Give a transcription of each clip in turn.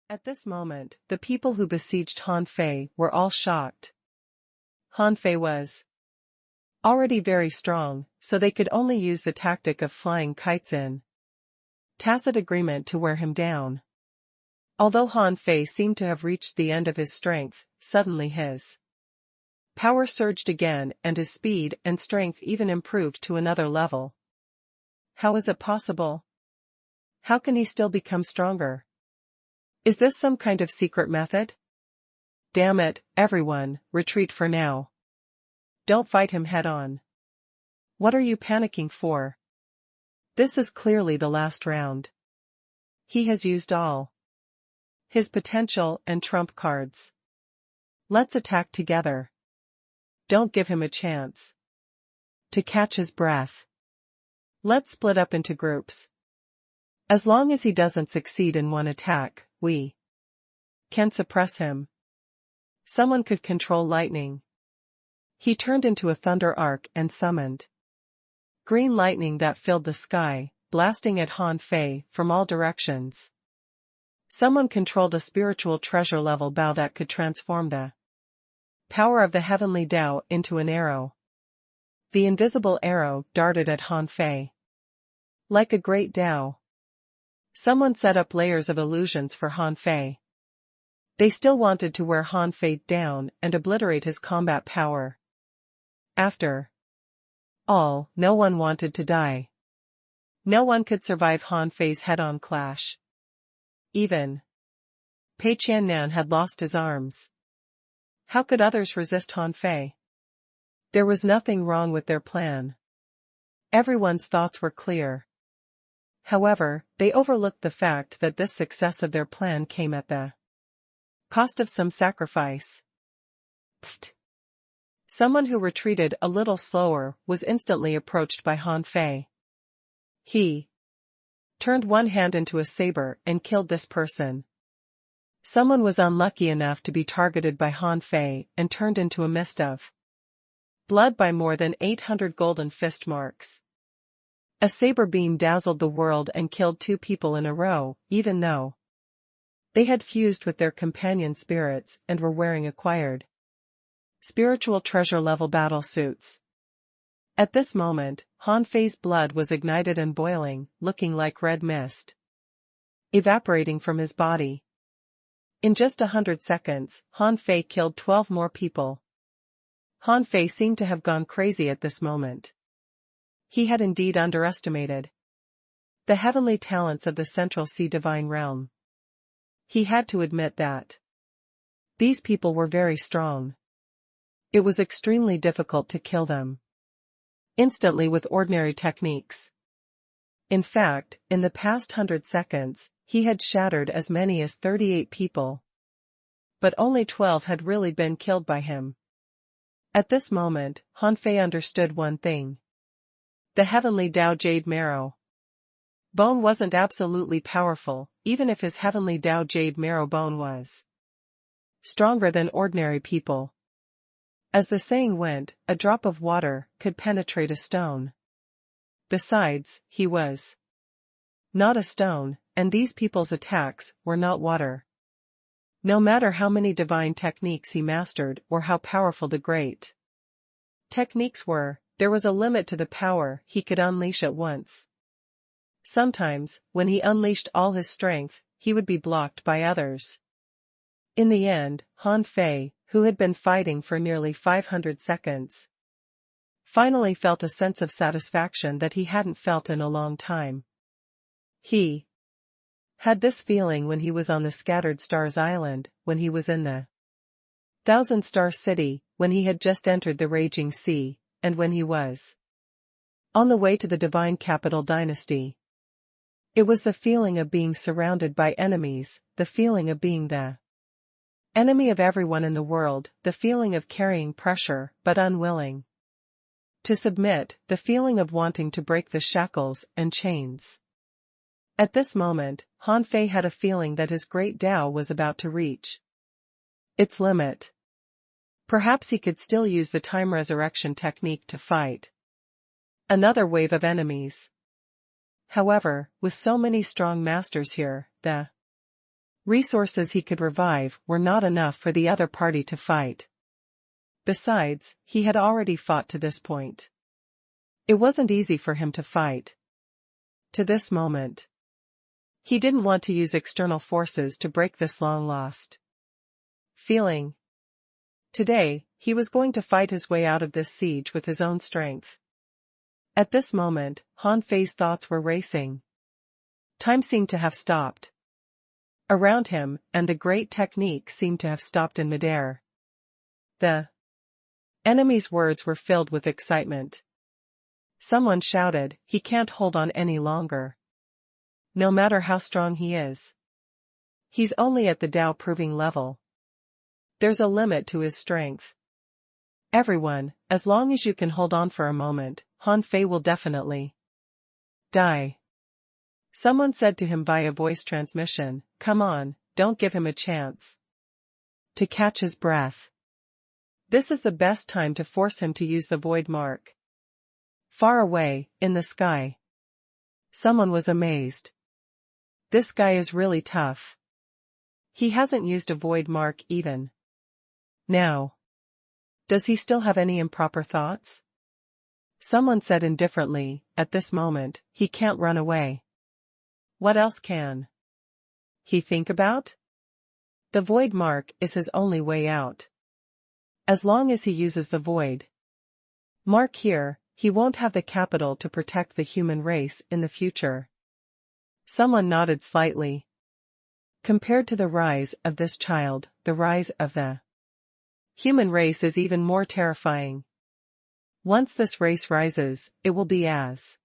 At this moment, the people who besieged Han Fei were all shocked. Han Fei was already very strong, so they could only use the tactic of flying kites in tacit agreement to wear him down. Although Han Fei seemed to have reached the end of his strength, suddenly his power surged again and his speed and strength even improved to another level. How is it possible? How can he still become stronger? Is this some kind of secret method? Damn it, everyone, retreat for now. Don't fight him head-on. What are you panicking for? This is clearly the last round. He has used all his potential and trump cards. Let's attack together. Don't give him a chance to catch his breath. Let's split up into groups. As long as he doesn't succeed in one attack, we can suppress him. Someone could control lightning. He turned into a thunder arc and summoned green lightning that filled the sky, blasting at Han Fei from all directions. Someone controlled a spiritual treasure level bow that could transform the power of the heavenly Tao into an arrow. The invisible arrow darted at Han Fei like a great Tao. Someone set up layers of illusions for Han Fei. They still wanted to wear Han Fei down and obliterate his combat power. After all, no one wanted to die. No one could survive Han Fei's head-on clash. Even Pei Qiannan had lost his arms. How could others resist Han Fei? There was nothing wrong with their plan. Everyone's thoughts were clear. However, they overlooked the fact that this success of their plan came at the cost of some sacrifice. Pfft. Someone who retreated a little slower was instantly approached by Han Fei. He turned one hand into a saber and killed this person. Someone was unlucky enough to be targeted by Han Fei and turned into a mist of blood by more than 800 golden fist marks. A saber beam dazzled the world and killed 2 people in a row, even though they had fused with their companion spirits and were wearing acquired spiritual treasure level battle suits. At this moment, Han Fei's blood was ignited and boiling, looking like red mist evaporating from his body. In just 100 seconds, Han Fei killed 12 more people. Han Fei seemed to have gone crazy at this moment. He had indeed underestimated the heavenly talents of the Central Sea Divine Realm. He had to admit that these people were very strong. It was extremely difficult to kill them instantly with ordinary techniques. In fact, in the past 100 seconds, he had shattered as many as 38 people. But only 12 had really been killed by him. At this moment, Han Fei understood one thing. The heavenly Tao Jade Marrow bone wasn't absolutely powerful, even if his heavenly Tao Jade Marrow bone was stronger than ordinary people. As the saying went, a drop of water could penetrate a stone. Besides, he was not a stone, and these people's attacks were not water. No matter how many divine techniques he mastered or how powerful the great techniques were, there was a limit to the power he could unleash at once. Sometimes, when he unleashed all his strength, he would be blocked by others. In the end, Han Fei, who had been fighting for nearly 500 seconds, finally felt a sense of satisfaction that he hadn't felt in a long time. He had this feeling when he was on the Scattered Stars Island, when he was in the Thousand Star City, when he had just entered the Raging Sea, and when he was on the way to the Divine Capital Dynasty. It was the feeling of being surrounded by enemies, the feeling of being the enemy of everyone in the world, the feeling of carrying pressure, but unwilling to submit, the feeling of wanting to break the shackles and chains. At this moment, Han Fei had a feeling that his great Tao was about to reach its limit. Perhaps he could still use the time resurrection technique to fight another wave of enemies. However, with so many strong masters here, the Resources he could revive were not enough for the other party to fight. Besides, he had already fought to this point. It wasn't easy for him to fight. To this moment. He didn't want to use external forces to break this long-lost feeling. Today, he was going to fight his way out of this siege with his own strength. At this moment, Han Fei's thoughts were racing. Time seemed to have stopped around him, and the great technique seemed to have stopped in midair. The enemy's words were filled with excitement. Someone shouted, "He can't hold on any longer. No matter how strong he is. He's only at the Tao proving level. There's a limit to his strength. Everyone, as long as you can hold on for a moment, Han Fei will definitely die." Someone said to him via voice transmission, "Come on, don't give him a chance to catch his breath. This is the best time to force him to use the void mark." Far away, in the sky. Someone was amazed. This guy is really tough. He hasn't used a void mark even now. Does he still have any improper thoughts? Someone said indifferently, "At this moment, he can't run away. What else can he think about? The void mark is his only way out. As long as he uses the void mark here, he won't have the capital to protect the human race in the future." Someone nodded slightly. Compared to the rise of this child, the rise of the human race is even more terrifying. Once this race rises, it will be as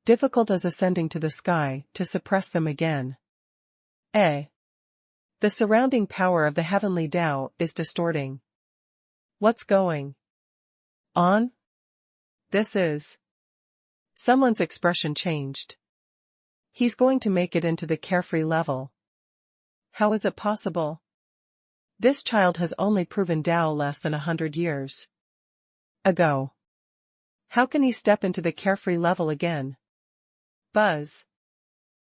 difficult as ascending to the sky to suppress them again. The surrounding power of the heavenly Tao is distorting. What's going on? This is... Someone's expression changed. He's going to make it into the carefree level. How is it possible? This child has only proven Tao less than 100 years ago. How can he step into the carefree level again? Buzz.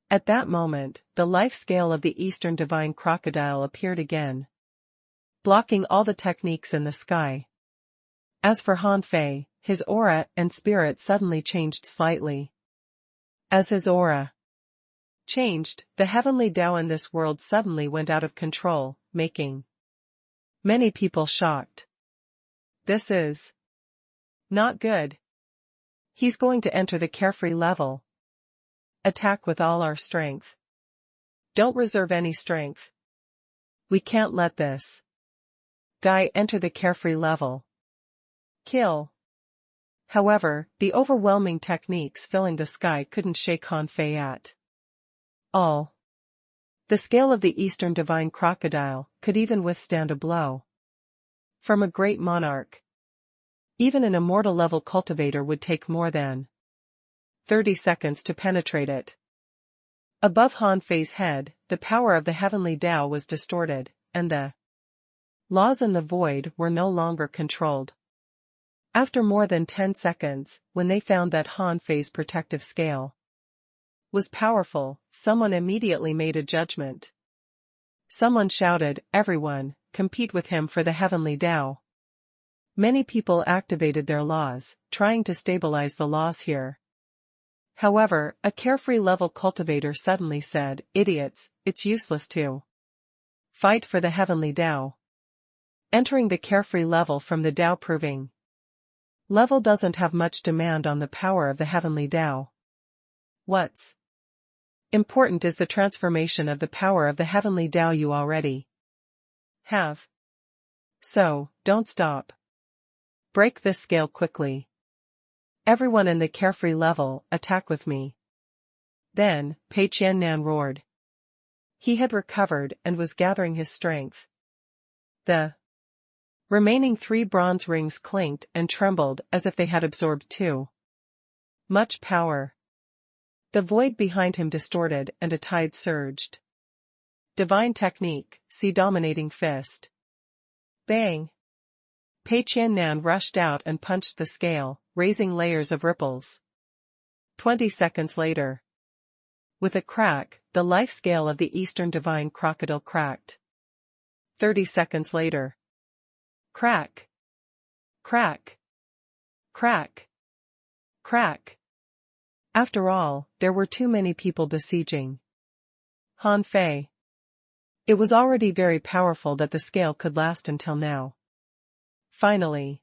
At that moment, the life scale of the Eastern Divine Crocodile appeared again, blocking all the techniques in the sky. As for Han Fei, his aura and spirit suddenly changed slightly. As his aura changed, the heavenly Tao in this world suddenly went out of control, making many people shocked. This is not good. He's going to enter the carefree level. Attack with all our strength. Don't reserve any strength. We can't let this guy enter the carefree level. Kill. However, the overwhelming techniques filling the sky couldn't shake Han Fei at all. The scale of the Eastern Divine Crocodile could even withstand a blow from a great monarch. Even an immortal level cultivator would take more than 30 seconds to penetrate it. Above Han Fei's head, the power of the heavenly Tao was distorted, and the laws in the void were no longer controlled. After more than 10 seconds, when they found that Han Fei's protective scale was powerful, someone immediately made a judgment. Someone shouted, "Everyone, compete with him for the heavenly Tao." Many people activated their laws, trying to stabilize the laws here. However, a carefree level cultivator suddenly said, "Idiots, it's useless to fight for the heavenly Tao. Entering the carefree level from the Tao proving level doesn't have much demand on the power of the heavenly Tao. What's important is the transformation of the power of the heavenly Tao you already have. So, don't stop. Break this scale quickly. Everyone in the carefree level, attack with me." Then, Pei Qiannan roared. He had recovered and was gathering his strength. The remaining 3 bronze rings clinked and trembled as if they had absorbed too much power. The void behind him distorted and a tide surged. Divine technique, see dominating fist. Bang! Pei Qiannan rushed out and punched the scale, raising layers of ripples. 20 seconds later. With a crack, the life scale of the Eastern divine crocodile cracked. 30 seconds later. Crack. Crack. Crack. Crack. After all, there were too many people besieging Han Fei. It was already very powerful that the scale could last until now. Finally.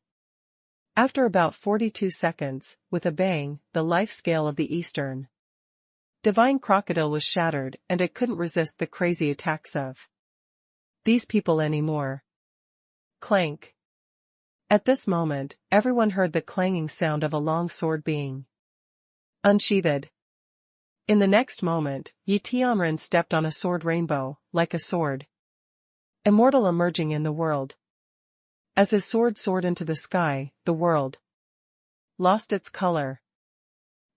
After about 42 seconds, with a bang, the life scale of the Eastern divine crocodile was shattered, and it couldn't resist the crazy attacks of these people anymore. Clank. At this moment, everyone heard the clanging sound of a long sword being unsheathed. In the next moment, Yi Tianren stepped on a sword rainbow, like a sword immortal emerging in the world. As his sword soared into the sky, the world lost its color.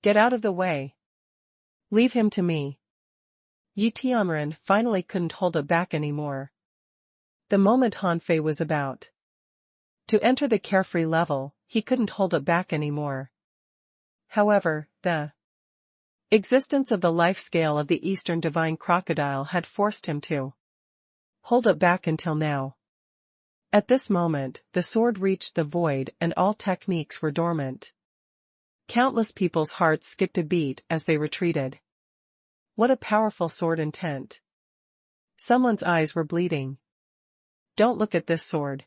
Get out of the way. Leave him to me. Yi Tianren finally couldn't hold it back anymore. The moment Han Fei was about to enter the carefree level, he couldn't hold it back anymore. However, the existence of the life scale of the Eastern divine crocodile had forced him to hold it back until now. At this moment, the sword reached the void and all techniques were dormant. Countless people's hearts skipped a beat as they retreated. What a powerful sword intent. Someone's eyes were bleeding. Don't look at this sword.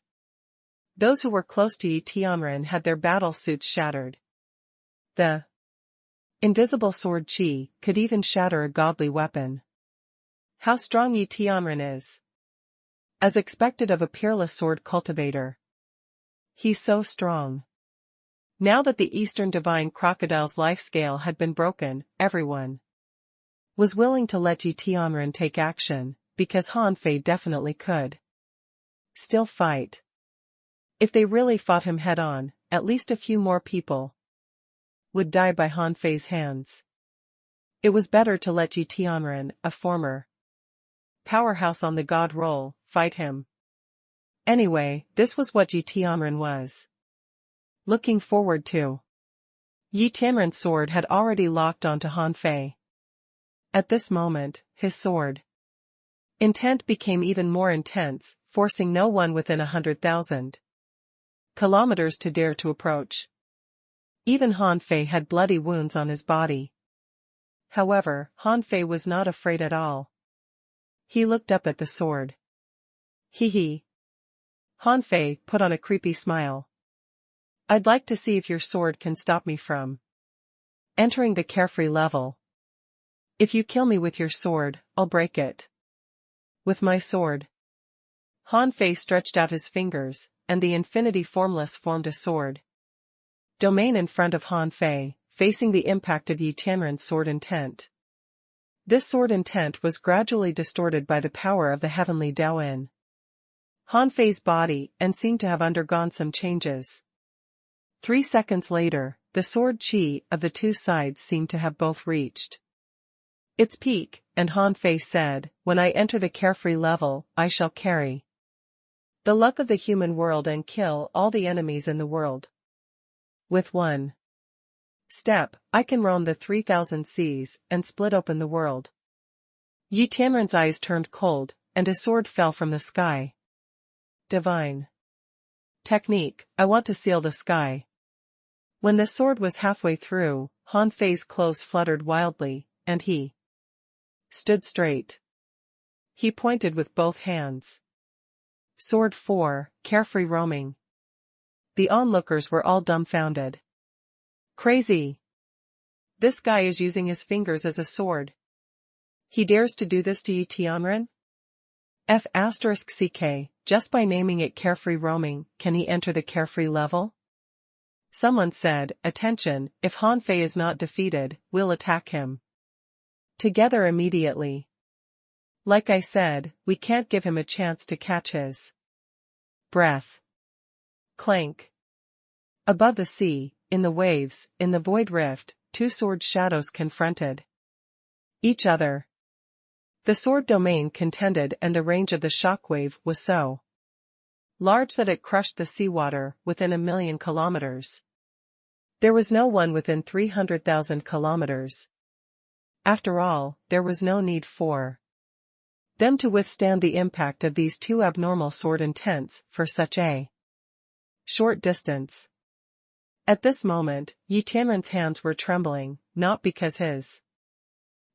Those who were close to Yi Tianren had their battle suits shattered. The invisible sword Qi could even shatter a godly weapon. How strong Yi Tianren is. As expected of a peerless sword cultivator. He's so strong. Now that the Eastern divine crocodile's life scale had been broken, everyone was willing to let Yi Tianren take action, because Han Fei definitely could still fight. If they really fought him head-on, at least a few more people would die by Han Fei's hands. It was better to let Yi Tianren, a former powerhouse on the god roll, fight him. Anyway, this was what Yi Tianren was looking forward to. Yi Tianren's sword had already locked onto Han Fei. At this moment, his sword intent became even more intense, forcing no one within 100,000 kilometers to dare to approach. Even Han Fei had bloody wounds on his body. However, Han Fei was not afraid at all. He looked up at the sword. Hee hee. Han Fei put on a creepy smile. I'd like to see if your sword can stop me from entering the carefree level. If you kill me with your sword, I'll break it with my sword. Han Fei stretched out his fingers, and the infinity formless formed a sword domain in front of Han Fei, facing the impact of Yi Tianren's sword intent. This sword intent was gradually distorted by the power of the heavenly Daoin. Han Fei's body and seemed to have undergone some changes. 3 seconds later, the sword Qi of the two sides seemed to have both reached its peak, and Han Fei said, "When I enter the carefree level, I shall carry the luck of the human world and kill all the enemies in the world. With one step, I can roam the 3,000 seas and split open the world." Yi Tianren's eyes turned cold, and his sword fell from the sky. Divine technique, I want to seal the sky. When the sword was halfway through, Han Fei's clothes fluttered wildly, and he stood straight. He pointed with both hands. Sword 4, carefree roaming. The onlookers were all dumbfounded. Crazy. This guy is using his fingers as a sword. He dares to do this to Yi Tianren? F***ck, just by naming it carefree roaming, can he enter the carefree level? Someone said, attention, if Han Fei is not defeated, we'll attack him together immediately. Like I said, we can't give him a chance to catch his breath. Clank. Above the sea, in the waves, in the void rift, two sword shadows confronted each other. The sword domain contended, and the range of the shockwave was so large that it crushed the seawater within 1,000,000 kilometers. There was no one within 300,000 kilometers. After all, there was no need for them to withstand the impact of these two abnormal sword intents for such a short distance. At this moment, Yi Tianren's hands were trembling, not because his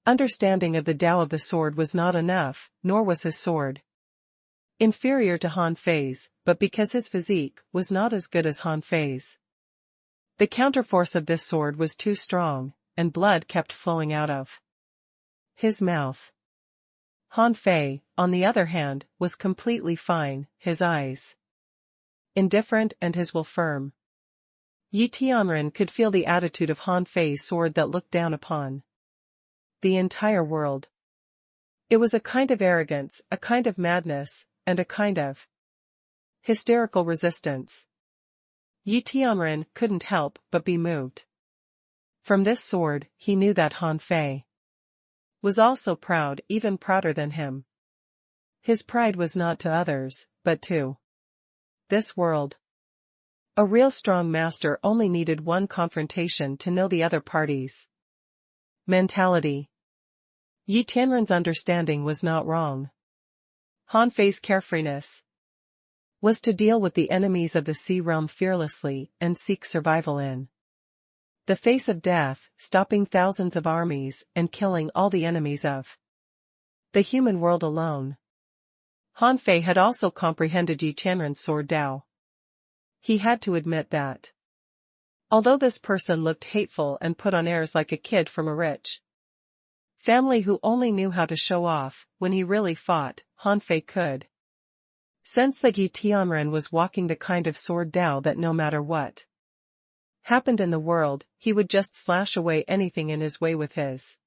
understanding of the Tao of the sword was not enough, nor was his sword inferior to Han Fei's, but because his physique was not as good as Han Fei's. The counterforce of this sword was too strong, and blood kept flowing out of his mouth. Han Fei, on the other hand, was completely fine, his eyes indifferent and his will firm. Yi Tianren could feel the attitude of Han Fei's sword that looked down upon the entire world. It was a kind of arrogance, a kind of madness, and a kind of hysterical resistance. Yi Tianren couldn't help but be moved. From this sword, he knew that Han Fei was also proud, even prouder than him. His pride was not to others, but to this world. A real strong master only needed one confrontation to know the other party's mentality. Yi Tianren's understanding was not wrong. Han Fei's carefreeness was to deal with the enemies of the sea realm fearlessly and seek survival in the face of death, stopping thousands of armies and killing all the enemies of the human world alone. Han Fei had also comprehended Yi Tianren's sword Tao. He had to admit that although this person looked hateful and put on airs like a kid from a rich family who only knew how to show off, when he really fought, Han Fei could sense that Yi Tianren was walking the kind of sword Tao that no matter what happened in the world, he would just slash away anything in his way with his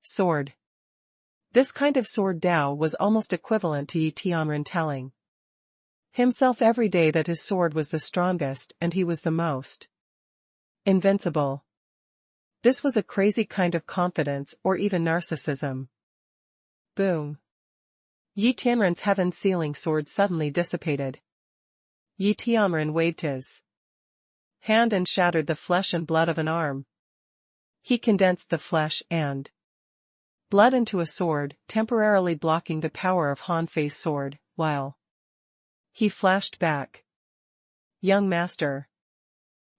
sword. This kind of sword Tao was almost equivalent to Yi Tianren telling himself every day that his sword was the strongest and he was the most invincible. This was a crazy kind of confidence or even narcissism. Boom. Yi Tianren's heaven-sealing sword suddenly dissipated. Yi Tianren waved his hand and shattered the flesh and blood of an arm. He condensed the flesh and blood into a sword, temporarily blocking the power of Han Fei's sword, while he flashed back. Young master.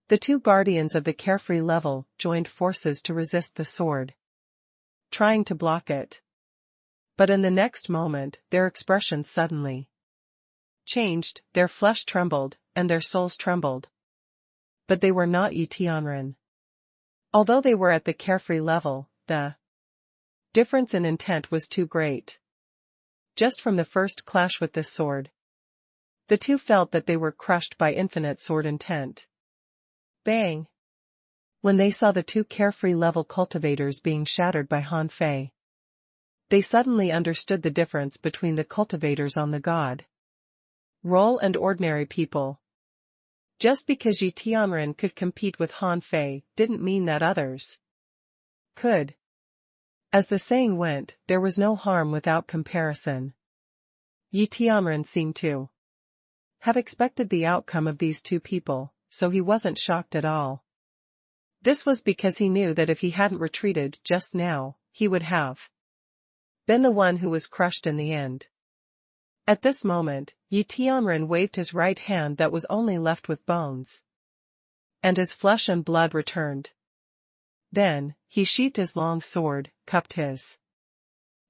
The two guardians of the carefree level joined forces to resist the sword, trying to block it. But in the next moment, their expressions suddenly changed, their flesh trembled, and their souls trembled. But they were not Yi Tianren. Although they were at the carefree level, the difference in intent was too great. Just from the first clash with this sword, the two felt that they were crushed by infinite sword intent. Bang! When they saw the two carefree level cultivators being shattered by Han Fei, they suddenly understood the difference between the cultivators on the god roll and ordinary people. Just because Yi Tianren could compete with Han Fei didn't mean that others could. As the saying went, there was no harm without comparison. Yi Tianren seemed to have expected the outcome of these two people, so he wasn't shocked at all. This was because he knew that if he hadn't retreated just now, he would have been the one who was crushed in the end. At this moment, Yi Tianren waved his right hand that was only left with bones, and his flesh and blood returned. Then, he sheathed his long sword, cupped his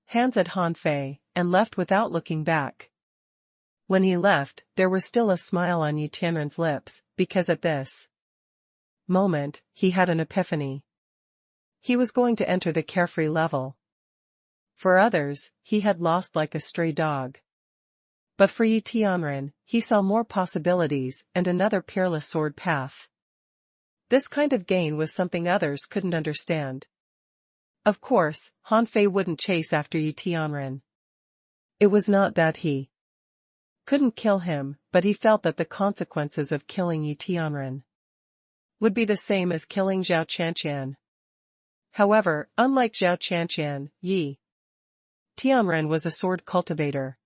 hands at Han Fei, and left without looking back. When he left, there was still a smile on Yi Tianren's lips, because at this moment, he had an epiphany. He was going to enter the carefree level. For others, he had lost like a stray dog. But for Yi Tianren, he saw more possibilities and another peerless sword path. This kind of gain was something others couldn't understand. Of course, Han Fei wouldn't chase after Yi Tianren. It was not that he couldn't kill him, but he felt that the consequences of killing Yi Tianren would be the same as killing Zhao Qianqian. However, unlike Zhao Qianqian, Yi Tianren was a sword cultivator.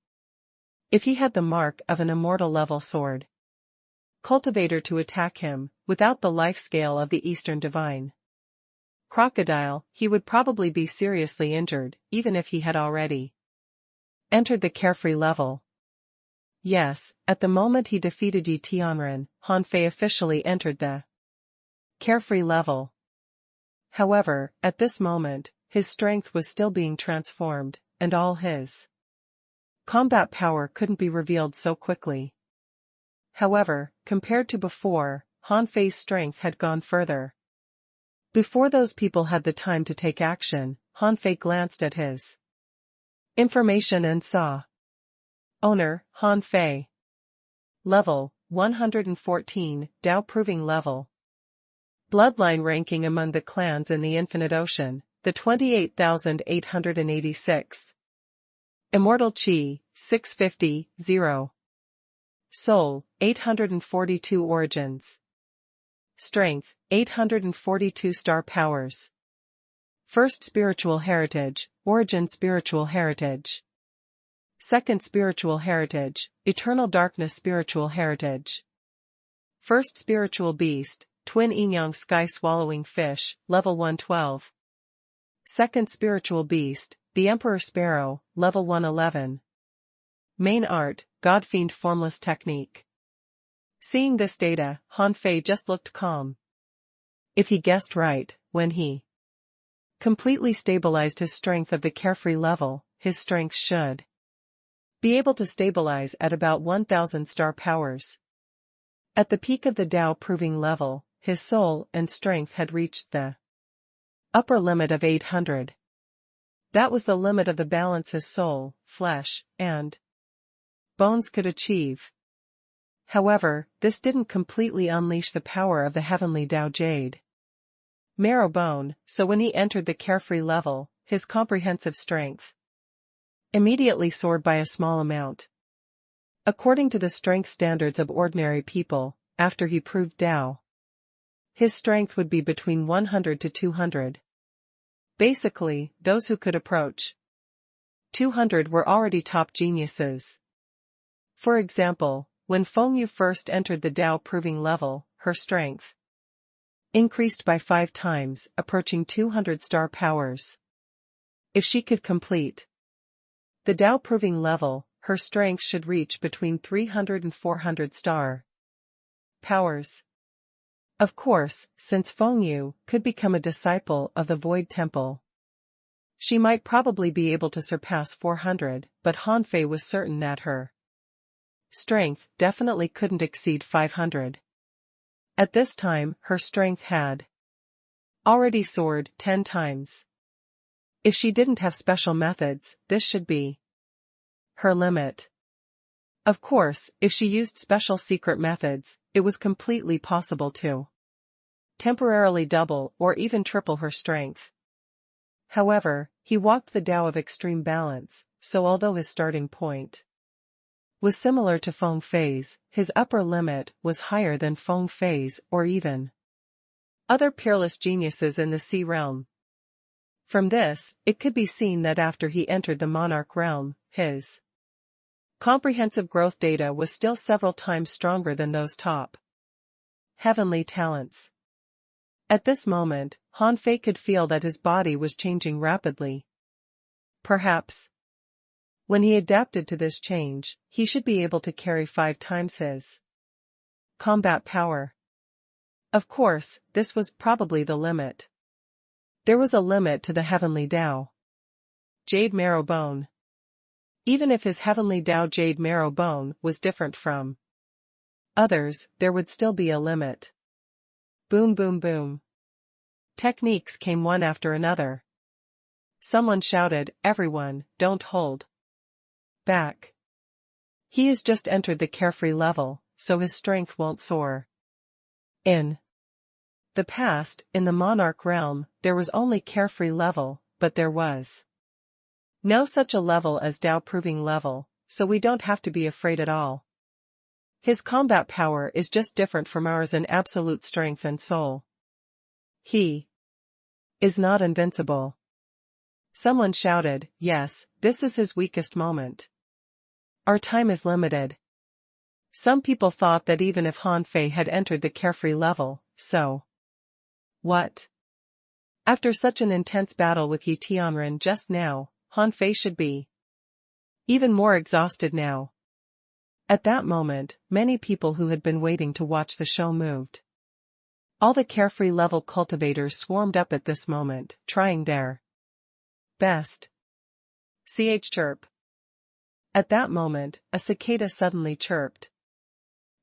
If he had the mark of an immortal level sword cultivator to attack him, without the life scale of the Eastern divine crocodile, he would probably be seriously injured, even if he had already entered the carefree level. Yes, at the moment he defeated Yi Tianren, Han Fei officially entered the carefree level. However, at this moment, his strength was still being transformed, and all his combat power couldn't be revealed so quickly. However, compared to before, Han Fei's strength had gone further. Before those people had the time to take action, Han Fei glanced at his information and saw Owner, Han Fei. Level, 114, Dao Proving Level. Bloodline ranking among the clans in the Infinite Ocean, the 28,886th. Immortal Chi, 650, 0. Soul, 842 Origins. Strength, 842 Star Powers. First Spiritual Heritage, Origin Spiritual Heritage. Second Spiritual Heritage, Eternal Darkness Spiritual Heritage. First Spiritual Beast, Twin Yin-Yang Sky Swallowing Fish, Level 112. Second Spiritual Beast, the Emperor Sparrow, Level 111. Main Art, God-Fiend Formless Technique. Seeing this data, Han Fei just looked calm. If he guessed right, when he completely stabilized his strength of the carefree level, his strength should be able to stabilize at about 1,000 star powers. At the peak of the Dao Proving level, his soul and strength had reached the upper limit of 800. That was the limit of the balance his soul, flesh, and bones could achieve. However, this didn't completely unleash the power of the heavenly Dao Jade Marrow Bone, so when he entered the carefree level, his comprehensive strength immediately soared by a small amount. According to the strength standards of ordinary people, after he proved Dao, his strength would be between 100 to 200. Basically, those who could approach 200 were already top geniuses. For example, when Feng Yu first entered the Dao Proving level, her strength increased by 5 times, approaching 200 star powers. If she could complete the Dao Proving level, her strength should reach between 300 and 400 star powers. Of course, since Feng Yu could become a disciple of the Void Temple, she might probably be able to surpass 400, but Han Fei was certain that her strength definitely couldn't exceed 500. At this time, her strength had already soared 10 times. If she didn't have special methods, this should be her limit. Of course, if she used special secret methods, it was completely possible to temporarily double or even triple her strength. However, he walked the Tao of extreme balance, so although his starting point was similar to Feng Fei's, his upper limit was higher than Feng Fei's or even other peerless geniuses in the Sea realm. From this, it could be seen that after he entered the Monarch realm, his comprehensive growth data was still several times stronger than those top heavenly talents. At this moment, Han Fei could feel that his body was changing rapidly. Perhaps when he adapted to this change, he should be able to carry 5 times his combat power. Of course, this was probably the limit. There was a limit to the heavenly Dao Jade Marrow Bone. Even if his heavenly Dao Jade Marrow Bone was different from others, there would still be a limit. Boom boom boom. Techniques came one after another. Someone shouted, "Everyone, don't hold back. He has just entered the carefree level, so his strength won't soar." In the past, in the Monarch realm, there was only carefree level, but there was no such a level as Dao Proving level, so we don't have to be afraid at all. His combat power is just different from ours in absolute strength and soul. He is not invincible. Someone shouted, "Yes, this is his weakest moment. Our time is limited." Some people thought that even if Han Fei had entered the carefree level, so what? After such an intense battle with Yi Tianren just now, Han Fei should be even more exhausted now. At that moment, many people who had been waiting to watch the show moved. All the carefree level cultivators swarmed up at this moment, trying their best. Chirp. At that moment, a cicada suddenly chirped.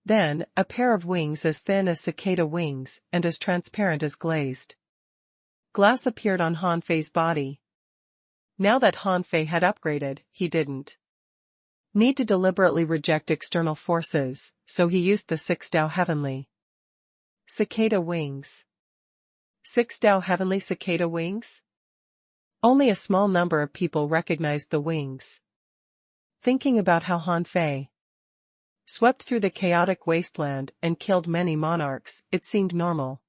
Then, a pair of wings as thin as cicada wings and as transparent as glazed glass appeared on Han Fei's body. Now that Han Fei had upgraded, he didn't need to deliberately reject external forces, so he used the 6 Dao Heavenly Cicada Wings. 6 Dao Heavenly Cicada Wings? Only a small number of people recognized the wings. Thinking about how Han Fei swept through the chaotic wasteland and killed many monarchs, it seemed normal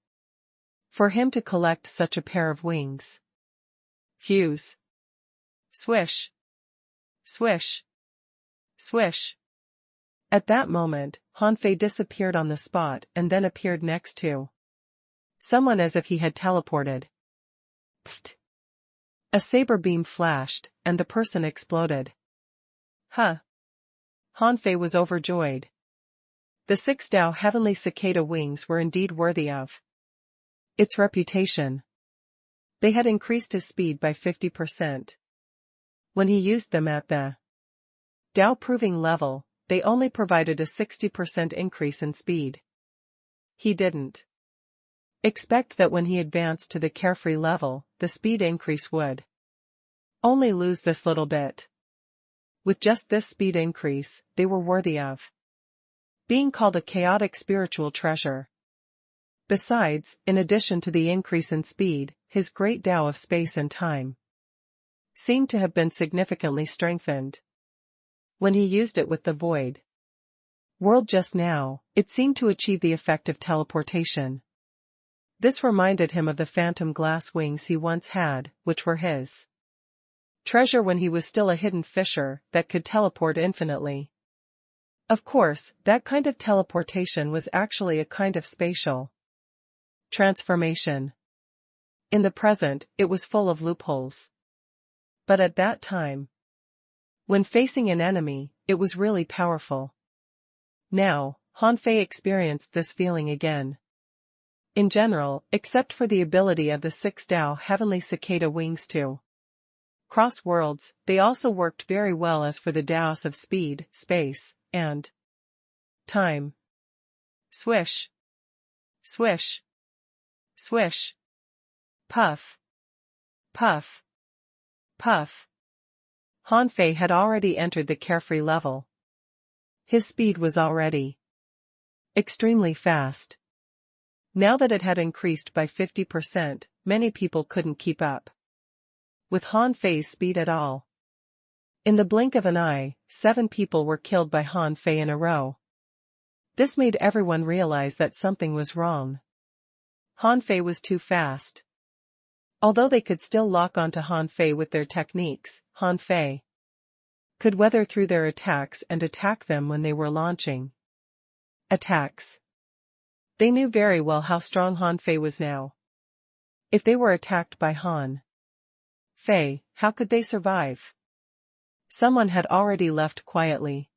for him to collect such a pair of wings. Fuse. Swish. Swish. Swish. At that moment, Han Fei disappeared on the spot and then appeared next to someone as if he had teleported. Pfft. A saber beam flashed, and the person exploded. Huh. Han Fei was overjoyed. The 6 Dao Heavenly Cicada Wings were indeed worthy of its reputation. They had increased his speed by 50%. When he used them at the Dao Proving level, they only provided a 60% increase in speed. He didn't expect that when he advanced to the carefree level, the speed increase would only lose this little bit. With just this speed increase, they were worthy of being called a chaotic spiritual treasure. Besides, in addition to the increase in speed, his great Dao of space and time seemed to have been significantly strengthened. When he used it with the void world just now, it seemed to achieve the effect of teleportation. This reminded him of the phantom glass wings he once had, which were his treasure when he was still a hidden fisher that could teleport infinitely. Of course, that kind of teleportation was actually a kind of spatial transformation. In the present, it was full of loopholes. But at that time, when facing an enemy, it was really powerful. Now, Han Fei experienced this feeling again. In general, except for the ability of the 6 Dao Heavenly Cicada Wings to cross worlds, they also worked very well as for the Daos of speed, space, and time. Swish. Swish. Swish. Puff. Puff. Puff. Han Fei had already entered the carefree level. His speed was already extremely fast. Now that it had increased by 50%, many people couldn't keep up with Han Fei's speed at all. In the blink of an eye, 7 people were killed by Han Fei in a row. This made everyone realize that something was wrong. Han Fei was too fast. Although they could still lock onto Han Fei with their techniques, Han Fei could weather through their attacks and attack them when they were launching attacks. They knew very well how strong Han Fei was now. If they were attacked by Han Fei, how could they survive? Someone had already left quietly.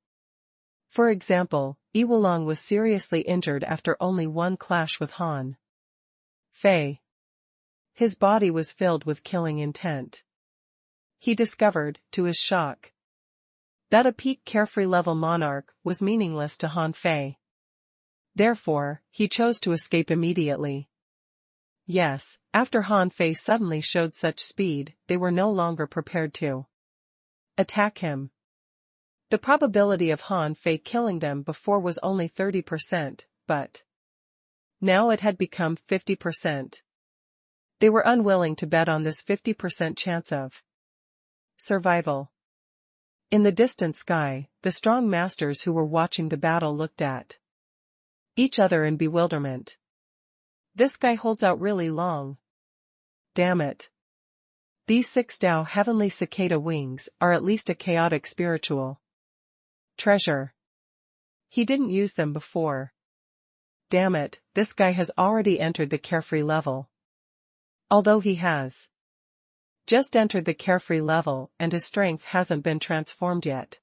For example, Yi Wulong was seriously injured after only one clash with Han Fei. His body was filled with killing intent. He discovered, to his shock, that a peak carefree level monarch was meaningless to Han Fei. Therefore, he chose to escape immediately. Yes, after Han Fei suddenly showed such speed, they were no longer prepared to attack him. The probability of Han Fei killing them before was only 30%, but now it had become 50%. They were unwilling to bet on this 50% chance of survival. In the distant sky, the strong masters who were watching the battle looked at each other in bewilderment. This guy holds out really long. Damn it. These 6 Dao Heavenly Cicada Wings are at least a chaotic spiritual treasure. He didn't use them before. Damn it, this guy has already entered the carefree level. Although he has just entered the carefree level and his strength hasn't been transformed yet.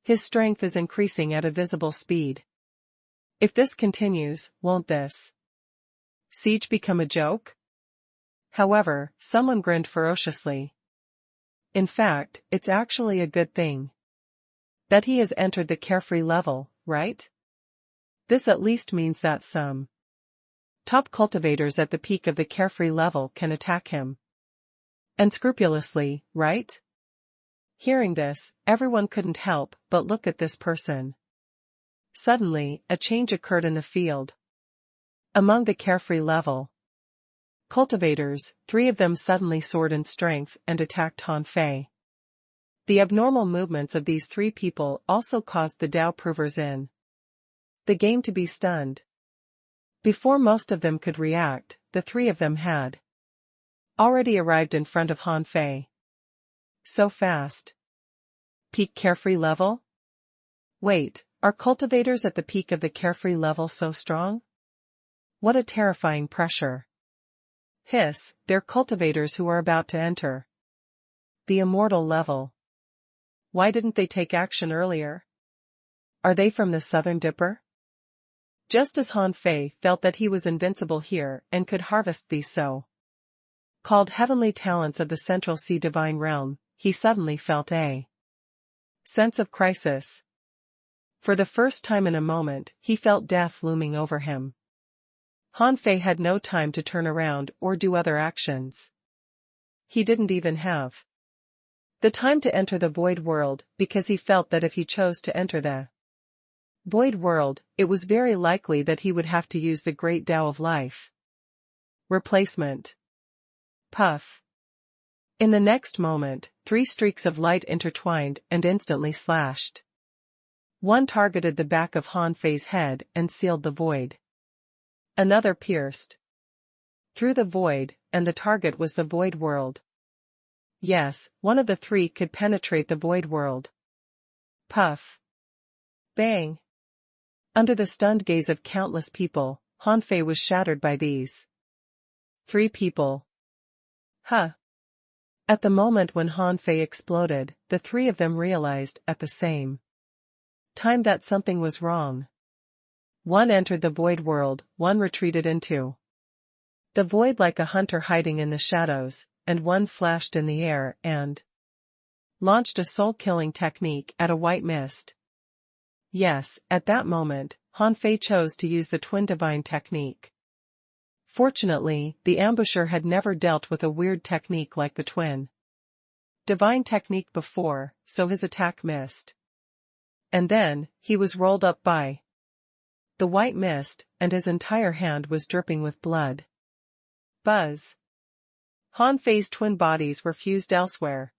His strength is increasing at a visible speed. If this continues, won't this siege become a joke? However, someone grinned ferociously. In fact, it's actually a good thing that he has entered the carefree level, right? This at least means that some top cultivators at the peak of the carefree level can attack him unscrupulously, right? Hearing this, everyone couldn't help but look at this person. Suddenly, a change occurred in the field. Among the carefree level cultivators, 3 of them suddenly soared in strength and attacked Han Fei. The abnormal movements of these 3 people also caused the Tao provers in the game to be stunned. Before most of them could react, the 3 of them had already arrived in front of Han Fei. So fast. Peak carefree level? Wait, are cultivators at the peak of the carefree level so strong? What a terrifying pressure. Hiss, they're cultivators who are about to enter the immortal level. Why didn't they take action earlier? Are they from the Southern Dipper? Just as Han Fei felt that he was invincible here and could harvest these so-called heavenly talents of the Central Sea divine realm, he suddenly felt a sense of crisis. For the first time in a moment, he felt death looming over him. Han Fei had no time to turn around or do other actions. He didn't even have the time to enter the void world because he felt that if he chose to enter the void world, it was very likely that he would have to use the great Tao of life replacement. Puff. In the next moment, 3 streaks of light intertwined and instantly slashed. One targeted the back of Han Fei's head and sealed the void. Another pierced through the void, and the target was the void world. Yes, one of the 3 could penetrate the void world. Puff. Bang. Under the stunned gaze of countless people, Han Fei was shattered by these 3 people. Huh. At the moment when Han Fei exploded, the 3 of them realized at the same time that something was wrong. One entered the void world, one retreated into the void like a hunter hiding in the shadows, and one flashed in the air and launched a soul-killing technique at a white mist. Yes, at that moment, Han Fei chose to use the twin divine technique. Fortunately, the ambusher had never dealt with a weird technique like the twin divine technique before, so his attack missed. And then, he was rolled up by the white mist, and his entire hand was dripping with blood. Buzz. Han Fei's twin bodies were fused elsewhere.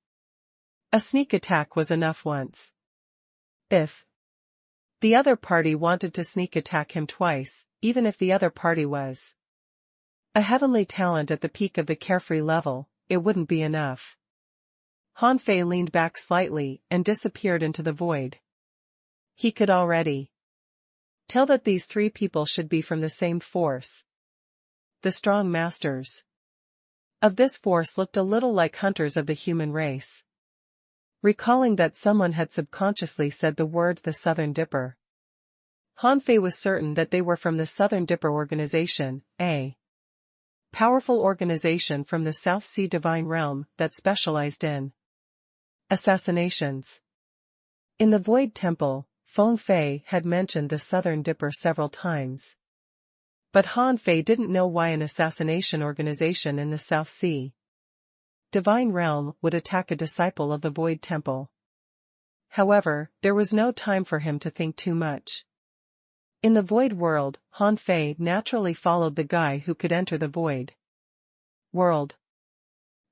A sneak attack was enough once. If the other party wanted to sneak attack him twice, even if the other party was a heavenly talent at the peak of the carefree level, it wouldn't be enough. Han Fei leaned back slightly and disappeared into the void. He could already tell that these 3 people should be from the same force. The strong masters of this force looked a little like hunters of the human race. Recalling that someone had subconsciously said the word the Southern Dipper, Han Fei was certain that they were from the Southern Dipper organization, a powerful organization from the South Sea divine realm that specialized in assassinations. In the Void Temple, Feng Fei had mentioned the Southern Dipper several times. But Han Fei didn't know why an assassination organization in the South Sea divine realm would attack a disciple of the Void Temple. However, there was no time for him to think too much. In the Void world, Han Fei naturally followed the guy who could enter the Void world.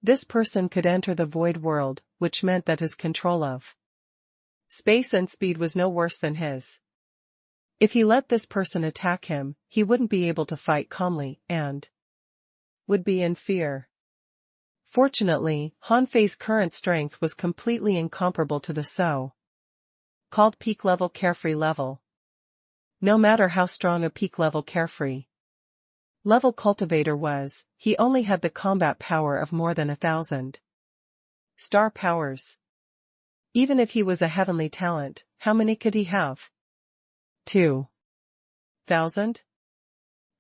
This person could enter the Void world, which meant that his control of space and speed was no worse than his. If he let this person attack him, he wouldn't be able to fight calmly and would be in fear. Fortunately, Han Fei's current strength was completely incomparable to the so-called peak-level carefree level. No matter how strong a peak-level carefree Level cultivator was, he only had the combat power of more than 1,000 star powers. Even if he was a heavenly talent, how many could he have? 2,000?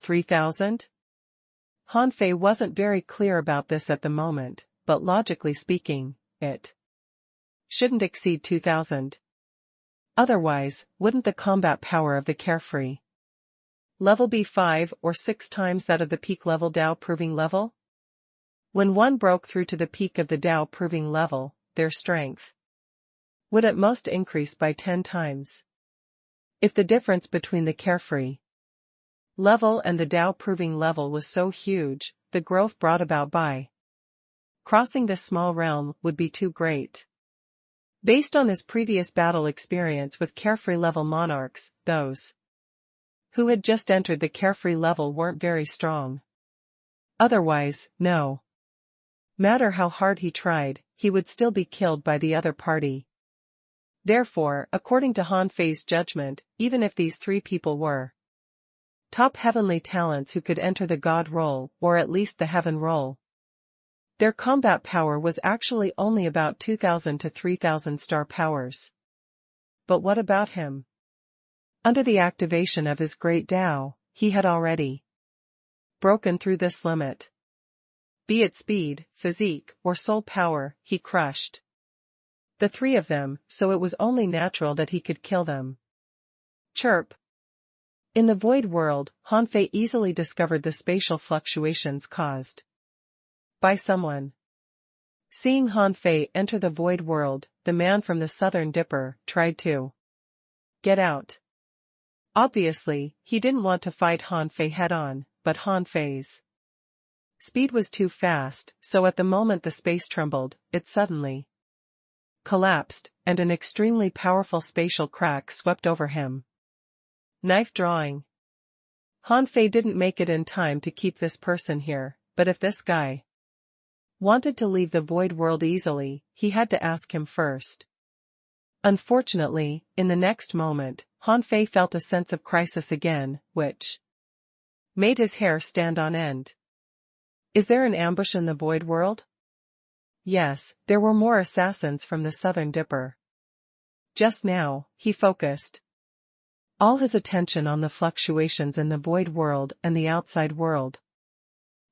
3,000? Han Fei wasn't very clear about this at the moment, but logically speaking, it shouldn't exceed 2,000. Otherwise, wouldn't the combat power of the carefree level be 5 or 6 times that of the peak level Dao proving level? When one broke through to the peak of the Dao proving level, their strength would at most increase by 10 times. If the difference between the carefree level and the Dao proving level was so huge, the growth brought about by crossing this small realm would be too great. Based on his previous battle experience with carefree level monarchs, those who had just entered the carefree level weren't very strong. Otherwise, no matter how hard he tried, he would still be killed by the other party. Therefore, according to Han Fei's judgment, even if these 3 people were top heavenly talents who could enter the god role, or at least the heaven role, their combat power was actually only about 2,000 to 3,000 star powers. But what about him? Under the activation of his great Dao, he had already broken through this limit. Be it speed, physique, or soul power, he crushed the 3 of them, so it was only natural that he could kill them. Chirp. In the void world, Han Fei easily discovered the spatial fluctuations caused by someone. Seeing Han Fei enter the void world, the man from the Southern Dipper tried to get out. Obviously, he didn't want to fight Han Fei head-on, but Han Fei's speed was too fast, so at the moment the space trembled, it suddenly collapsed, and an extremely powerful spatial crack swept over him. Knife drawing. Han Fei didn't make it in time to keep this person here, but if this guy wanted to leave the void world easily, he had to ask him first. Unfortunately, in the next moment, Han Fei felt a sense of crisis again, which made his hair stand on end. Is there an ambush in the void world? Yes, there were more assassins from the Southern Dipper. Just now, he focused all his attention on the fluctuations in the void world and the outside world,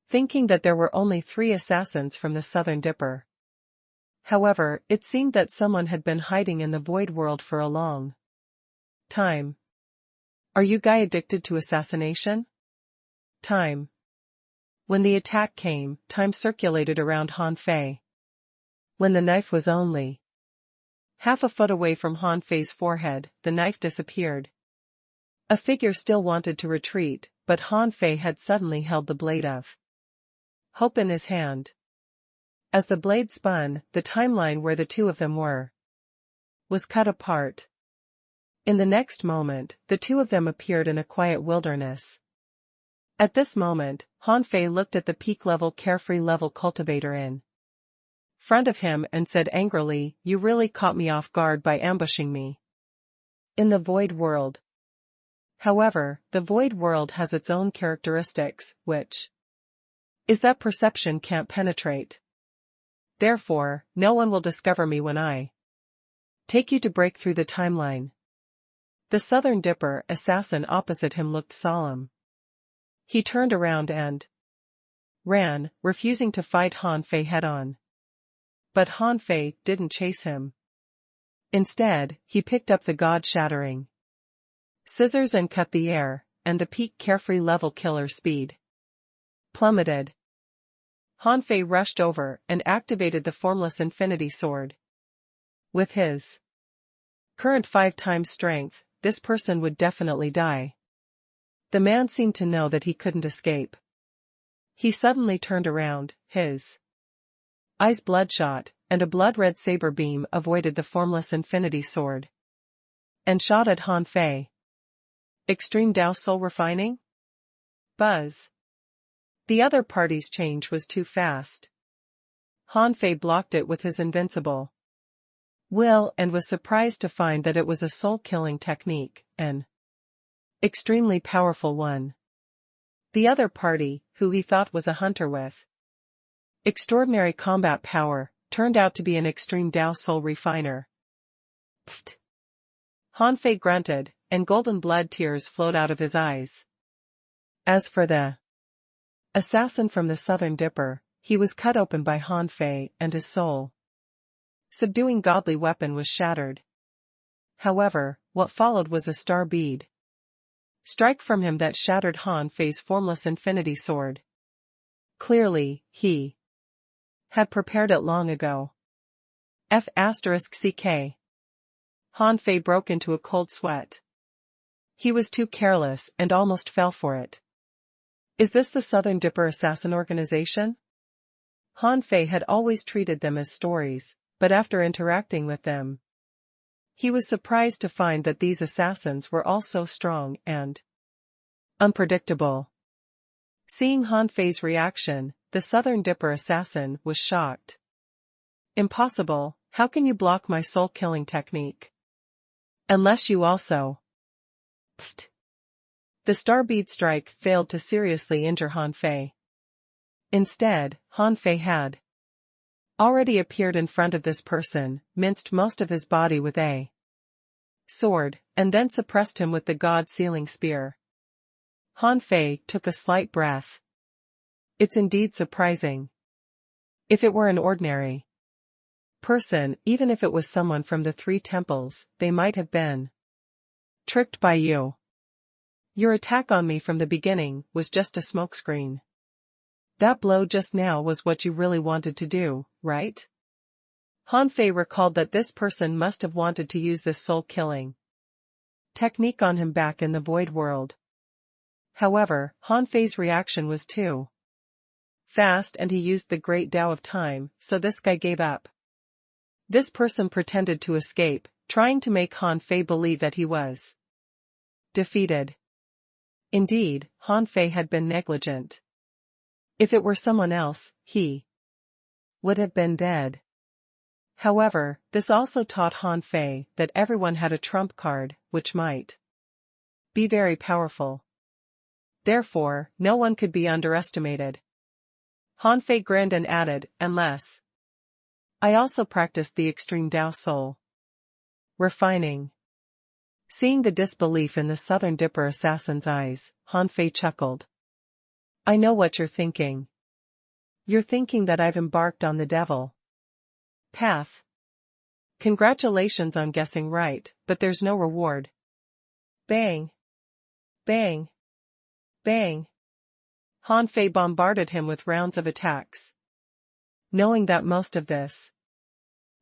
thinking that there were only 3 assassins from the Southern Dipper. However, it seemed that someone had been hiding in the void world for a long time. Are you guy addicted to assassination? Time. When the attack came, time circulated around Han Fei. When the knife was only half a foot away from Han Fei's forehead, the knife disappeared. A figure still wanted to retreat, but Han Fei had suddenly held the blade of hope in his hand. As the blade spun, the timeline where the 2 of them were was cut apart. In the next moment, the 2 of them appeared in a quiet wilderness. At this moment, Han Fei looked at the peak-level carefree level cultivator in front of him and said angrily, "You really caught me off guard by ambushing me in the void world." However, the void world has its own characteristics, which is that perception can't penetrate. Therefore, no one will discover me when I take you to break through the timeline. The Southern Dipper assassin opposite him looked solemn. He turned around and ran, refusing to fight Han Fei head-on. But Han Fei didn't chase him. Instead, he picked up the god-shattering scissors and cut the air, and the peak carefree level killer speed plummeted. Han Fei rushed over and activated the formless infinity sword. With his current 5 times strength, this person would definitely die. The man seemed to know that he couldn't escape. He suddenly turned around, his eyes bloodshot, and a blood-red saber beam avoided the formless infinity sword and shot at Han Fei. Extreme Dao soul refining? Buzz. The other party's change was too fast. Han Fei blocked it with his invincible will and was surprised to find that it was a soul-killing technique, an extremely powerful one. The other party, who he thought was a hunter with extraordinary combat power, turned out to be an extreme Dao soul refiner. Pfft. Han Fei grunted, and golden blood tears flowed out of his eyes. As for the assassin from the Southern Dipper, he was cut open by Han Fei, and his soul subduing godly weapon was shattered. However, what followed was a star bead strike from him that shattered Han Fei's formless infinity sword. Clearly, he had prepared it long ago. F***ck. Han Fei broke into a cold sweat. He was too careless and almost fell for it. Is this the Southern Dipper assassin organization? Han Fei had always treated them as stories, but after interacting with them, he was surprised to find that these assassins were all so strong and unpredictable. Seeing Han Fei's reaction, the Southern Dipper assassin was shocked. Impossible, how can you block my soul-killing technique? Unless you also. Pfft. The star bead strike failed to seriously injure Han Fei. Instead, Han Fei had already appeared in front of this person, minced most of his body with a sword, and then suppressed him with the God-sealing spear. Han Fei took a slight breath. It's indeed surprising. If it were an ordinary person, even if it was someone from the Three Temples, they might have been tricked by you. Your attack on me from the beginning was just a smokescreen. That blow just now was what you really wanted to do, right? Han Fei recalled that this person must have wanted to use this soul-killing technique on him back in the void world. However, Han Fei's reaction was too fast and he used the great Tao of time, so this guy gave up. This person pretended to escape, trying to make Han Fei believe that he was defeated. Indeed, Han Fei had been negligent. If it were someone else, he would have been dead. However, this also taught Han Fei that everyone had a trump card, which might be very powerful. Therefore, no one could be underestimated. Han Fei grinned and added, unless I also practiced the extreme Tao soul refining. Seeing the disbelief in the Southern Dipper assassin's eyes, Han Fei chuckled. I know what you're thinking. You're thinking that I've embarked on the devil path. Congratulations on guessing right, but there's no reward. Bang! Bang! Bang! Han Fei bombarded him with rounds of attacks. Knowing that most of this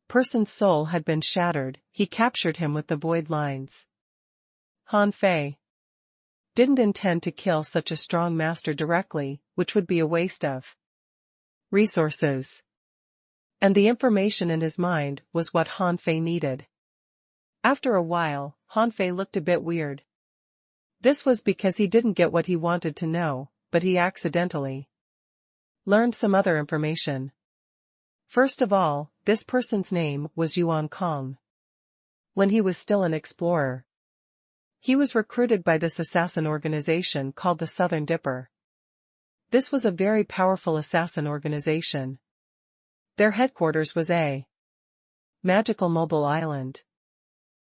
person's soul had been shattered, he captured him with the void lines. Han Fei didn't intend to kill such a strong master directly, which would be a waste of resources. And the information in his mind was what Han Fei needed. After a while, Han Fei looked a bit weird. This was because he didn't get what he wanted to know, but he accidentally learned some other information. First of all, this person's name was Yuan Kong. When he was still an explorer, he was recruited by this assassin organization called the Southern Dipper. This was a very powerful assassin organization. Their headquarters was a magical mobile island.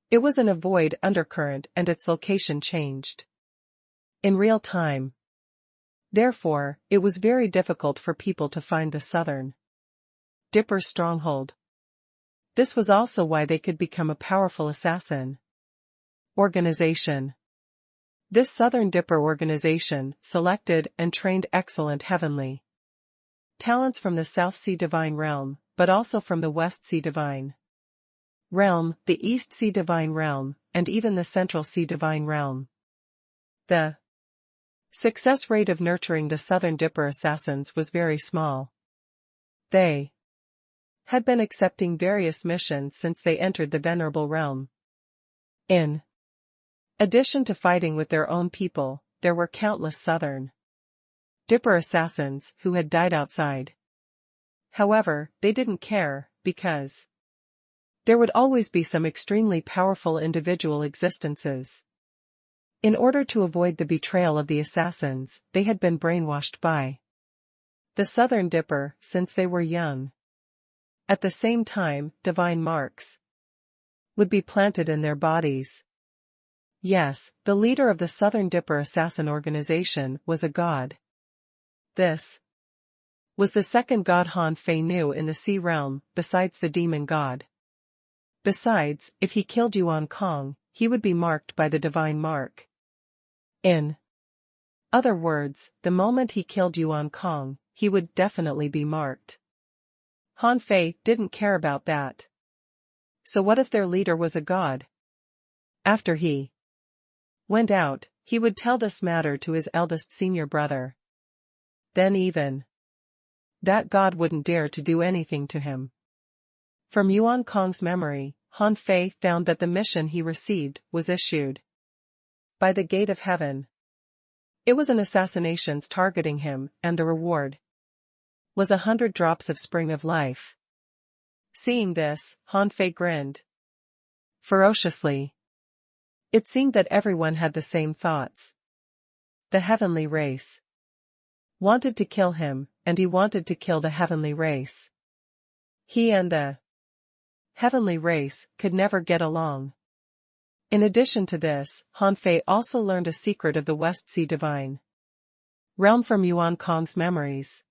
It was in a void undercurrent and its location changed in real time. Therefore, it was very difficult for people to find the Southern Dipper's stronghold. This was also why they could become a powerful assassin organization. This Southern Dipper organization selected and trained excellent heavenly talents from the South Sea Divine Realm, but also from the West Sea Divine Realm, the East Sea Divine Realm, and even the Central Sea Divine Realm. The success rate of nurturing the Southern Dipper assassins was very small. They had been accepting various missions since they entered the Venerable Realm. In addition to fighting with their own people, there were countless Southern Dipper assassins who had died outside. However, they didn't care, because there would always be some extremely powerful individual existences In order to avoid the betrayal of the assassins, they had been brainwashed by the Southern Dipper since they were young. At the same time, divine marks would be planted in their bodies. Yes, the leader of the Southern Dipper assassin organization was a god. This was the second god Han Fei knew in the sea realm, besides the demon god. Besides, if he killed Yuan Kong, he would be marked by the divine mark. In other words, the moment he killed Yuan Kong, he would definitely be marked. Han Fei didn't care about that. So what if their leader was a god? After he went out, he would tell this matter to his eldest senior brother. Then even that god wouldn't dare to do anything to him. From Yuan Kong's memory, Han Fei found that the mission he received was issued by the gate of heaven. It was an assassination targeting him, and the reward was 100 drops of spring of life. Seeing this, Han Fei grinned ferociously. It seemed that everyone had the same thoughts. The heavenly race wanted to kill him, and he wanted to kill the heavenly race. He and the heavenly race could never get along. In addition to this, Han Fei also learned a secret of the West Sea Divine realm from Yuan Kong's memories.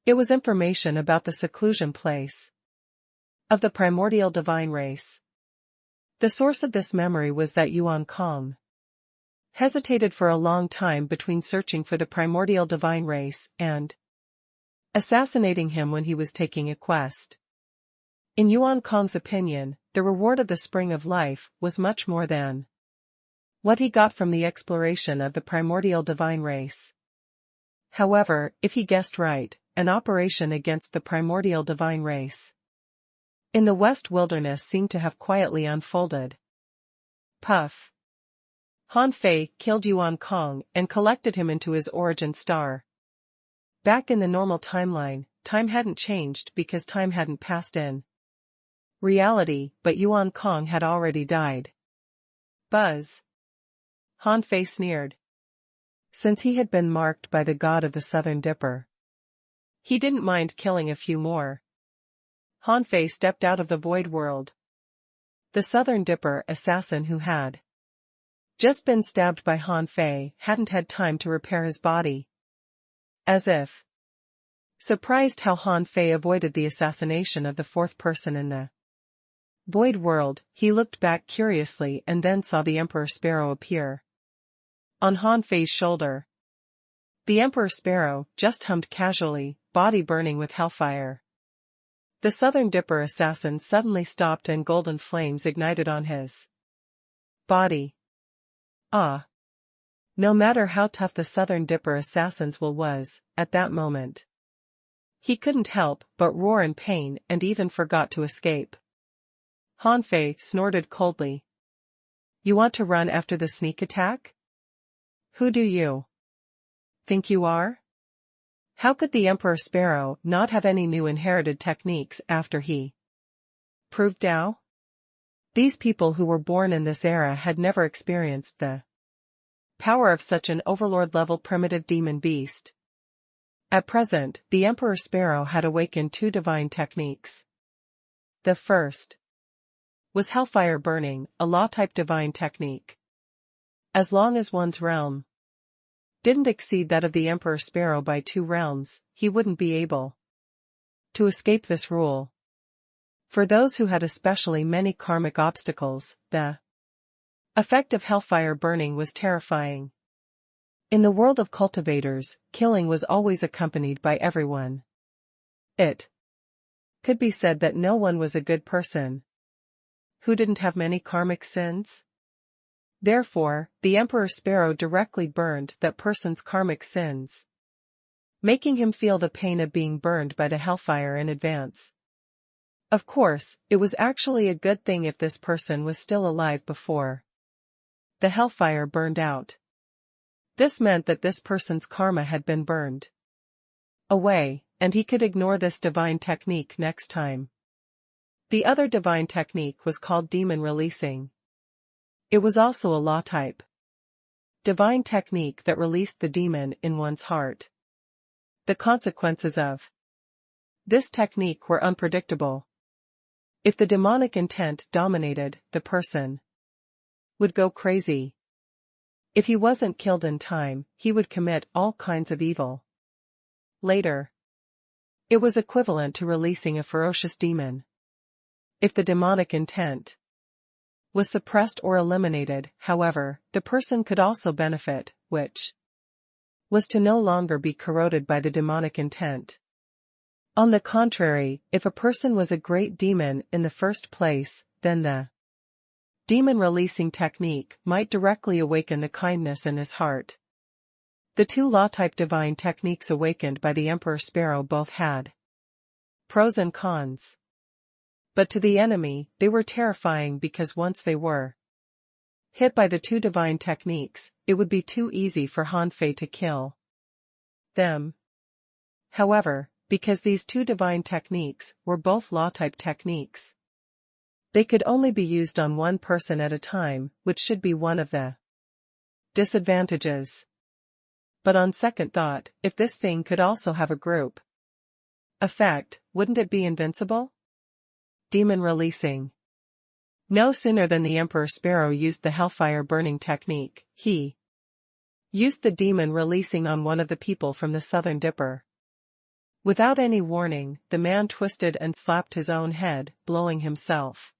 It was information about the seclusion place of the primordial divine race. The source of this memory was that Yuan Kong hesitated for a long time between searching for the primordial divine race and assassinating him when he was taking a quest. In Yuan Kong's opinion, the reward of the spring of life was much more than what he got from the exploration of the primordial divine race. However, if he guessed right, an operation against the primordial divine race in the West Wilderness seemed to have quietly unfolded. Puff. Han Fei killed Yuan Kong and collected him into his origin star. Back in the normal timeline, time hadn't changed because time hadn't passed in reality, but Yuan Kong had already died. Buzz. Han Fei sneered. Since he had been marked by the god of the Southern Dipper, he didn't mind killing a few more. Han Fei stepped out of the void world. The Southern Dipper assassin who had just been stabbed by Han Fei hadn't had time to repair his body. As if surprised how Han Fei avoided the assassination of the fourth person in the void world, he looked back curiously and then saw the Emperor Sparrow appear on Han Fei's shoulder. The Emperor Sparrow just hummed casually, body burning with hellfire. The Southern Dipper assassin suddenly stopped and golden flames ignited on his body. No matter how tough the Southern Dipper assassin's will was, at that moment, he couldn't help but roar in pain and even forgot to escape. Han Fei snorted coldly. You want to run after the sneak attack? Who do you think you are? How could the Emperor Sparrow not have any new inherited techniques after he proved Dao? These people who were born in this era had never experienced the power of such an overlord-level primitive demon beast. At present, the Emperor Sparrow had awakened 2 divine techniques. The first was Hellfire Burning, a law-type divine technique. As long as one's realm didn't exceed that of the Emperor Sparrow by 2 realms, he wouldn't be able to escape this rule. For those who had especially many karmic obstacles, the effect of Hellfire Burning was terrifying. In the world of cultivators, killing was always accompanied by everyone. It could be said that no one was a good person who didn't have many karmic sins. Therefore, the Emperor Sparrow directly burned that person's karmic sins, making him feel the pain of being burned by the hellfire in advance. Of course, it was actually a good thing if this person was still alive before the hellfire burned out. This meant that this person's karma had been burned away, and he could ignore this divine technique next time. The other divine technique was called demon releasing. It was also a law type. divine technique that released the demon in one's heart. The consequences of this technique were unpredictable. If the demonic intent dominated, the person would go crazy. If he wasn't killed in time, he would commit all kinds of evil. Later, it was equivalent to releasing a ferocious demon. If the demonic intent was suppressed or eliminated, however, the person could also benefit, which was to no longer be corroded by the demonic intent. On the contrary, if a person was a great demon in the first place, then the demon-releasing technique might directly awaken the kindness in his heart. The two law-type divine techniques awakened by the Emperor Sparrow both had pros and cons. But to the enemy, they were terrifying because once they were hit by the two divine techniques, it would be too easy for Han Fei to kill them. However, because these two divine techniques were both law-type techniques, they could only be used on one person at a time, which should be one of the disadvantages. But on second thought, if this thing could also have a group effect, wouldn't it be invincible? Demon releasing. No sooner than the Emperor Sparrow used the hellfire burning technique, he used the demon releasing on one of the people from the Southern Dipper. Without any warning, the man twisted and slapped his own head, blowing himself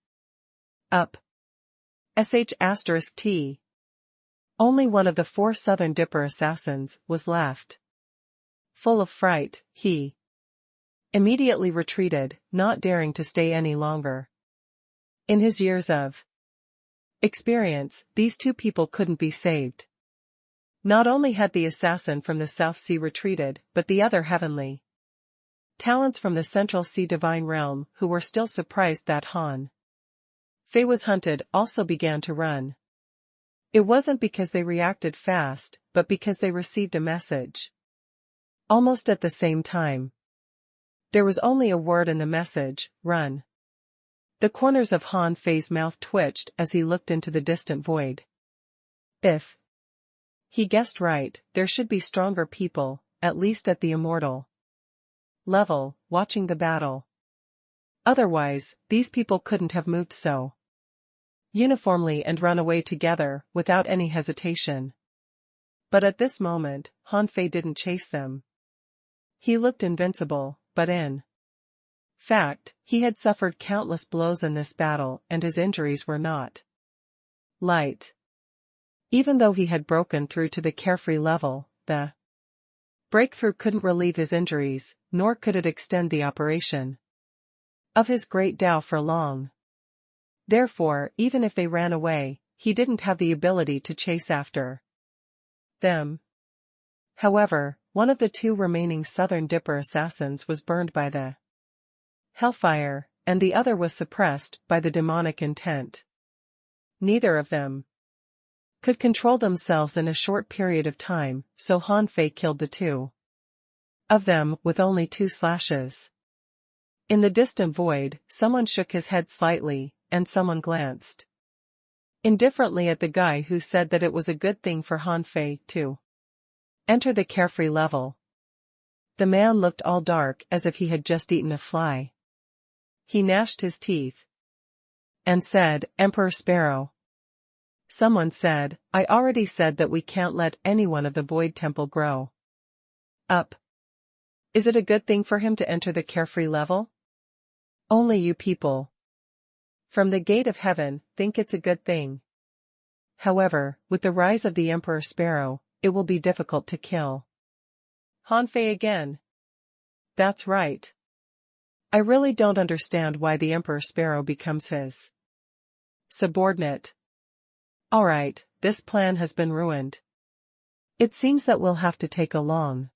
up. *T. Only one of the 4 Southern Dipper assassins was left. Full of fright, he immediately retreated, not daring to stay any longer. In his years of experience, these two people couldn't be saved. Not only had the assassin from the South Sea retreated, but the other heavenly talents from the Central Sea divine realm, who were still surprised that Han Fei was hunted, also began to run. It wasn't because they reacted fast, but because they received a message. Almost at the same time. There was only a word in the message: run. The corners of Han Fei's mouth twitched as he looked into the distant void. If he guessed right, there should be stronger people, at least at the immortal level, watching the battle. Otherwise, these people couldn't have moved so uniformly and run away together, without any hesitation. But at this moment, Han Fei didn't chase them. He looked invincible, but in fact, he had suffered countless blows in this battle, and his injuries were not light. Even though he had broken through to the carefree level, the breakthrough couldn't relieve his injuries, nor could it extend the operation of his great Tao for long. Therefore, even if they ran away, he didn't have the ability to chase after them. However, one of the 2 remaining Southern Dipper assassins was burned by the hellfire, and the other was suppressed by the demonic intent. Neither of them could control themselves in a short period of time, so Han Fei killed the 2 of them with only 2 slashes. In the distant void, someone shook his head slightly, and someone glanced indifferently at the guy who said that it was a good thing for Han Fei to enter the carefree level. The man looked all dark as if he had just eaten a fly. He gnashed his teeth and said, "Emperor Sparrow." Someone said, "I already said that we can't let anyone of the Void Temple grow up. Is it a good thing for him to enter the carefree level? Only you people from the gate of heaven think it's a good thing. However, with the rise of the Emperor Sparrow, it will be difficult to kill Han Fei again." That's right. I really don't understand why the Emperor Sparrow becomes his subordinate. Alright, this plan has been ruined. It seems that we'll have to take a long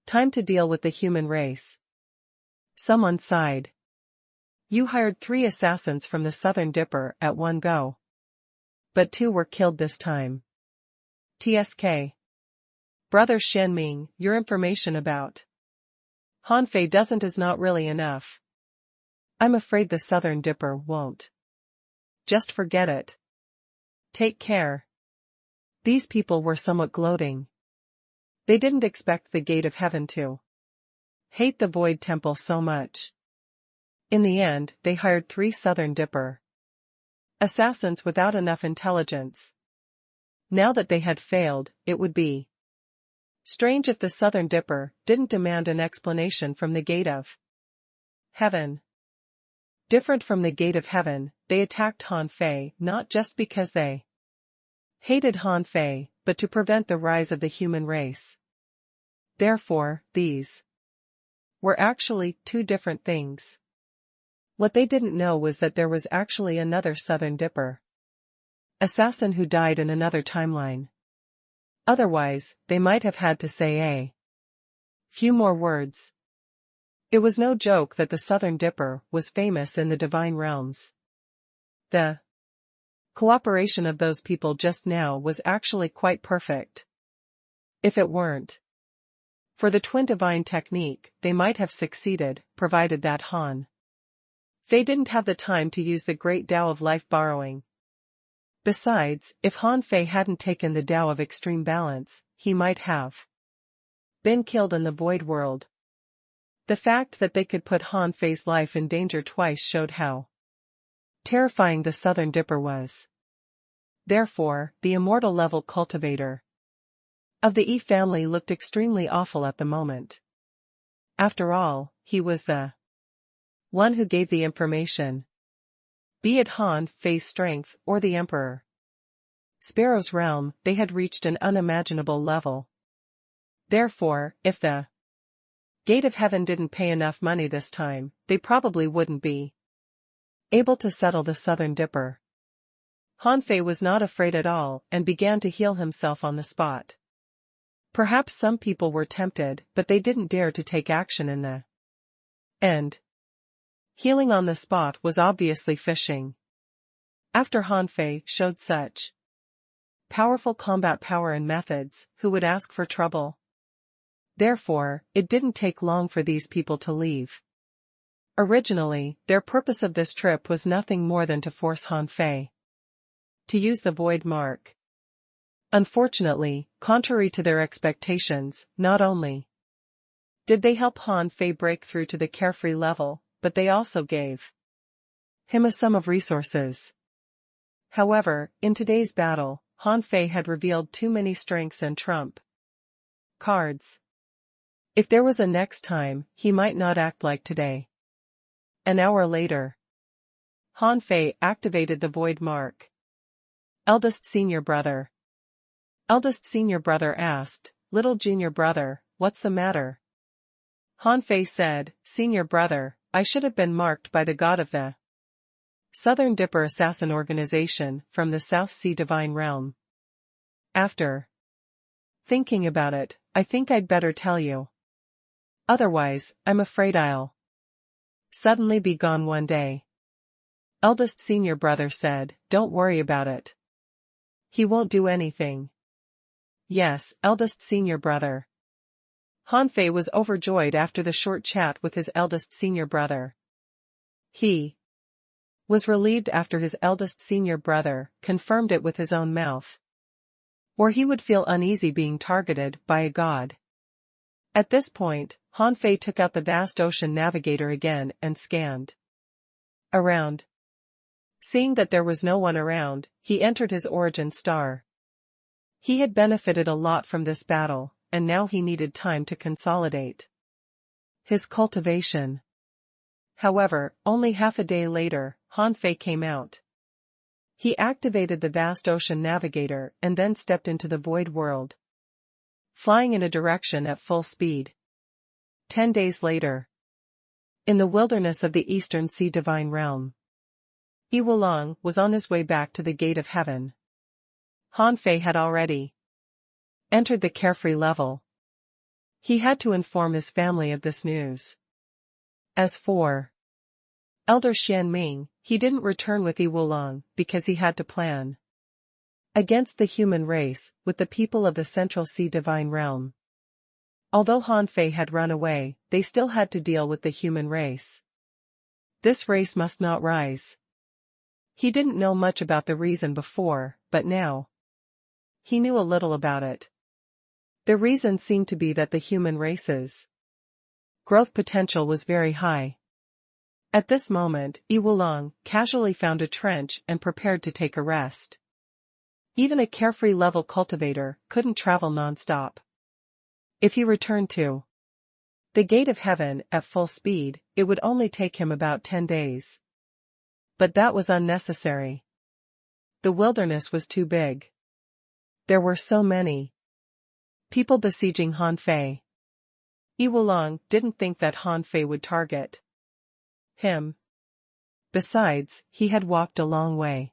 time to deal with the human race. Someone sighed. You hired 3 assassins from the Southern Dipper at one go. But 2 were killed this time. TSK. Brother Shenming, your information about Han Fei doesn't is not really enough. I'm afraid the Southern Dipper won't. Just forget it. Take care. These people were somewhat gloating. They didn't expect the gate of heaven to hate the void temple so much. In the end, they hired 3 Southern Dipper assassins without enough intelligence. Now that they had failed, it would be strange if the Southern Dipper didn't demand an explanation from the gate of heaven. Different from the gate of heaven, they attacked Han Fei not just because they hated Han Fei, but to prevent the rise of the human race. Therefore, these were actually 2 different things. What they didn't know was that there was actually another Southern Dipper assassin who died in another timeline. Otherwise, they might have had to say a few more words. It was no joke that the Southern Dipper was famous in the divine realms. The cooperation of those people just now was actually quite perfect. If it weren't for the twin divine technique, they might have succeeded, provided that Han Fei didn't have the time to use the great Tao of life borrowing. Besides, if Han Fei hadn't taken the Tao of extreme balance, he might have been killed in the void world. The fact that they could put Han Fei's life in danger twice showed how terrifying the Southern Dipper was. Therefore, the immortal level cultivator of the Yi family looked extremely awful at the moment. After all, he was the one who gave the information. Be it Han Fei's strength or the Emperor Sparrow's realm, they had reached an unimaginable level. Therefore, if the gate of heaven didn't pay enough money this time, they probably wouldn't be able to settle the Southern Dipper. Han Fei was not afraid at all and began to heal himself on the spot. Perhaps some people were tempted, but they didn't dare to take action in the end. Healing on the spot was obviously fishing. After Han Fei showed such powerful combat power and methods, who would ask for trouble? Therefore, it didn't take long for these people to leave. Originally, their purpose of this trip was nothing more than to force Han Fei to use the void mark. Unfortunately, contrary to their expectations, not only did they help Han Fei break through to the carefree level, but they also gave him a sum of resources. However, in today's battle, Han Fei had revealed too many strengths and trump cards. If there was a next time, he might not act like today. An hour later, Han Fei activated the void mark. Eldest senior brother. Eldest senior brother asked, little junior brother, what's the matter? Han Fei said, senior brother, I should have been marked by the god of the Southern Dipper Assassin Organization from the South Sea Divine Realm. After thinking about it, I think I'd better tell you. Otherwise, I'm afraid I'll suddenly be gone one day. Eldest senior brother said, don't worry about it. He won't do anything. Yes, eldest senior brother. Han Fei was overjoyed after the short chat with his eldest senior brother. He was relieved after his eldest senior brother confirmed it with his own mouth. Or he would feel uneasy being targeted by a god. At this point, Han Fei took out the vast ocean navigator again and scanned around. Seeing that there was no one around, he entered his origin star. He had benefited a lot from this battle, and now he needed time to consolidate his cultivation. However, only half a day later, Han Fei came out. He activated the vast ocean navigator and then stepped into the void world, flying in a direction at full speed. 10 days later, in the wilderness of the Eastern Sea Divine Realm, Yi Wulong was on his way back to the gate of heaven. Han Fei had already entered the carefree level. He had to inform his family of this news. As for Elder Xian Ming, he didn't return with Yi Wulong because he had to plan against the human race with the people of the Central Sea Divine Realm. Although Han Fei had run away, they still had to deal with the human race. This race must not rise. He didn't know much about the reason before, but now he knew a little about it. The reason seemed to be that the human race's growth potential was very high. At this moment, Iwulong casually found a trench and prepared to take a rest. Even a carefree level cultivator couldn't travel non-stop. If he returned to the gate of heaven at full speed, it would only take him about 10 days. But that was unnecessary. The wilderness was too big. There were so many people besieging Han Fei. Iwulong didn't think that Han Fei would target him. Besides, he had walked a long way.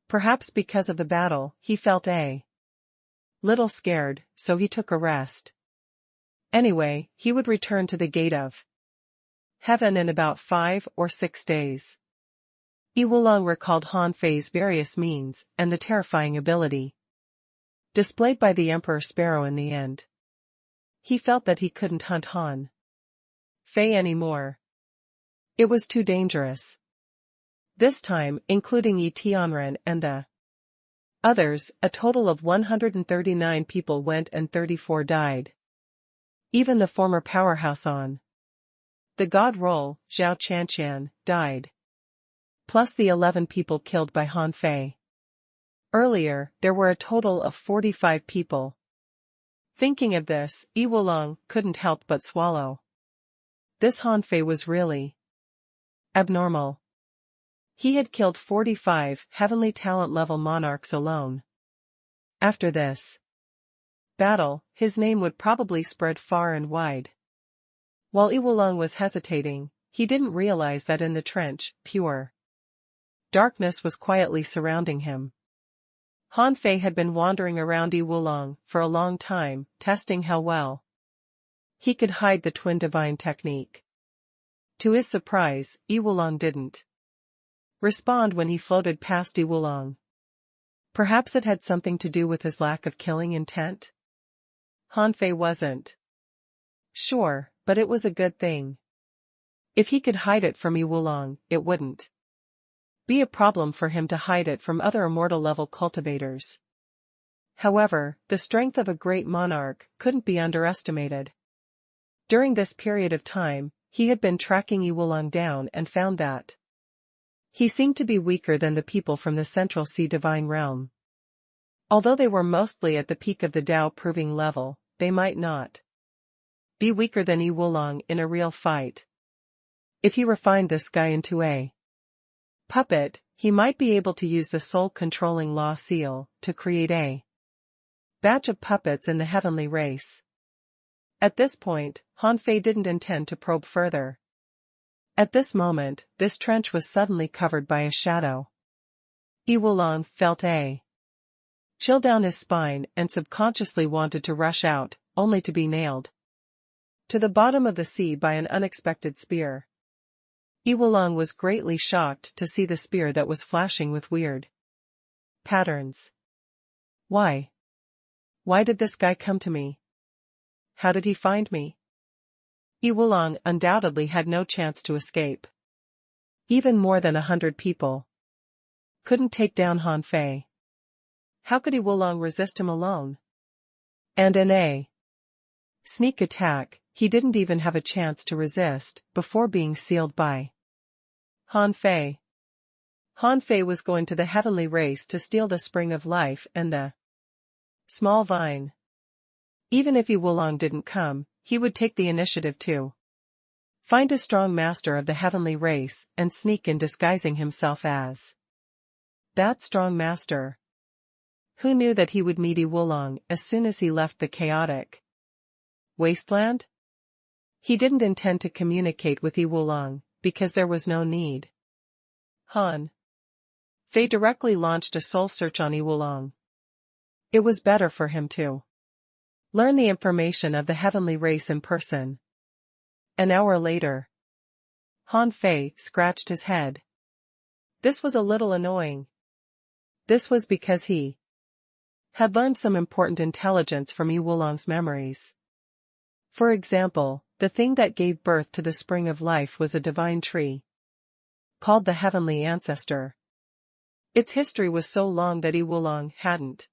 Perhaps because of the battle, he felt a little scared, so he took a rest. Anyway, he would return to the gate of heaven in about 5 or 6 days. Iwulong recalled Han Fei's various means and the terrifying ability displayed by the Emperor Sparrow in the end. He felt that he couldn't hunt Han Fei anymore. It was too dangerous. This time, including Yi Tianren and the others, a total of 139 people went and 34 died. Even the former powerhouse on the god roll, Zhao Chanqian, died. Plus the 11 people killed by Han Fei. Earlier, there were a total of 45 people. Thinking of this, Iwulong couldn't help but swallow. This Han Fei was really abnormal. He had killed 45 heavenly talent-level monarchs alone. After this battle, his name would probably spread far and wide. While Iwulong was hesitating, he didn't realize that in the trench, pure darkness was quietly surrounding him. Han Fei had been wandering around Iwulong for a long time, testing how well he could hide the twin divine technique. To his surprise, Iwulong didn't respond when he floated past Iwulong. Perhaps it had something to do with his lack of killing intent? Han Fei wasn't sure, but it was a good thing. If he could hide it from Iwulong, it wouldn't be a problem for him to hide it from other immortal-level cultivators. However, the strength of a great monarch couldn't be underestimated. During this period of time, he had been tracking Iwulong down and found that he seemed to be weaker than the people from the Central Sea Divine Realm. Although they were mostly at the peak of the Dao proving level, they might not be weaker than Iwulong in a real fight. If he refined this guy into a puppet, he might be able to use the soul-controlling law seal to create a batch of puppets in the heavenly race. At this point, Han Fei didn't intend to probe further. At this moment, this trench was suddenly covered by a shadow. Iwulong felt a chill down his spine and subconsciously wanted to rush out, only to be nailed to the bottom of the sea by an unexpected spear. Iwulong was greatly shocked to see the spear that was flashing with weird patterns. Why? Why did this guy come to me? How did he find me? Iwulong undoubtedly had no chance to escape. Even more than 100 people couldn't take down Han Fei. How could Iwulong resist him alone? And in a sneak attack, he didn't even have a chance to resist before being sealed by Han Fei. Han Fei was going to the heavenly race to steal the spring of life and the small vine. Even if Iwulong didn't come, he would take the initiative to find a strong master of the heavenly race and sneak in disguising himself as that strong master. Who knew that he would meet Iwulong as soon as he left the chaotic wasteland? He didn't intend to communicate with Iwulong, because there was no need. Han Fei directly launched a soul search on Iwulong. It was better for him to learn the information of the heavenly race in person. An hour later, Han Fei scratched his head. This was a little annoying. This was because he had learned some important intelligence from Iwulong's memories. For example, the thing that gave birth to the spring of life was a divine tree called the Heavenly Ancestor. Its history was so long that Iwulong hadn't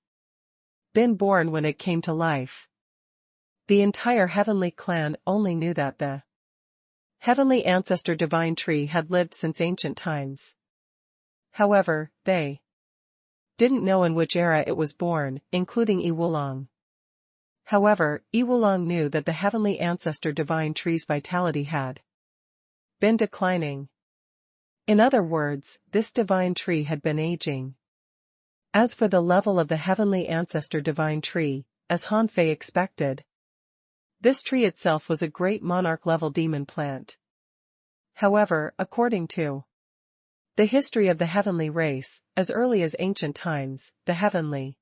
been born when it came to life. The entire heavenly clan only knew that the heavenly ancestor divine tree had lived since ancient times. However, they didn't know in which era it was born, including Iwulong. However, Iwulong knew that the heavenly ancestor divine tree's vitality had been declining. In other words, this divine tree had been aging. As for the level of the heavenly ancestor divine tree, as Han Fei expected, this tree itself was a great monarch-level demon plant. However, according to the history of the heavenly race, as early as ancient times, the heavenly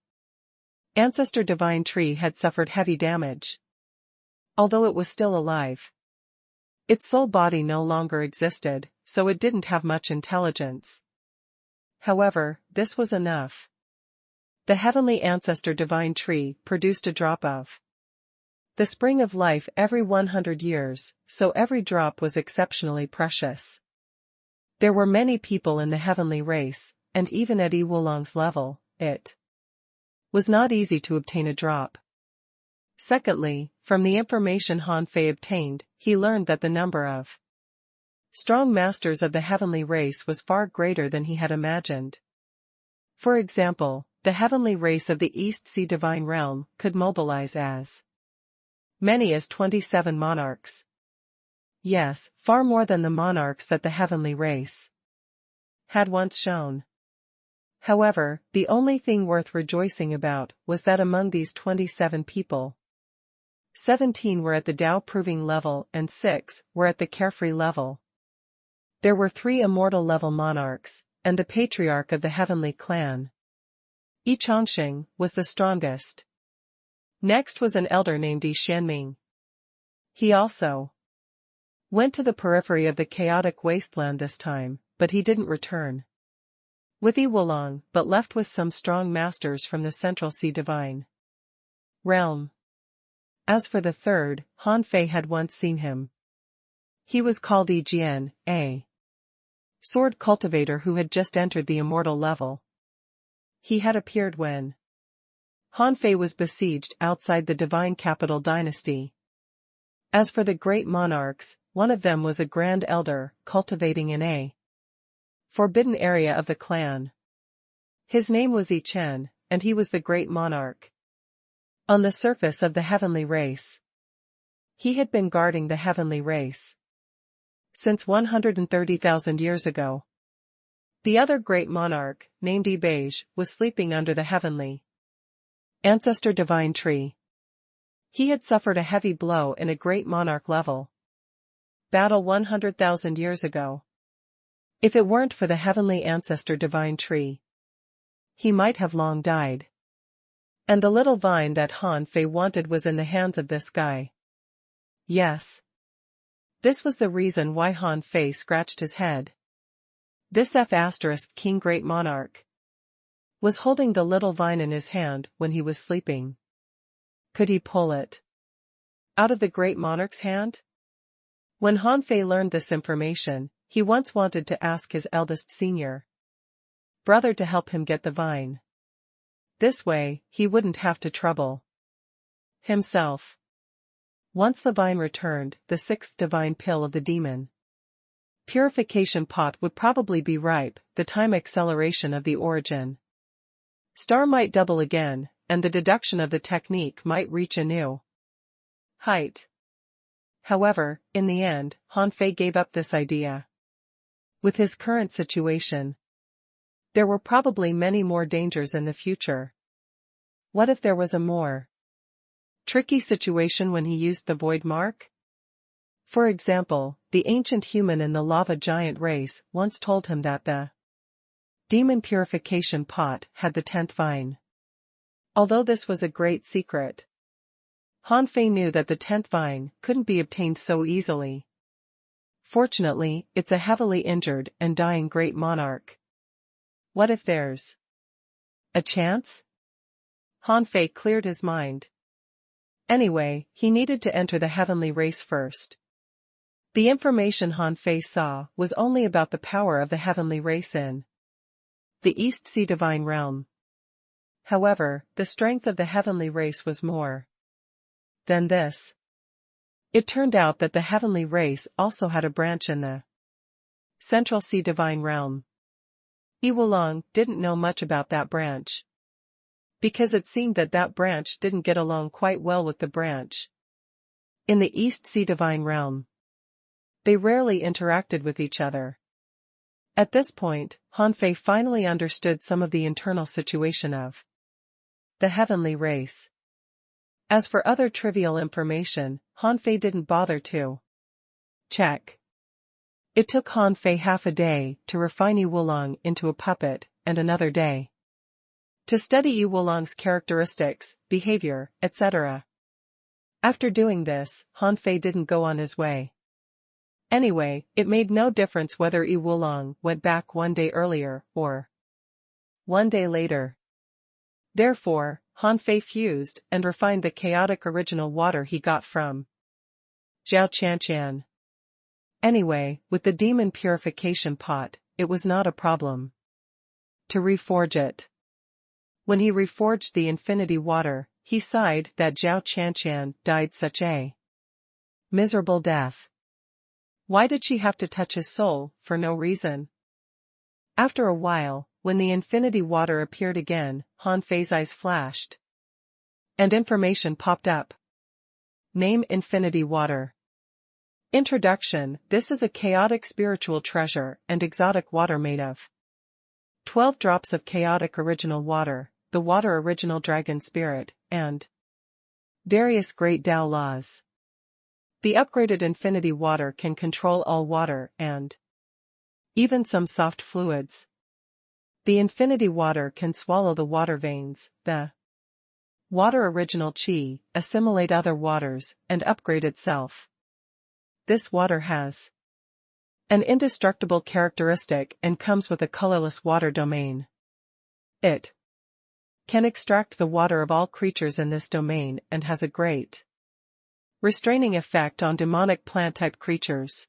ancestor divine tree had suffered heavy damage. Although it was still alive, its soul body no longer existed, so it didn't have much intelligence. However, this was enough. The heavenly ancestor divine tree produced a drop of the spring of life every 100 years, so every drop was exceptionally precious. There were many people in the heavenly race, and even at Iwulong's level, it was not easy to obtain a drop. Secondly, from the information Han Fei obtained, he learned that the number of strong masters of the heavenly race was far greater than he had imagined. For example, the heavenly race of the East Sea Divine Realm could mobilize as many as 27 monarchs. Yes, far more than the monarchs that the heavenly race had once shown. However, the only thing worth rejoicing about was that among these 27 people, 17 were at the Tao-proving level and 6 were at the carefree level. There were 3 immortal-level monarchs, and the patriarch of the heavenly clan, Yi Chongqing, was the strongest. Next was an elder named Yi Xianming. He also went to the periphery of the chaotic wasteland this time, but he didn't return with Iwulong, but left with some strong masters from the Central Sea Divine Realm. As for the third, Han Fei had once seen him. He was called Yi Jian, a sword cultivator who had just entered the immortal level. He had appeared when Han Fei was besieged outside the divine capital dynasty. As for the great monarchs, one of them was a grand elder, cultivating in a forbidden area of the clan. His name was Yi Chen, and he was the great monarch on the surface of the heavenly race. He had been guarding the heavenly race since 130,000 years ago. The other great monarch, named Yi Beige, was sleeping under the heavenly ancestor divine tree. He had suffered a heavy blow in a great monarch level battle 100,000 years ago. If it weren't for the heavenly ancestor divine tree, he might have long died. And the little vine that Han Fei wanted was in the hands of this guy. Yes. This was the reason why Han Fei scratched his head. This King Great Monarch was holding the little vine in his hand when he was sleeping. Could he pull it out of the great monarch's hand? When Han Fei learned this information, he once wanted to ask his eldest senior brother to help him get the vine. This way, he wouldn't have to trouble himself. Once the vine returned, the 6th divine pill of the demon purification pot would probably be ripe. The time acceleration of the origin star might double again, and the deduction of the technique might reach a new height. However, in the end, Han Fei gave up this idea. With his current situation, there were probably many more dangers in the future. What if there was a more tricky situation when he used the void mark? For example, the ancient human in the lava giant race once told him that the demon purification pot had the 10th vine. Although this was a great secret, Han Fei knew that the 10th vine couldn't be obtained so easily. Fortunately, it's a heavily injured and dying great monarch. What if there's a chance? Han Fei cleared his mind. Anyway, he needed to enter the heavenly race first. The information Han Fei saw was only about the power of the heavenly race in the East Sea Divine Realm. However, the strength of the heavenly race was more than this. It turned out that the heavenly race also had a branch in the Central Sea divine realm. Iwulong didn't know much about that branch, because it seemed that that branch didn't get along quite well with the branch in the East Sea divine realm. They rarely interacted with each other. At this point, Hanfei finally understood some of the internal situation of the heavenly race. As for other trivial information, Hanfei didn't bother to check. It took Hanfei half a day to refine Iwulong into a puppet, and another day to study Iwulong's characteristics, behavior, etc. After doing this, Hanfei didn't go on his way. Anyway, it made no difference whether Iwulong went back one day earlier, or one day later. Therefore, Hanfei fused and refined the chaotic original water he got from Zhao Qianqian. Anyway, with the demon purification pot, it was not a problem to reforge it. When he reforged the infinity water, he sighed that Zhao Qianqian died such a miserable death. Why did she have to touch his soul, for no reason? After a while, when the infinity water appeared again, Hanfei's eyes flashed, and information popped up. Name: Infinity Water. Introduction: This is a chaotic spiritual treasure and exotic water made of 12 drops of chaotic original water, the water original dragon spirit, and various great Tao laws. The upgraded infinity water can control all water and even some soft fluids. The infinity water can swallow the water veins, the water original chi, assimilate other waters, and upgrade itself. This water has an indestructible characteristic and comes with a colorless water domain. It can extract the water of all creatures in this domain and has a great restraining effect on demonic plant-type creatures.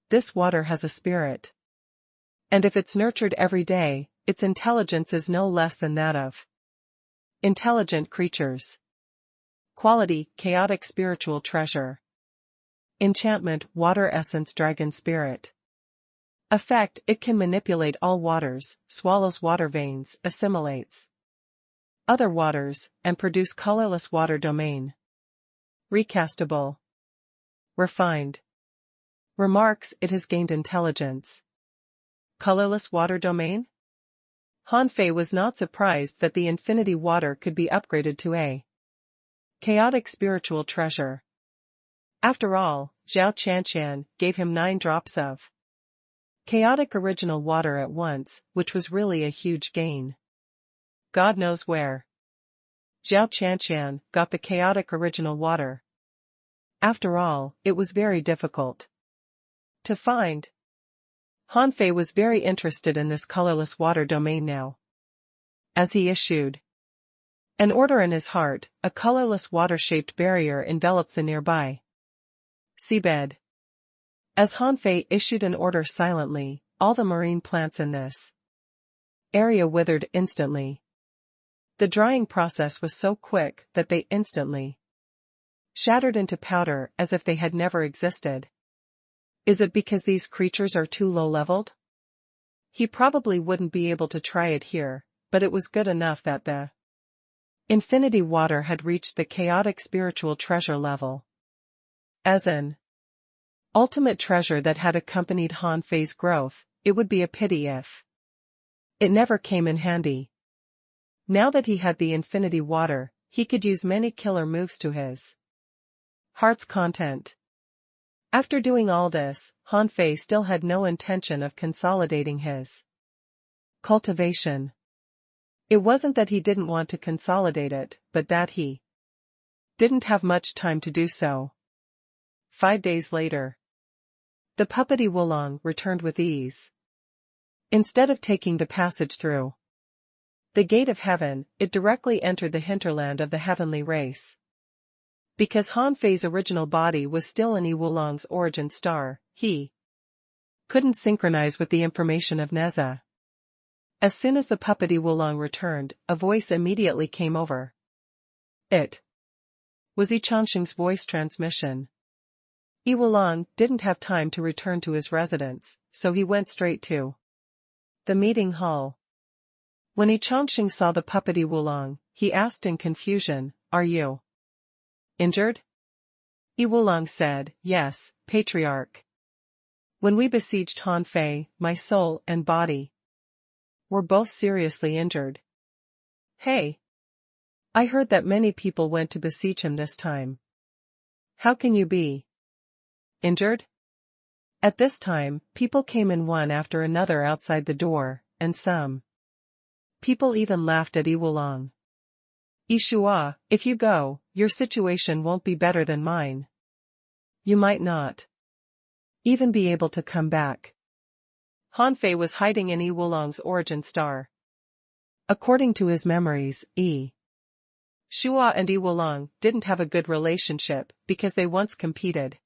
This water has a spirit, and if it's nurtured every day, its intelligence is no less than that of intelligent creatures. Quality: chaotic spiritual treasure. Enchantment: water essence dragon spirit. Effect: it can manipulate all waters, swallows water veins, assimilates other waters, and produce colorless water domain. Recastable. Refined. Remarks: it has gained intelligence. Colorless water domain? Hanfei was not surprised that the infinity water could be upgraded to a chaotic spiritual treasure. After all, Zhao Qianqian gave him 9 drops of chaotic original water at once, which was really a huge gain. God knows where Zhao Qianqian got the chaotic original water. After all, it was very difficult to find. Hanfei was very interested in this colorless water domain now. As he issued an order in his heart, a colorless water-shaped barrier enveloped the nearby seabed. As Hanfei issued an order silently, all the marine plants in this area withered instantly. The drying process was so quick that they instantly shattered into powder as if they had never existed. Is it because these creatures are too low-leveled? He probably wouldn't be able to try it here, but it was good enough that the infinity water had reached the chaotic spiritual treasure level. As an ultimate treasure that had accompanied Hanfei's growth, it would be a pity if it never came in handy. Now that he had the infinity water, he could use many killer moves to his heart's content. After doing all this, Hanfei still had no intention of consolidating his cultivation. It wasn't that he didn't want to consolidate it, but that he didn't have much time to do so. 5 days later, the puppet Iwulong returned with ease. Instead of taking the passage through the gate of heaven, it directly entered the hinterland of the heavenly race. Because Hanfei's original body was still in Iwulong's origin star, he couldn't synchronize with the information of Neza. As soon as the puppety Wulong returned, a voice immediately came over. It was Yi Chongqing's voice transmission. Yi Wulong didn't have time to return to his residence, so he went straight to the meeting hall. When Yi Chongqing saw the puppety Wulong, he asked in confusion, "Are you injured?" Yi Wulong said, "Yes, Patriarch. When we besieged Han Fei, my soul and body were both seriously injured." "Hey! I heard that many people went to besiege him this time. How can you be injured?" At this time, people came in one after another outside the door, and some people even laughed at Yi Wulong. "Yi Shua, if you go, your situation won't be better than mine. You might not even be able to come back." Han Fei was hiding in Yi Wulong's origin star. According to his memories, Yi Shua and Yi Wulong didn't have a good relationship because they once competed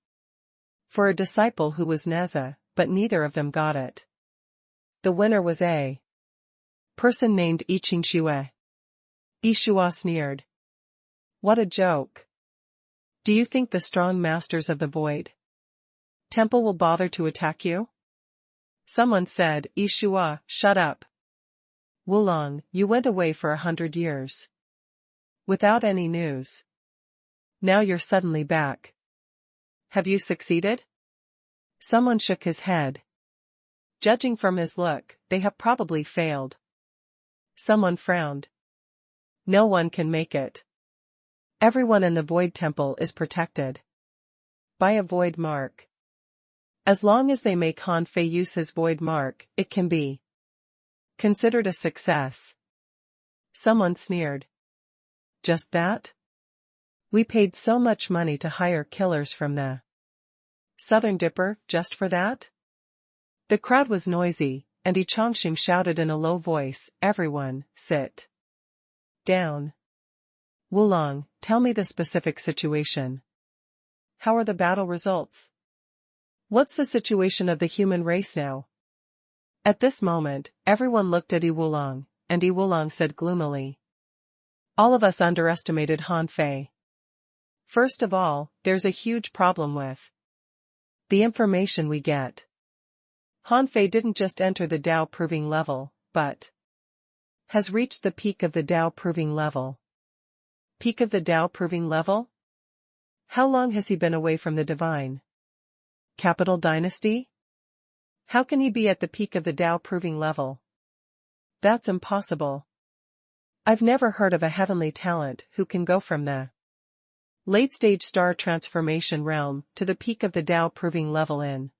for a disciple who was Neza, but neither of them got it. The winner was a person named Yi Qingxue. Yi Shua sneered. "What a joke. Do you think the strong masters of the Void Temple will bother to attack you?" Someone said, "Yi Shua, shut up. Wulong, you went away for 100 years. Without any news. Now you're suddenly back. Have you succeeded?" Someone shook his head. "Judging from his look, they have probably failed." Someone frowned. "No one can make it. Everyone in the Void Temple is protected by a Void Mark. As long as they make Han Fei use his Void Mark, it can be considered a success." Someone sneered. "Just that? We paid so much money to hire killers from the Southern Dipper, just for that?" The crowd was noisy, and Yi Chongqing shouted in a low voice, "Everyone, sit down. Wulong, tell me the specific situation. How are the battle results? What's the situation of the human race now?" At this moment, everyone looked at Yi Wulong, and Yi Wulong said gloomily, "All of us underestimated Han Fei. First of all, there's a huge problem with the information we get. Han Fei didn't just enter the Dao proving level, but has reached the peak of the Dao proving level." Peak of the Dao proving level? How long has he been away from the divine capital dynasty? How can he be at the peak of the Dao proving level? That's impossible. I've never heard of a heavenly talent who can go from the late-stage star transformation realm to the peak of the Dao proving level in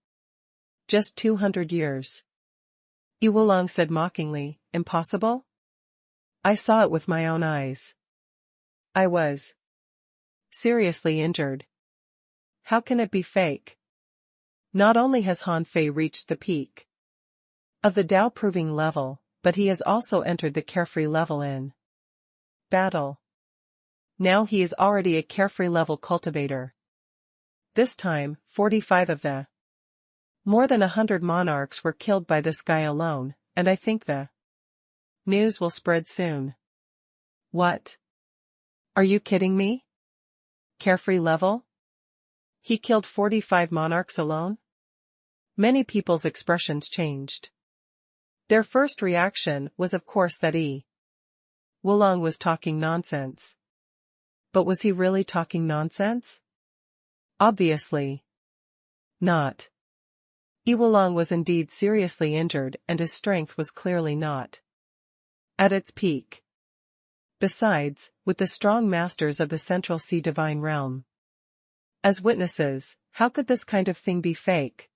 just 200 years. Yi Wulong said mockingly, "Impossible? I saw it with my own eyes. I was seriously injured. How can it be fake? Not only has Han Fei reached the peak of the Dao proving level, but he has also entered the carefree level in battle. Now he is already a carefree level cultivator. This time, 45 of the more than 100 monarchs were killed by this guy alone, and I think the news will spread soon." "What? Are you kidding me? Carefree level? He killed 45 monarchs alone?" Many people's expressions changed. Their first reaction was of course that Yi Wulong was talking nonsense. But was he really talking nonsense? Obviously not. Yi Wulong was indeed seriously injured and his strength was clearly not at its peak. Besides, with the strong masters of the Central Sea Divine Realm as witnesses, how could this kind of thing be fake?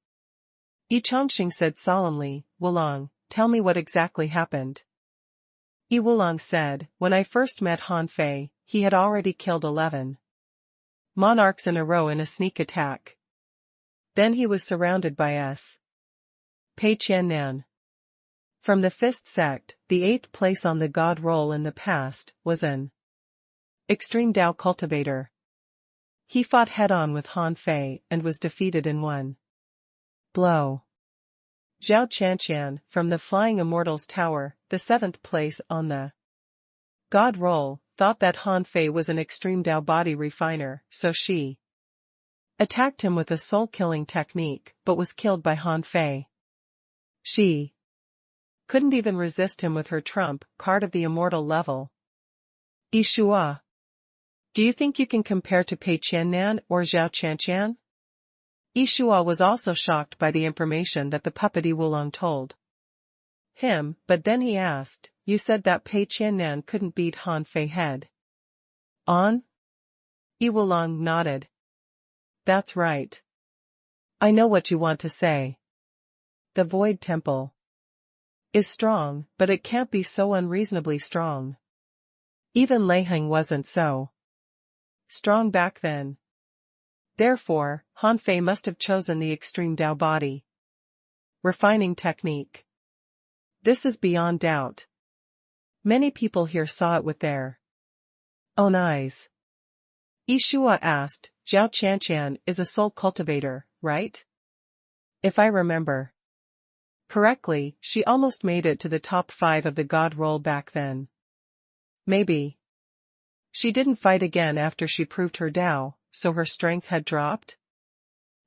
Yi Chongqing said solemnly, "Wulong, tell me what exactly happened." Yi Wulong said, "When I first met Han Fei, he had already killed 11 monarchs in a row in a sneak attack. Then he was surrounded by S. Pei Qiannan. From the Fist sect, the 8th place on the god roll in the past, was an extreme Dao cultivator. He fought head-on with Han Fei and was defeated in one blow. Zhao Qianqian, from the Flying Immortals Tower, the 7th place on the God roll, thought that Han Fei was an extreme Dao body refiner, so she attacked him with a soul-killing technique, but was killed by Han Fei. She couldn't even resist him with her trump card of the immortal level. Yishua. Do you think you can compare to Pei Qiannan or Zhao Qianqian? Yishua was also shocked by the information that the puppet Wulong told him, but then he asked, you said that Pei Qiannan couldn't beat Han Fei head on? Wulong nodded. That's right. I know what you want to say. The Void Temple is strong, but it can't be so unreasonably strong. Even Lei Heng wasn't so strong back then. Therefore, Han Fei must have chosen the extreme Dao body refining technique. This is beyond doubt. Many people here saw it with their own eyes. Yishua asked, Zhao Qianqian is a soul cultivator, right? If I remember correctly, she almost made it to the top 5 of the God roll back then. Maybe she didn't fight again after she proved her Dao, so her strength had dropped?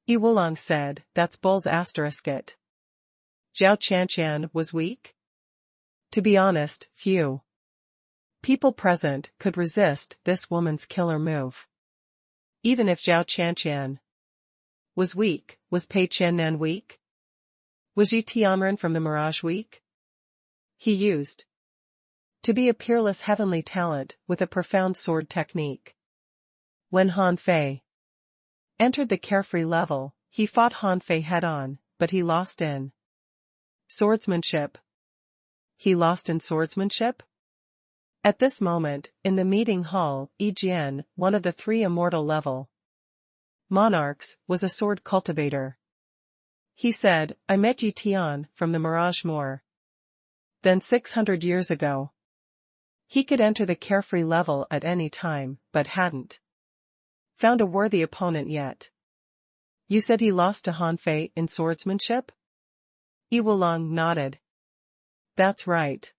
Wulong said, that's bull's asterisk it. Zhao Qianqian was weak? To be honest, few people present could resist this woman's killer move. Even if Zhao Qianqian was weak, was Pei Qiannan weak? Was Yi Tianren from the Mirage weak? He used to be a peerless heavenly talent with a profound sword technique. When Han Fei entered the carefree level, he fought Han Fei head-on, but he lost in swordsmanship. He lost in swordsmanship? At this moment, in the meeting hall, Yi Jian, one of the 3 immortal level monarchs, was a sword cultivator. He said, I met Yi Tian from the Mirage more than 600 years ago. He could enter the carefree level at any time, but hadn't found a worthy opponent yet. You said he lost to Han Fei in swordsmanship? Wulong nodded. That's right.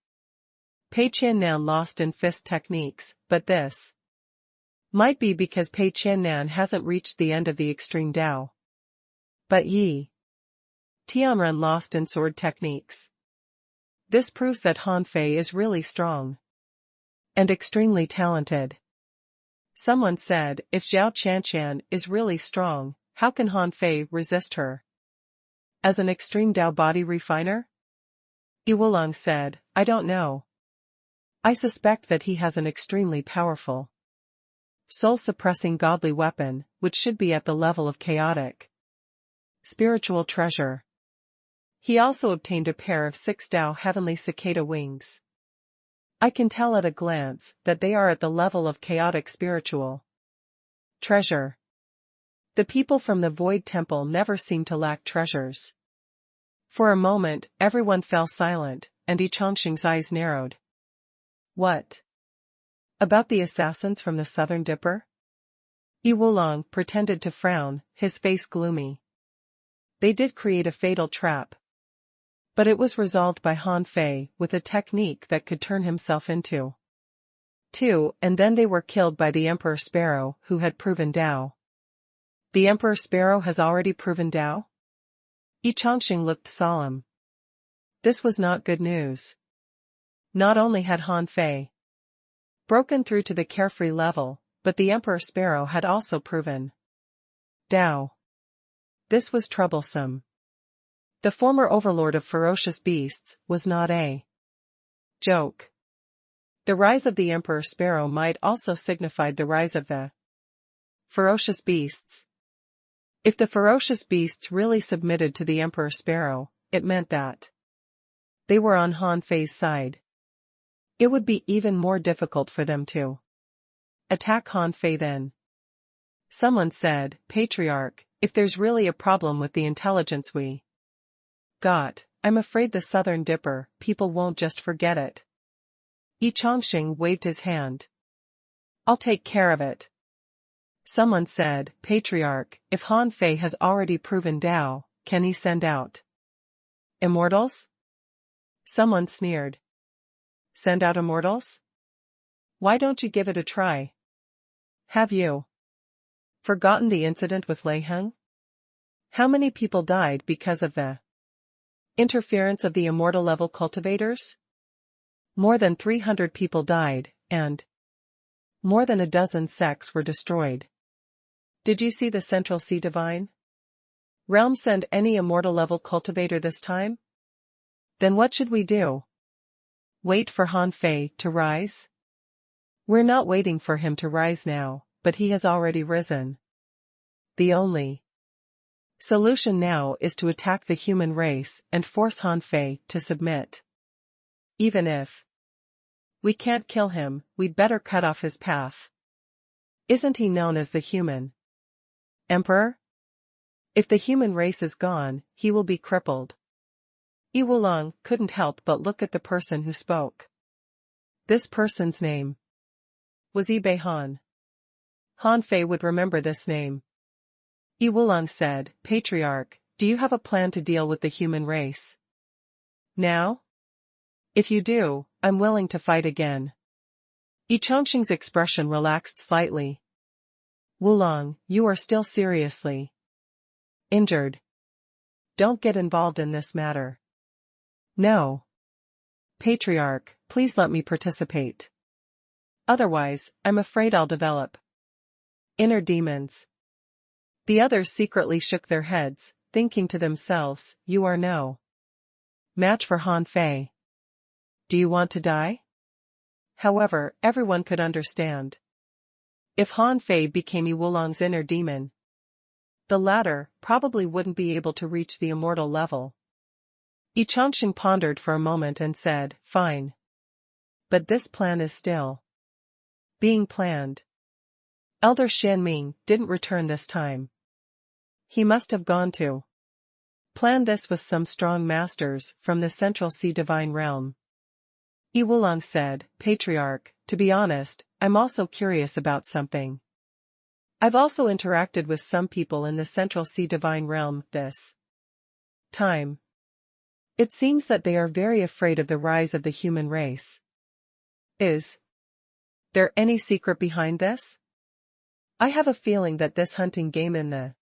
Pei Qiannan lost in fist techniques, but this might be because Pei Qiannan hasn't reached the end of the extreme Dao. But Yi Tianren lost in sword techniques. This proves that Han Fei is really strong and extremely talented. Someone said, if Zhao Qianqian is really strong, how can Han Fei resist her? As an extreme Dao body refiner? Wulong said, I don't know. I suspect that he has an extremely powerful soul-suppressing godly weapon, which should be at the level of chaotic spiritual treasure. He also obtained a pair of 6 Dao heavenly cicada wings. I can tell at a glance that they are at the level of chaotic spiritual treasure. The people from the Void Temple never seem to lack treasures. For a moment, everyone fell silent, and Yi Chongqing's eyes narrowed. What about the assassins from the Southern Dipper? Wulong pretended to frown, his face gloomy. They did create a fatal trap. But it was resolved by Han Fei with a technique that could turn himself into 2, and then they were killed by the Emperor Sparrow, who had proven Dao. The Emperor Sparrow has already proven Dao? Yi Chongqing looked solemn. This was not good news. Not only had Han Fei broken through to the carefree level, but the Emperor Sparrow had also proven Dao. This was troublesome. The former overlord of ferocious beasts was not a joke. The rise of the Emperor Sparrow might also signify the rise of the ferocious beasts. If the ferocious beasts really submitted to the Emperor Sparrow, it meant that they were on Han Fei's side. It would be even more difficult for them to attack Han Fei then. Someone said, Patriarch, if there's really a problem with the intelligence we got, I'm afraid the Southern Dipper people won't just forget it. Yi Chongqing waved his hand. I'll take care of it. Someone said, Patriarch, if Han Fei has already proven Dao, can he send out Immortals? Someone sneered. Send out immortals? Why don't you give it a try? Have you forgotten the incident with Lei Heng? How many people died because of the interference of the immortal level cultivators? More than 300 people died, and more than a dozen sects were destroyed. Did you see the Central Sea Divine Realm send any immortal level cultivator this time? Then what should we do? Wait for Han Fei to rise? We're not waiting for him to rise now, but he has already risen. The only solution now is to attack the human race and force Han Fei to submit. Even if we can't kill him, we'd better cut off his path. Isn't he known as the human emperor? If the human race is gone, he will be crippled. Yi Wulong couldn't help but look at the person who spoke. This person's name was Yi Beihan. Han Fei would remember this name. Yi Wulong said, Patriarch, do you have a plan to deal with the human race now? If you do, I'm willing to fight again. Yi Chongqing's expression relaxed slightly. Wulong, you are still seriously injured. Don't get involved in this matter. No. Patriarch, please let me participate. Otherwise, I'm afraid I'll develop inner demons. The others secretly shook their heads, thinking to themselves, you are no match for Han Fei. Do you want to die? However, everyone could understand. If Han Fei became Yi Wulong's inner demon, the latter probably wouldn't be able to reach the immortal level. Yi Chongqing pondered for a moment and said, fine. But this plan is still being planned. Elder Xianming didn't return this time. He must have gone to plan this with some strong masters from the Central Sea Divine Realm. Yi Wulong said, Patriarch, to be honest, I'm also curious about something. I've also interacted with some people in the Central Sea Divine Realm this time. It seems that they are very afraid of the rise of the human race. Is there any secret behind this? I have a feeling that this hunting game in the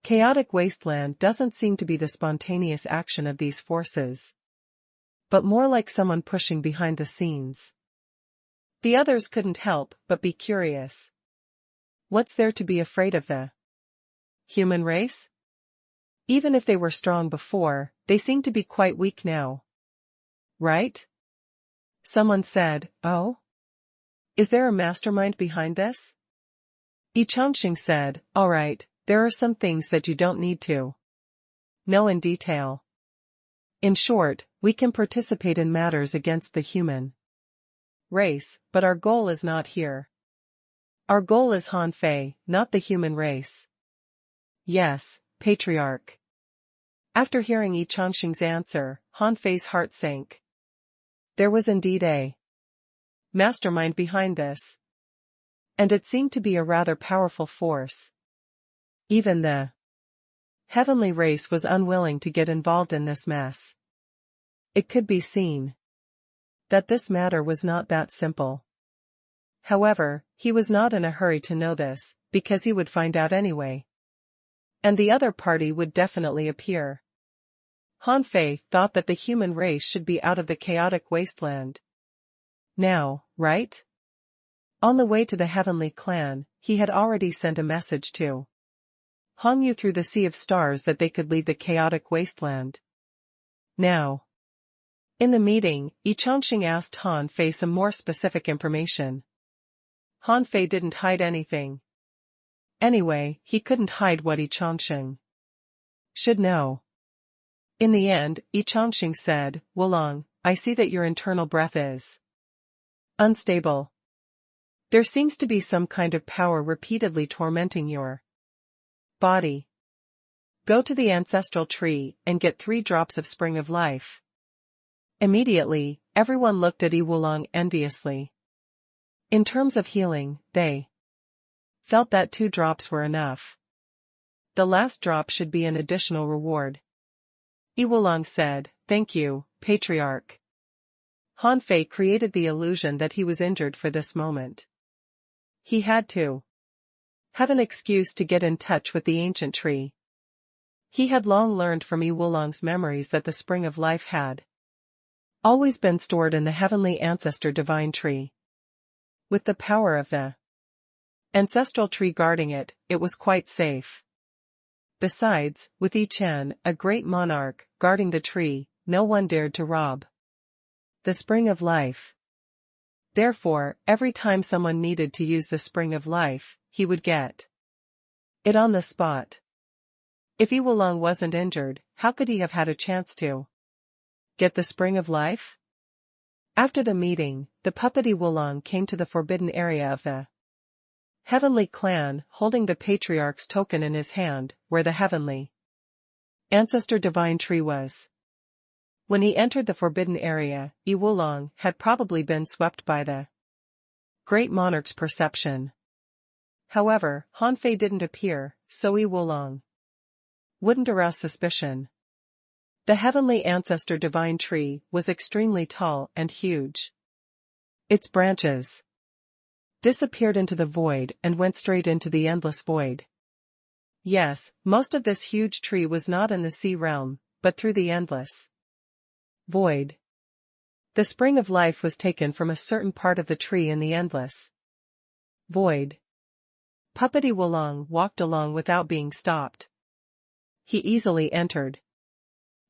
chaotic wasteland doesn't seem to be the spontaneous action of these forces, but more like someone pushing behind the scenes. The others couldn't help but be curious. What's there to be afraid of the human race? Even if they were strong before, they seem to be quite weak now. Right? Someone said, oh? Is there a mastermind behind this? Yi Chongqing said, all right, there are some things that you don't need to know in detail. In short, we can participate in matters against the human race, but our goal is not here. Our goal is Han Fei, not the human race. Yes, Patriarch. After hearing Yi Chongqing's answer, Han Fei's heart sank. There was indeed a mastermind behind this. And it seemed to be a rather powerful force. Even the heavenly race was unwilling to get involved in this mess. It could be seen that this matter was not that simple. However, he was not in a hurry to know this, because he would find out anyway. And the other party would definitely appear. Han Fei thought that the human race should be out of the chaotic wasteland now, right? On the way to the Heavenly Clan, he had already sent a message to Hong Yu through the Sea of Stars that they could leave the chaotic wasteland now. In the meeting, Yi Chongqing asked Han Fei some more specific information. Han Fei didn't hide anything. Anyway, he couldn't hide what Yi Chongqing should know. In the end, Yi Chongqing said, Wulong, I see that your internal breath is unstable. There seems to be some kind of power repeatedly tormenting your body. Go to the ancestral tree and get 3 drops of Spring of Life. Immediately, everyone looked at Yi Wulong enviously. In terms of healing, they felt that 2 drops were enough. The last drop should be an additional reward. Yi Wulong said, "Thank you, Patriarch." Han Fei created the illusion that he was injured for this moment. He had to have an excuse to get in touch with the ancient tree. He had long learned from Yi Wulong's memories that the spring of life had always been stored in the heavenly ancestor divine tree. With the power of the ancestral tree guarding it, it was quite safe. Besides, with Yi Chen, a great monarch, guarding the tree, no one dared to rob the spring of life. Therefore, every time someone needed to use the spring of life, he would get it on the spot. If Yi Wulong wasn't injured, how could he have had a chance to get the spring of life? After the meeting, the puppet Yi Wulong came to the forbidden area of the heavenly clan, holding the patriarch's token in his hand, where the heavenly ancestor divine tree was. When he entered the forbidden area, Yi Wulong had probably been swept by the great monarch's perception. However, Han Fei didn't appear, so Yi Wulong wouldn't arouse suspicion. The heavenly ancestor divine tree was extremely tall and huge. Its branches disappeared into the void and went straight into the endless void. Yes, most of this huge tree was not in the sea realm, but through the endless void. The spring of life was taken from a certain part of the tree in the endless void. Puppet Yi Wulong walked along without being stopped. He easily entered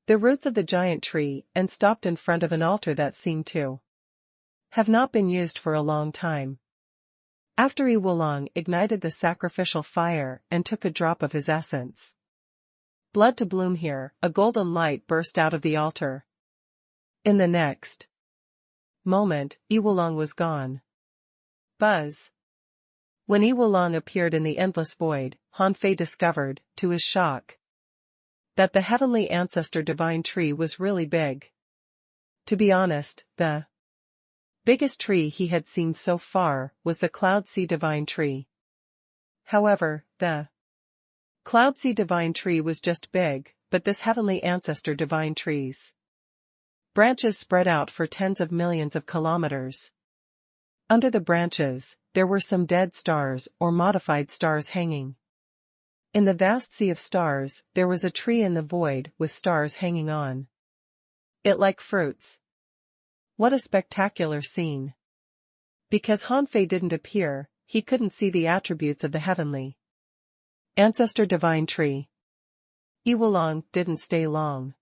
the roots of the giant tree and stopped in front of an altar that seemed to have not been used for a long time. After Yi Wulong ignited the sacrificial fire and took a drop of his essence, blood to bloom here, a golden light burst out of the altar. In the next moment, Yi Wulong was gone. Buzz. When Yi Wulong appeared in the endless void, Han Fei discovered, to his shock, that the heavenly ancestor divine tree was really big. To be honest, the biggest tree he had seen so far was the Cloud Sea divine tree. However, the Cloud Sea divine tree was just big, but this heavenly ancestor divine tree's branches spread out for tens of millions of kilometers. Under the branches, there were some dead stars or modified stars hanging. In the vast sea of stars, there was a tree in the void with stars hanging on it like fruits. What a spectacular scene! Because Han Fei didn't appear, he couldn't see the attributes of the heavenly ancestor divine tree. Yi Wulong didn't stay long.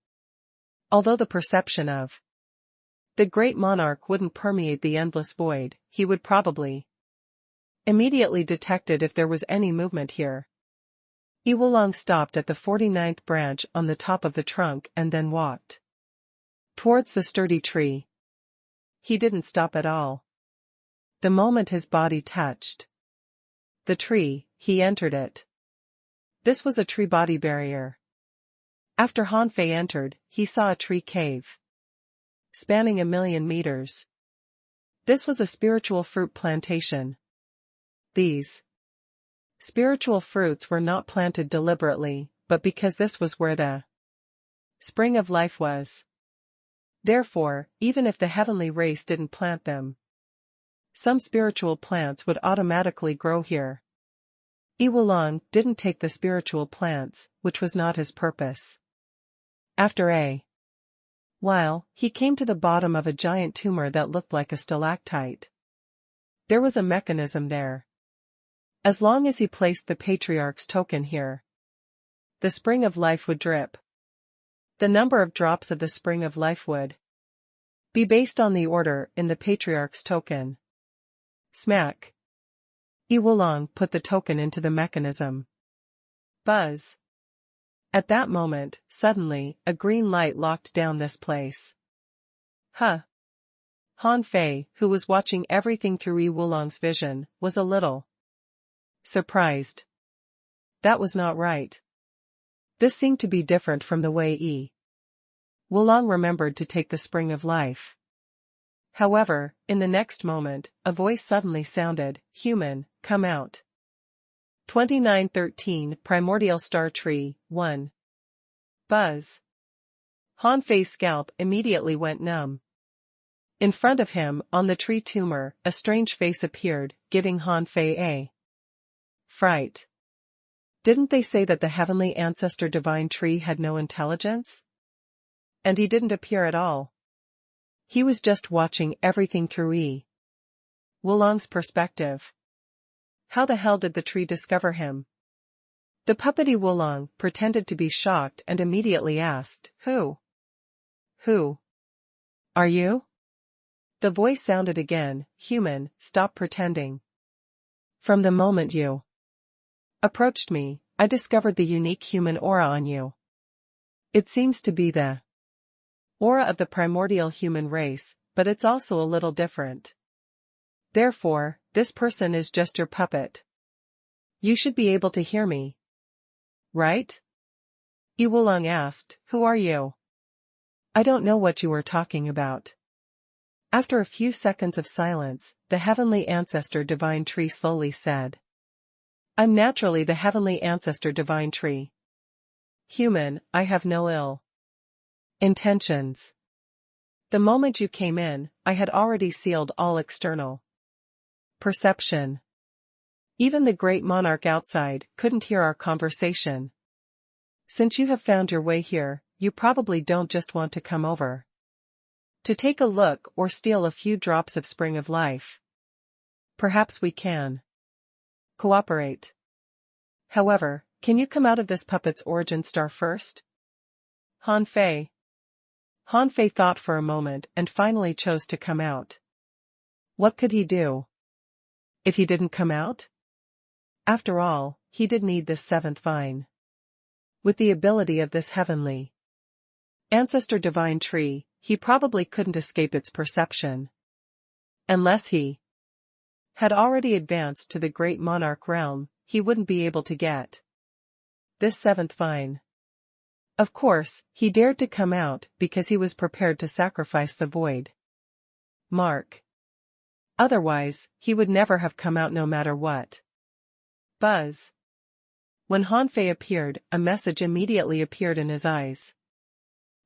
Although the perception of the great monarch wouldn't permeate the endless void, he would probably immediately detect it if there was any movement here. Yi Wulong stopped at the 49th branch on the top of the trunk and then walked towards the sturdy tree. He didn't stop at all. The moment his body touched the tree, he entered it. This was a tree body barrier. After Han Fei entered, he saw a tree cave spanning 1,000,000 meters. This was a spiritual fruit plantation. These spiritual fruits were not planted deliberately, but because this was where the spring of life was. Therefore, even if the heavenly race didn't plant them, some spiritual plants would automatically grow here. Yi Wulong didn't take the spiritual plants, which was not his purpose. After a while, he came to the bottom of a giant tumor that looked like a stalactite. There was a mechanism there. As long as he placed the patriarch's token here, the spring of life would drip. The number of drops of the spring of life would be based on the order in the patriarch's token. Smack. Yi Wulong put the token into the mechanism. Buzz. At that moment, suddenly, a green light locked down this place. Huh. Han Fei, who was watching everything through Yi Wulong's vision, was a little surprised. That was not right. This seemed to be different from the way Yi Wulong remembered to take the spring of life. However, in the next moment, a voice suddenly sounded, "Human, come out." 2913 Primordial Star Tree, 1. Buzz. Han Fei's scalp immediately went numb. In front of him, on the tree tumor, a strange face appeared, giving Han Fei a fright. Didn't they say that the heavenly ancestor divine tree had no intelligence? And he didn't appear at all. He was just watching everything through Wulong's perspective. How the hell did the tree discover him? The puppety Wulong pretended to be shocked and immediately asked, Who? Who are you? The voice sounded again, Human, stop pretending. From the moment you approached me, I discovered the unique human aura on you. It seems to be the aura of the primordial human race, but it's also a little different. Therefore, this person is just your puppet. You should be able to hear me. Right? Wulong asked, Who are you? I don't know what you are talking about. After a few seconds of silence, the heavenly ancestor divine tree slowly said. I'm naturally the heavenly ancestor divine tree. Human, I have no ill intentions. The moment you came in, I had already sealed all external perception. Even the great monarch outside couldn't hear our conversation. Since you have found your way here, you probably don't just want to come over to take a look or steal a few drops of spring of life. Perhaps we can cooperate. However, can you come out of this puppet's origin star first? Han Fei. Han Fei thought for a moment and finally chose to come out. What could he do if he didn't come out? After all, he did need this seventh vine. With the ability of this heavenly ancestor divine tree, he probably couldn't escape its perception. Unless he had already advanced to the great monarch realm, he wouldn't be able to get this seventh vine. Of course, he dared to come out because he was prepared to sacrifice the void mark. Otherwise, he would never have come out no matter what. Buzz. When Han Fei appeared, a message immediately appeared in his eyes.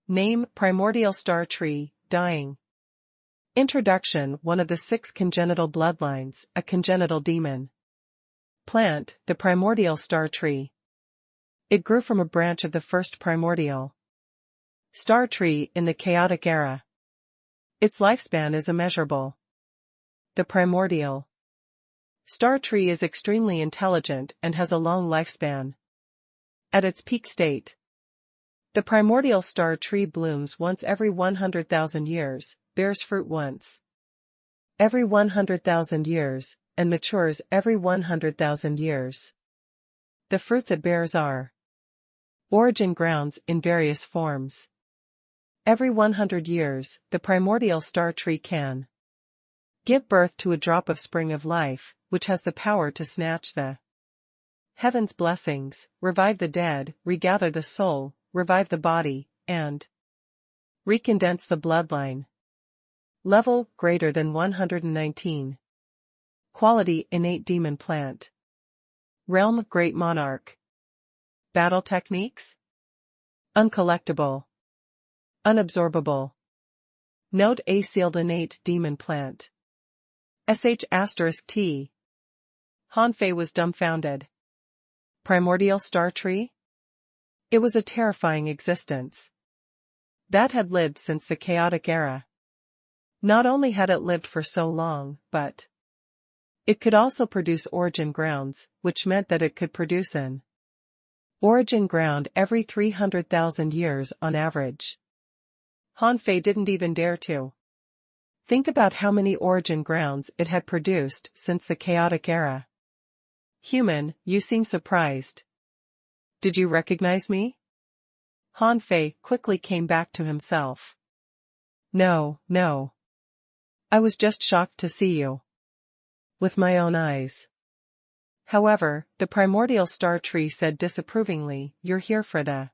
Name, Primordial Star Tree, Dying. Introduction, one of the 6 congenital bloodlines, a congenital demon. Plant, the primordial star tree. It grew from a branch of the first primordial star tree in the chaotic era. Its lifespan is immeasurable. The primordial star tree is extremely intelligent and has a long lifespan. At its peak state, the primordial star tree blooms once every 100,000 years, bears fruit once every 100,000 years, and matures every 100,000 years. The fruits it bears are origin grounds in various forms. Every 100 years, the primordial star tree can give birth to a drop of spring of life, which has the power to snatch the heaven's blessings, revive the dead, regather the soul, revive the body, and recondense the bloodline. Level, greater than 119. Quality, innate demon plant. Realm, great monarch. Battle techniques? Uncollectible. Unabsorbable. Note: A sealed innate demon plant. **T. Han Fei was dumbfounded. Primordial star tree? It was a terrifying existence that had lived since the chaotic era. Not only had it lived for so long, but it could also produce origin grounds, which meant that it could produce an origin ground every 300,000 years on average. Han Fei didn't even dare to think about how many origin grounds it had produced since the chaotic era. Human, you seem surprised. Did you recognize me? Han Fei quickly came back to himself. No. I was just shocked to see you with my own eyes. However, the primordial star tree said disapprovingly, you're here for the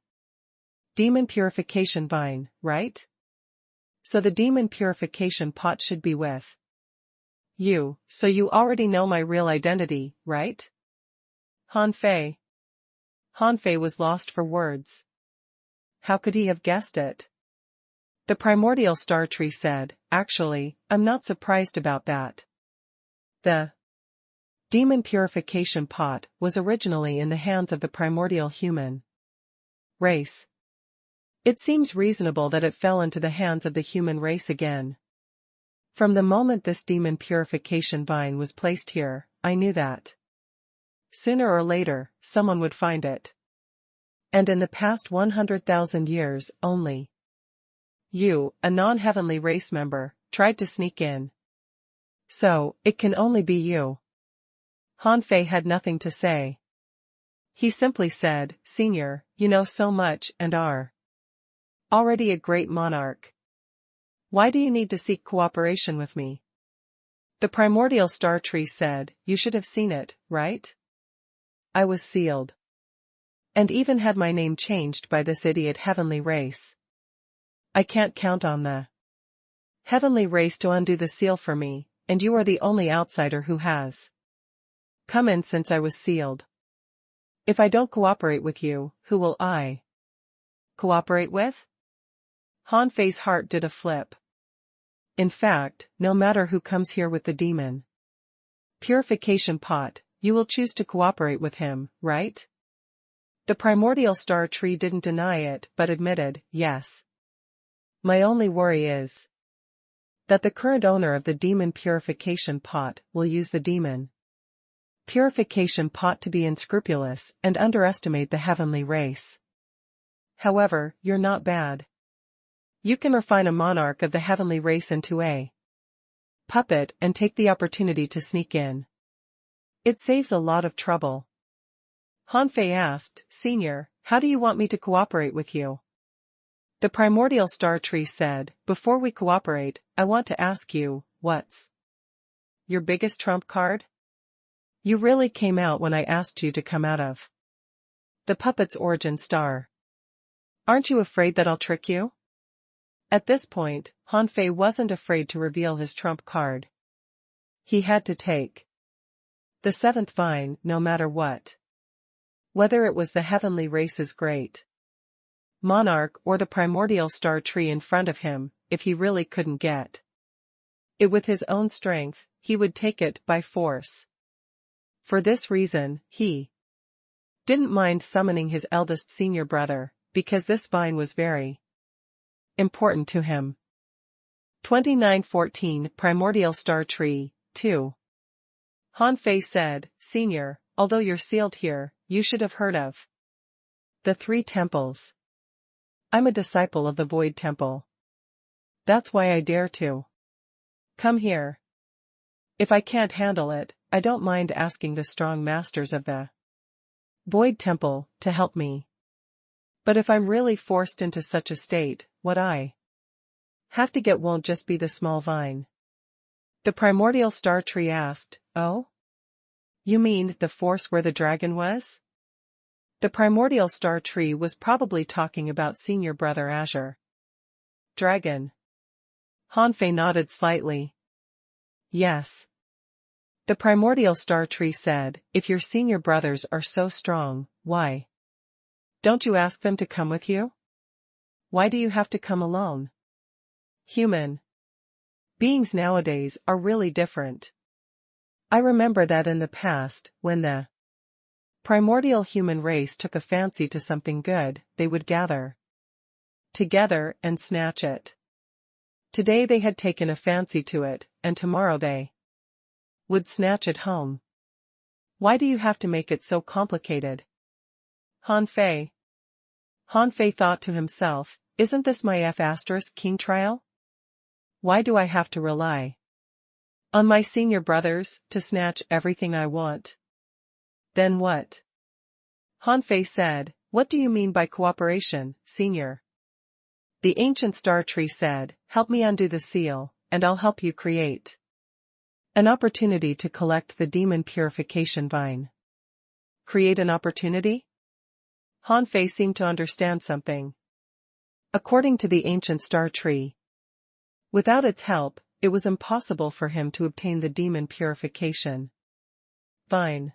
demon purification vine, right? So the demon purification pot should be with you, so you already know my real identity, right? Han Fei. Han Fei was lost for words. How could he have guessed it? The primordial star tree said, "Actually, I'm not surprised about that. The demon purification pot was originally in the hands of the primordial human race. It seems reasonable that it fell into the hands of the human race again. From the moment this demon purification vine was placed here, I knew that sooner or later, someone would find it. And in the past 100,000 years only, you, a non-heavenly race member, tried to sneak in. So, it can only be you." Hanfei had nothing to say. He simply said, "Senior, you know so much and are already a great monarch. Why do you need to seek cooperation with me?" The primordial star tree said, "You should have seen it, right? I was sealed. And even had my name changed by this idiot heavenly race. I can't count on the heavenly race to undo the seal for me, and you are the only outsider who has come in since I was sealed. If I don't cooperate with you, who will I cooperate with?" Hanfei's heart did a flip. In fact, no matter who comes here with the demon purification pot, you will choose to cooperate with him, right? The primordial star tree didn't deny it but admitted, "Yes. My only worry is that the current owner of the demon purification pot will use the demon purification pot to be unscrupulous and underestimate the heavenly race. However, you're not bad. You can refine a monarch of the heavenly race into a puppet and take the opportunity to sneak in. It saves a lot of trouble." Hanfei asked, "Senior, how do you want me to cooperate with you?" The primordial star tree said, "Before we cooperate, I want to ask you, what's your biggest trump card? You really came out when I asked you to come out of the puppet's origin star. Aren't you afraid that I'll trick you?" At this point, Hanfei wasn't afraid to reveal his trump card. He had to take the seventh vine no matter what. Whether it was the heavenly race's great monarch or the primordial star tree in front of him, if he really couldn't get it with his own strength, he would take it by force. For this reason, he didn't mind summoning his eldest senior brother, because this vine was very important to him. 2914 Primordial Star Tree, 2. Hanfei said, "Senior, although you're sealed here, you should have heard of the 3 temples. I'm a disciple of the Void Temple. That's why I dare to come here. If I can't handle it, I don't mind asking the strong masters of the Void Temple to help me. But if I'm really forced into such a state, what I have to get won't just be the small vine." The primordial star tree asked, "Oh? You mean the force where the dragon was?" The primordial star tree was probably talking about senior brother Azure Dragon. Hanfei nodded slightly. "Yes." The primordial star tree said, "If your senior brothers are so strong, why don't you ask them to come with you? Why do you have to come alone? Human beings nowadays are really different. I remember that in the past, when the primordial human race took a fancy to something good, they would gather together and snatch it. Today they had taken a fancy to it, and tomorrow they would snatch it home. Why do you have to make it so complicated?" Hanfei thought to himself, "Isn't this my F***king trial? Why do I have to rely on my senior brothers to snatch everything I want?" "Then what?" Hanfei said, "What do you mean by cooperation, senior?" The ancient star tree said, "Help me undo the seal, and I'll help you create an opportunity to collect the demon purification vine." "Create an opportunity?" Hanfei seemed to understand something. According to the ancient star tree, without its help, it was impossible for him to obtain the demon purification vine.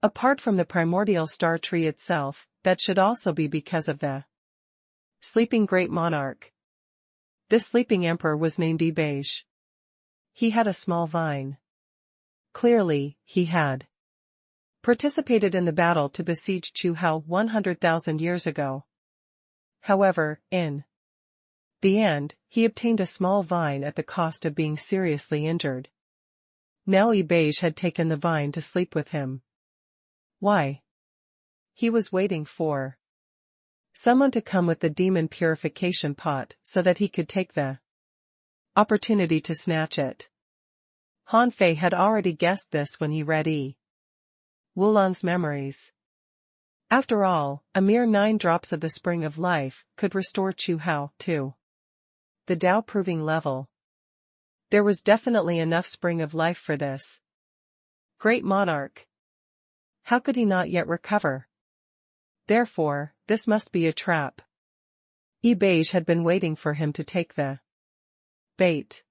Apart from the primordial star tree itself, that should also be because of the sleeping great monarch. This sleeping emperor was named imbued. He had a small vine. Clearly, he had participated in the battle to besiege Chuhao 100,000 years ago. However, in the end, he obtained a small vine at the cost of being seriously injured. Now imbued had taken the vine to sleep with him. Why? He was waiting for someone to come with the demon purification pot so that he could take the opportunity to snatch it. Han Fei had already guessed this when he read Wulong's memories. After all, a mere 9 drops of the spring of life could restore Chuhao to the Tao-proving level. There was definitely enough spring of life for this great monarch. How could he not yet recover? Therefore, this must be a trap. Imbued had been waiting for him to take the bait.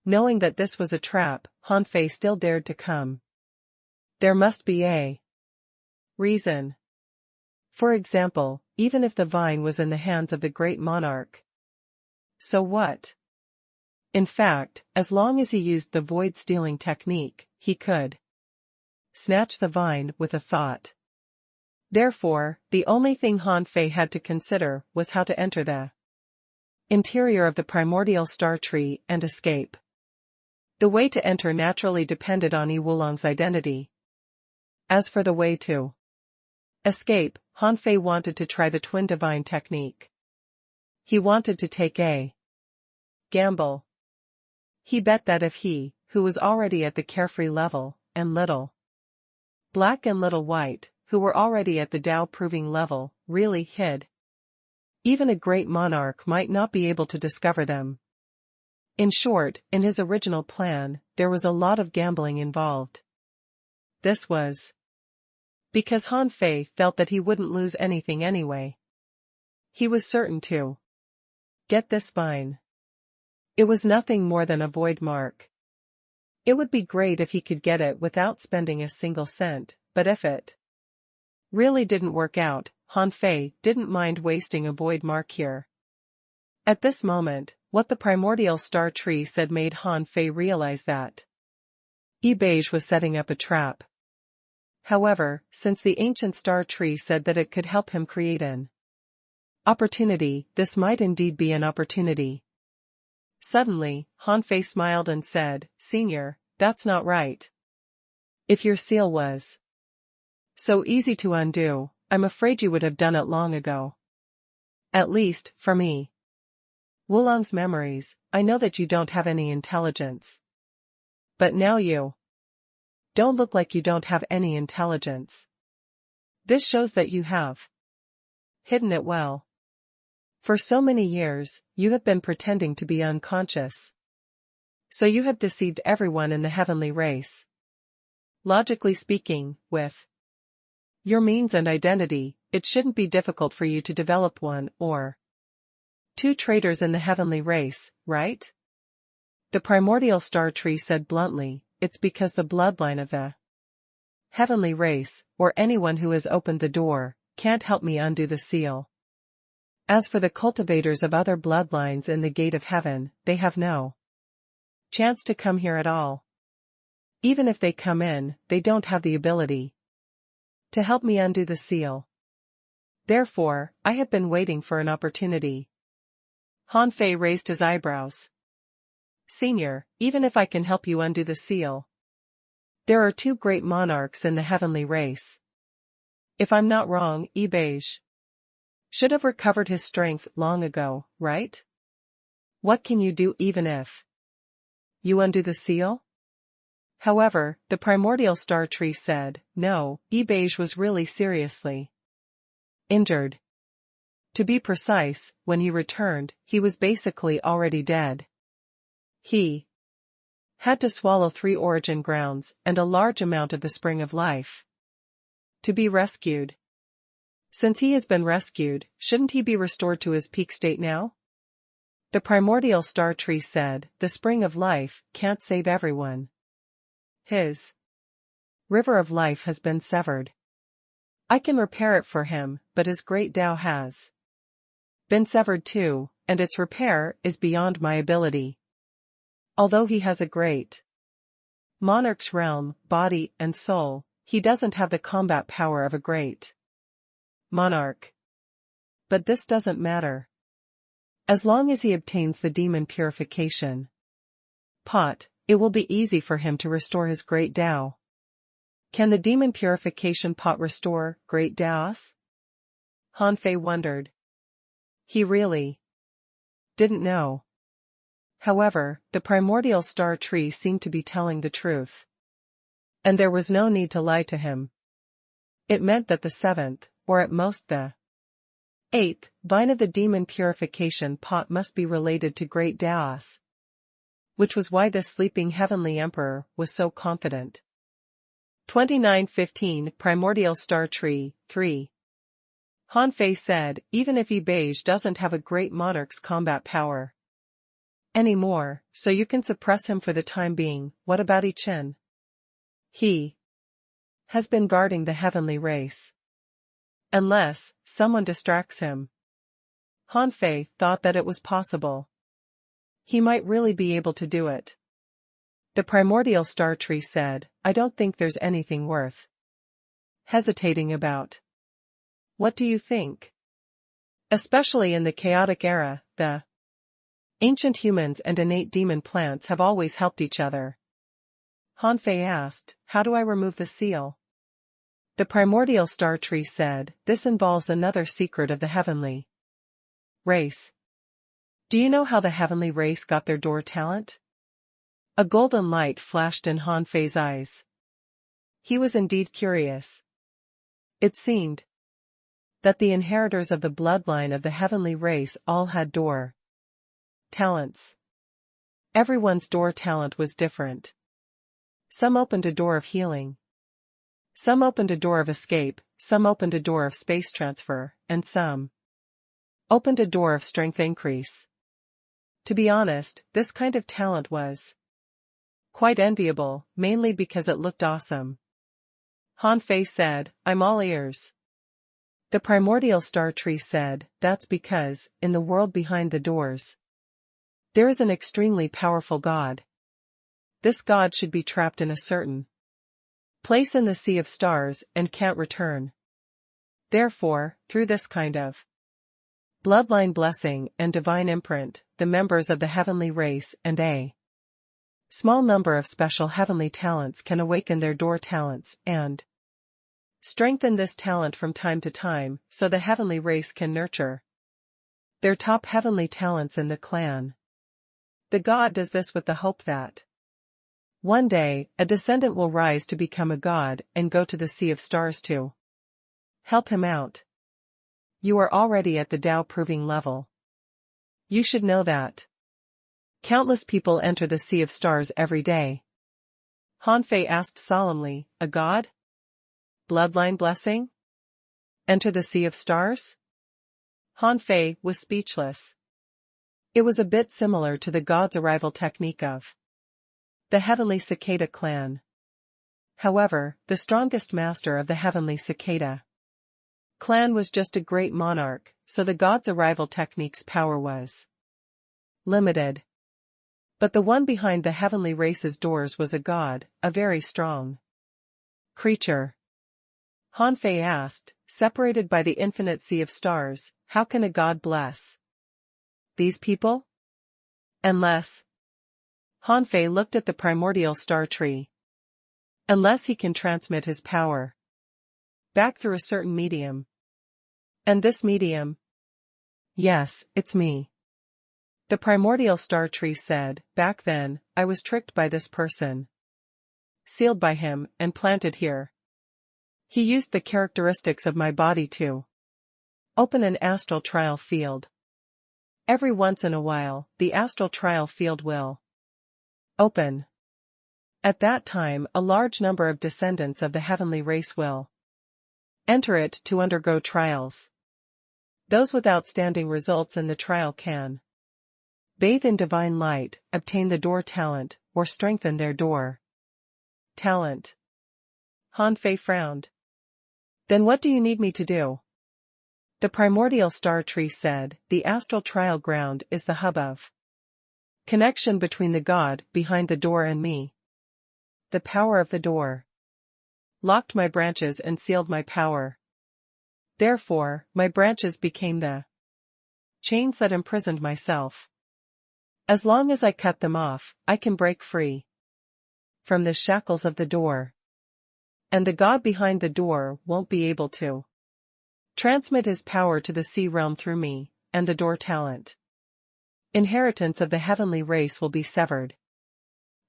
Knowing that this was a trap, Han Fei still dared to come. There must be a reason. For example, even if the vine was in the hands of the great monarch. So what? In fact, as long as he used the void-stealing technique, he could snatch the vine with a thought. Therefore, the only thing Han Fei had to consider was how to enter the interior of the primordial star tree and escape. The way to enter naturally depended on Wulong's identity. As for the way to escape, Han Fei wanted to try the twin divine technique. He wanted to take a gamble. He bet that if he, who was already at the carefree level, and little black and little white, who were already at the Tao-proving level, really hid, even a great monarch might not be able to discover them. In short, in his original plan, there was a lot of gambling involved. This was because Han Fei felt that he wouldn't lose anything anyway. He was certain to get this vine. It was nothing more than a void mark. It would be great if he could get it without spending a single cent, but if it really didn't work out, Han Fei didn't mind wasting a void mark here. At this moment, what the primordial star tree said made Han Fei realize that imbued was setting up a trap. However, since the ancient star tree said that it could help him create an opportunity, this might indeed be an opportunity. Suddenly, Han Fei smiled and said, "Senior, that's not right. If your seal was so easy to undo, I'm afraid you would have done it long ago. At least, for me. Wulong's memories, I know that you don't have any intelligence. But now you don't look like you don't have any intelligence. This shows that you have hidden it well. For so many years, you have been pretending to be unconscious. So you have deceived everyone in the heavenly race. Logically speaking, with your means and identity, it shouldn't be difficult for you to develop 1 or 2 traitors in the heavenly race, right?" The primordial star tree said bluntly, "It's because the bloodline of the heavenly race, or anyone who has opened the door, can't help me undo the seal. As for the cultivators of other bloodlines in the gate of heaven, they have no chance to come here at all. Even if they come in, they don't have the ability to help me undo the seal. Therefore, I have been waiting for an opportunity." Han Fei raised his eyebrows. "Senior, even if I can help you undo the seal, there are 2 great monarchs in the heavenly race. If I'm not wrong, imbued should have recovered his strength long ago, right? What can you do even if you undo the seal?" However, the primordial star tree said, "No, imbued was really seriously injured. To be precise, when he returned, he was basically already dead. He had to swallow 3 origin grounds and a large amount of the spring of life to be rescued. Since he has been rescued, shouldn't he be restored to his peak state now?" The primordial star tree said, "The spring of life can't save everyone. His river of life has been severed. I can repair it for him, but his great Tao has been severed too, and its repair is beyond my ability. Although he has a great monarch's realm, body and soul, he doesn't have the combat power of a great monarch. But this doesn't matter. As long as he obtains the demon purification pot, it will be easy for him to restore his great Tao. Can the demon purification pot restore great Taos? Han Fei wondered. He really didn't know. However, the primordial star tree seemed to be telling the truth. And there was no need to lie to him. It meant that the seventh, or at most the eighth, vine of the demon purification pot must be related to great Taos. Which was why this sleeping heavenly emperor was so confident. 2915 Primordial Star Tree, 3. Han Fei said, even if Beige doesn't have a great monarch's combat power anymore, so you can suppress him for the time being, what about Chen? He has been guarding the heavenly race. Unless someone distracts him. Han Fei thought that it was possible. He might really be able to do it. The primordial star tree said, I don't think there's anything worth hesitating about. What do you think? Especially in the chaotic era, the ancient humans and innate demon plants have always helped each other. Han Fei asked, how do I remove the seal? The primordial star tree said, this involves another secret of the heavenly race. Do you know how the heavenly race got their door talent? A golden light flashed in Han Fei's eyes. He was indeed curious. It seemed that the inheritors of the bloodline of the heavenly race all had door talents. Everyone's door talent was different. Some opened a door of healing. Some opened a door of escape, some opened a door of space transfer, and some opened a door of strength increase. To be honest, this kind of talent was quite enviable, mainly because it looked awesome. Han Fei said, I'm all ears. The primordial star tree said, that's because, in the world behind the doors, there is an extremely powerful god. This god should be trapped in a certain place in the sea of stars and can't return. Therefore, through this kind of bloodline blessing and divine imprint, the members of the heavenly race and a small number of special heavenly talents can awaken their door talents and strengthen this talent from time to time so the heavenly race can nurture their top heavenly talents in the clan. The god does this with the hope that one day, a descendant will rise to become a god and go to the sea of stars to help him out. You are already at the Tao proving level. You should know that. Countless people enter the sea of stars every day. Han Fei asked solemnly, a god? Bloodline blessing? Enter the sea of stars? Han Fei was speechless. It was a bit similar to the god's arrival technique of the heavenly cicada clan. However, the strongest master of the heavenly cicada clan was just a great monarch, so the god's arrival technique's power was limited. But the one behind the heavenly race's doors was a god, a very strong creature. Han Fei asked, separated by the infinite sea of stars, how can a god bless these people? Unless Han Fei looked at the primordial star tree. Unless he can transmit his power back through a certain medium. And this medium? Yes, it's me. The primordial star tree said, back then, I was tricked by this person. Sealed by him, and planted here. He used the characteristics of my body to open an astral trial field. Every once in a while, the astral trial field will open. At that time, a large number of descendants of the heavenly race will enter it to undergo trials. Those with outstanding results in the trial can bathe in divine light, obtain the door talent, or strengthen their door talent. Han Fei frowned. Then what do you need me to do? The primordial star tree said, the astral trial ground is the hub of connection between the God behind the door and me. The power of the door locked my branches and sealed my power. Therefore, my branches became the chains that imprisoned myself. As long as I cut them off, I can break free from the shackles of the door. And the God behind the door won't be able to transmit his power to the sea realm through me, and the door talent. Inheritance of the heavenly race will be severed.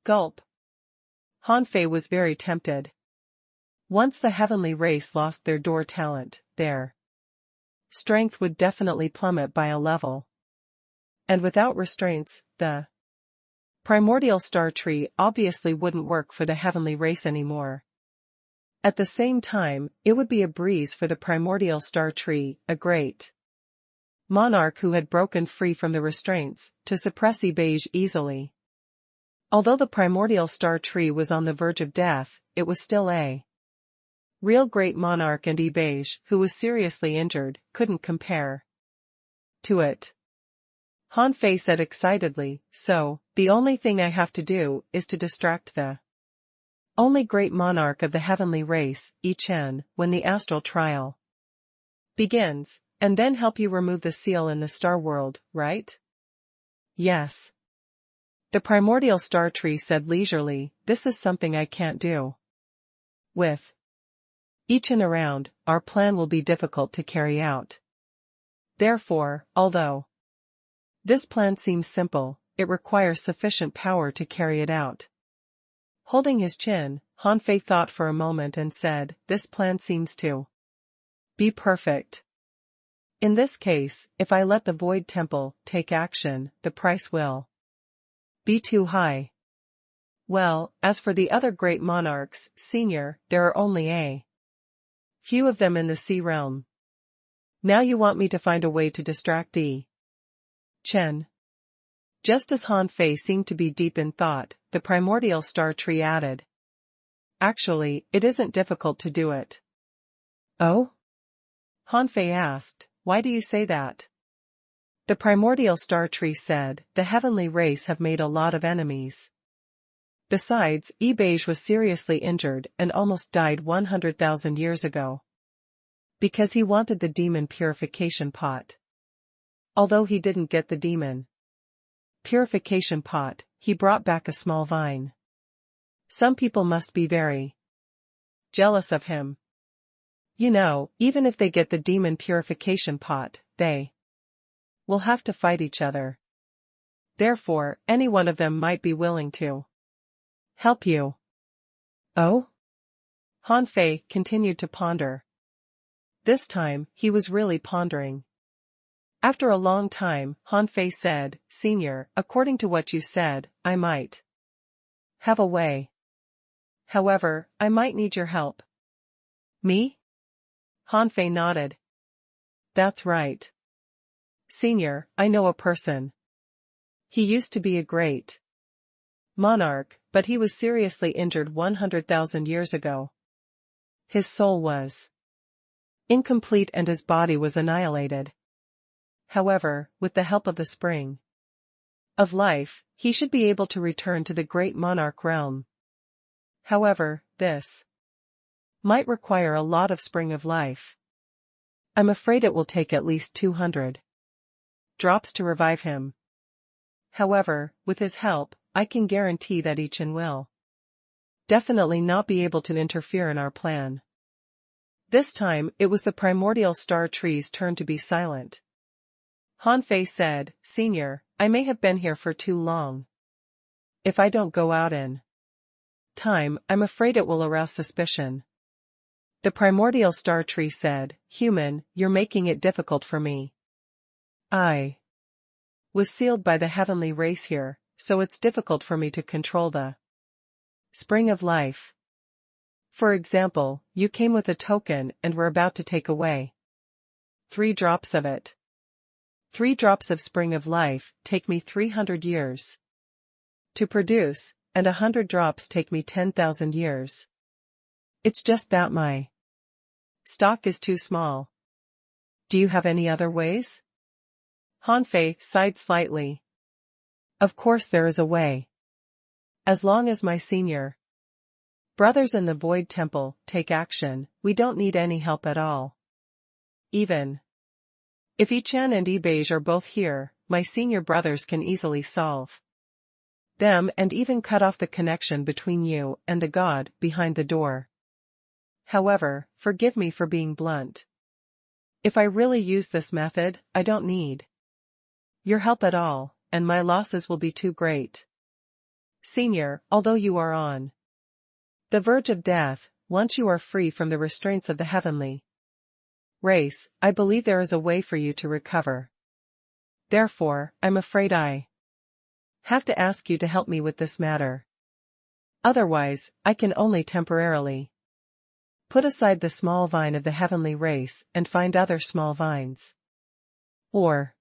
Gulp. Hanfei was very tempted. Once the heavenly race lost their door talent, their strength would definitely plummet by a level. And without restraints, the primordial star tree obviously wouldn't work for the heavenly race anymore. At the same time, it would be a breeze for the primordial star tree, a great monarch who had broken free from the restraints, to suppress Beige easily. Although the primordial star tree was on the verge of death, it was still a real great monarch, and Beige, who was seriously injured, couldn't compare to it. Hanfei said excitedly, so, the only thing I have to do is to distract the only great monarch of the heavenly race, Chen, when the astral trial begins, and then help you remove the seal in the star world, right? Yes. The primordial star tree said leisurely, this is something I can't do. With Chen around, our plan will be difficult to carry out. Therefore, although this plan seems simple, it requires sufficient power to carry it out. Holding his chin, Hanfei thought for a moment and said, this plan seems to be perfect. In this case, if I let the Void Temple take action, the price will be too high. Well, as for the other great monarchs, Senior, there are only a few of them in the sea realm. Now you want me to find a way to distract Chen. Just as Hanfei seemed to be deep in thought, the primordial star tree added, actually, it isn't difficult to do it. Oh? Hanfei asked, why do you say that? The primordial star tree said, the heavenly race have made a lot of enemies. Besides, Beige was seriously injured and almost died 100,000 years ago. Because he wanted the demon purification pot. Although he didn't get the demon purification pot, he brought back a small vine. Some people must be very jealous of him. You know, even if they get the demon purification pot, they will have to fight each other. Therefore, any one of them might be willing to help you. Oh? Hanfei continued to ponder. This time, he was really pondering. After a long time, Hanfei said, Senior, according to what you said, I might have a way. However, I might need your help. Me? Hanfei nodded. That's right. Senior, I know a person. He used to be a great monarch, but he was seriously injured 100,000 years ago. His soul was incomplete and his body was annihilated. However, with the help of the spring of life, he should be able to return to the great monarch realm. However, this might require a lot of spring of life. I'm afraid it will take at least 200 drops to revive him. However, with his help, I can guarantee that Chen will definitely not be able to interfere in our plan. This time, it was the primordial star tree's turn to be silent. Hanfei said, Senior, I may have been here for too long. If I don't go out in time, I'm afraid it will arouse suspicion. The primordial star tree said, Human, you're making it difficult for me. I was sealed by the heavenly race here, so it's difficult for me to control the spring of life. For example, you came with a token and were about to take away 3 drops of it. 3 drops of spring of life take me 300 years to produce, and 100 drops take me 10,000 years. It's just that my stock is too small. Do you have any other ways? Hanfei sighed slightly. Of course there is a way. As long as my senior brothers in the Void Temple take action, we don't need any help at all. Even if Ichan and Ibej are both here, my senior brothers can easily solve them and even cut off the connection between you and the god behind the door. However, forgive me for being blunt. If I really use this method, I don't need your help at all, and my losses will be too great. Senior, although you are on the verge of death, once you are free from the restraints of the heavenly race, I believe there is a way for you to recover. Therefore, I'm afraid I have to ask you to help me with this matter. Otherwise, I can only temporarily put aside the small vine of the heavenly race and find other small vines. Or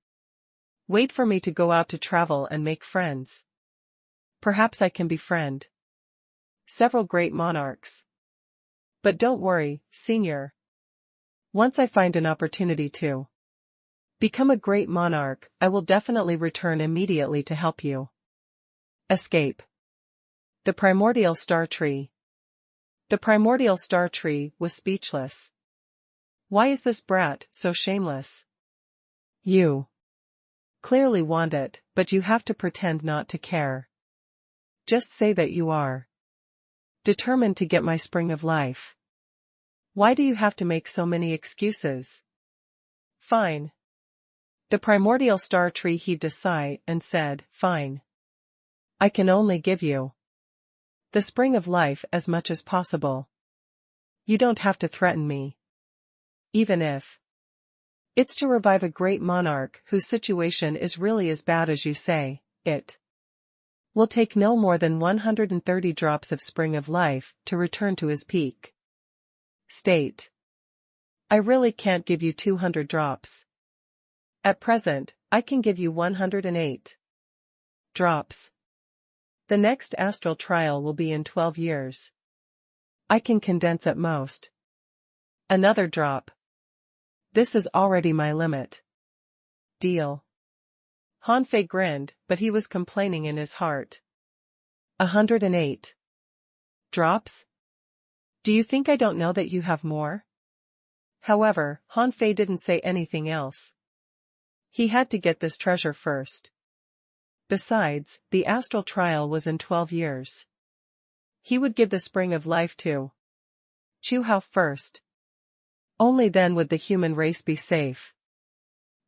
wait for me to go out to travel and make friends. Perhaps I can befriend several great monarchs. But don't worry, Senior. Once I find an opportunity to become a great monarch, I will definitely return immediately to help you escape the primordial star tree. The primordial star tree was speechless. Why is this brat so shameless? You clearly want it, but you have to pretend not to care. Just say that you are determined to get my spring of life. Why do you have to make so many excuses? Fine. The primordial star tree heaved a sigh and said, Fine. I can only give you the spring of life as much as possible. You don't have to threaten me. Even if it's to revive a great monarch whose situation is really as bad as you say, it will take no more than 130 drops of spring of life to return to his peak state. I really can't give you 200 drops. At present, I can give you 108 drops. The next astral trial will be in 12 years. I can condense at most another drop. This is already my limit. Deal. Hanfei grinned, but he was complaining in his heart. 108 drops? Do you think I don't know that you have more? However, Hanfei didn't say anything else. He had to get this treasure first. Besides, the astral trial was in 12 years. He would give the spring of life to Chu Hao first. Only then would the human race be safe.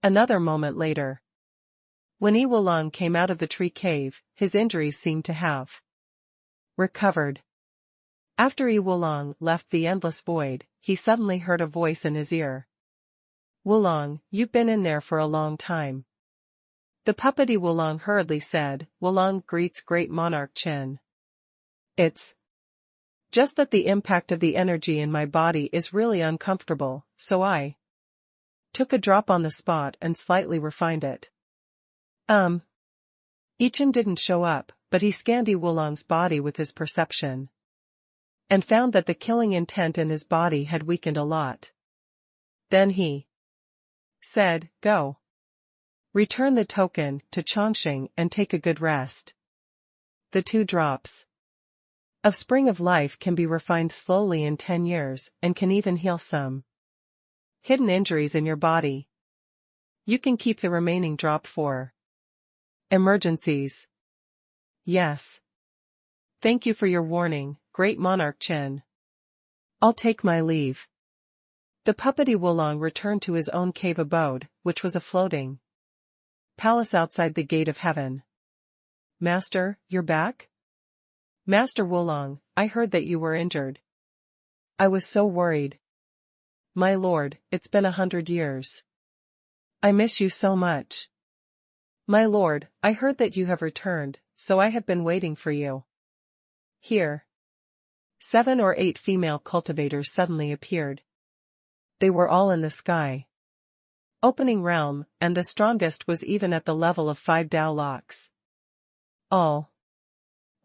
Another moment later. When Yi Wulong came out of the tree cave, his injuries seemed to have recovered. After Yi Wulong left the endless void, he suddenly heard a voice in his ear. Wulong, you've been in there for a long time. The puppet Yi Wulong hurriedly said, Wulong greets great monarch Chen. It's just that the impact of the energy in my body is really uncomfortable, so I took a drop on the spot and slightly refined it. Ichan didn't show up, but he scanned Yi Wulong's body with his perception and found that the killing intent in his body had weakened a lot. Then he said, Go. Return the token to Chongqing and take a good rest. The 2 drops of spring of life can be refined slowly in 10 years and can even heal some hidden injuries in your body. You can keep the remaining drop for emergencies. Yes. Thank you for your warning, great monarch Chen. I'll take my leave. The puppet Yi Wulong returned to his own cave abode, which was a floating palace outside the gate of heaven. Master, you're back? Master Wulong, I heard that you were injured. I was so worried. My lord, it's been 100 years. I miss you so much. My lord, I heard that you have returned, so I have been waiting for you. Here. 7 or 8 female cultivators suddenly appeared. They were all in the sky opening realm, and the strongest was even at the level of 5 Dao locks. All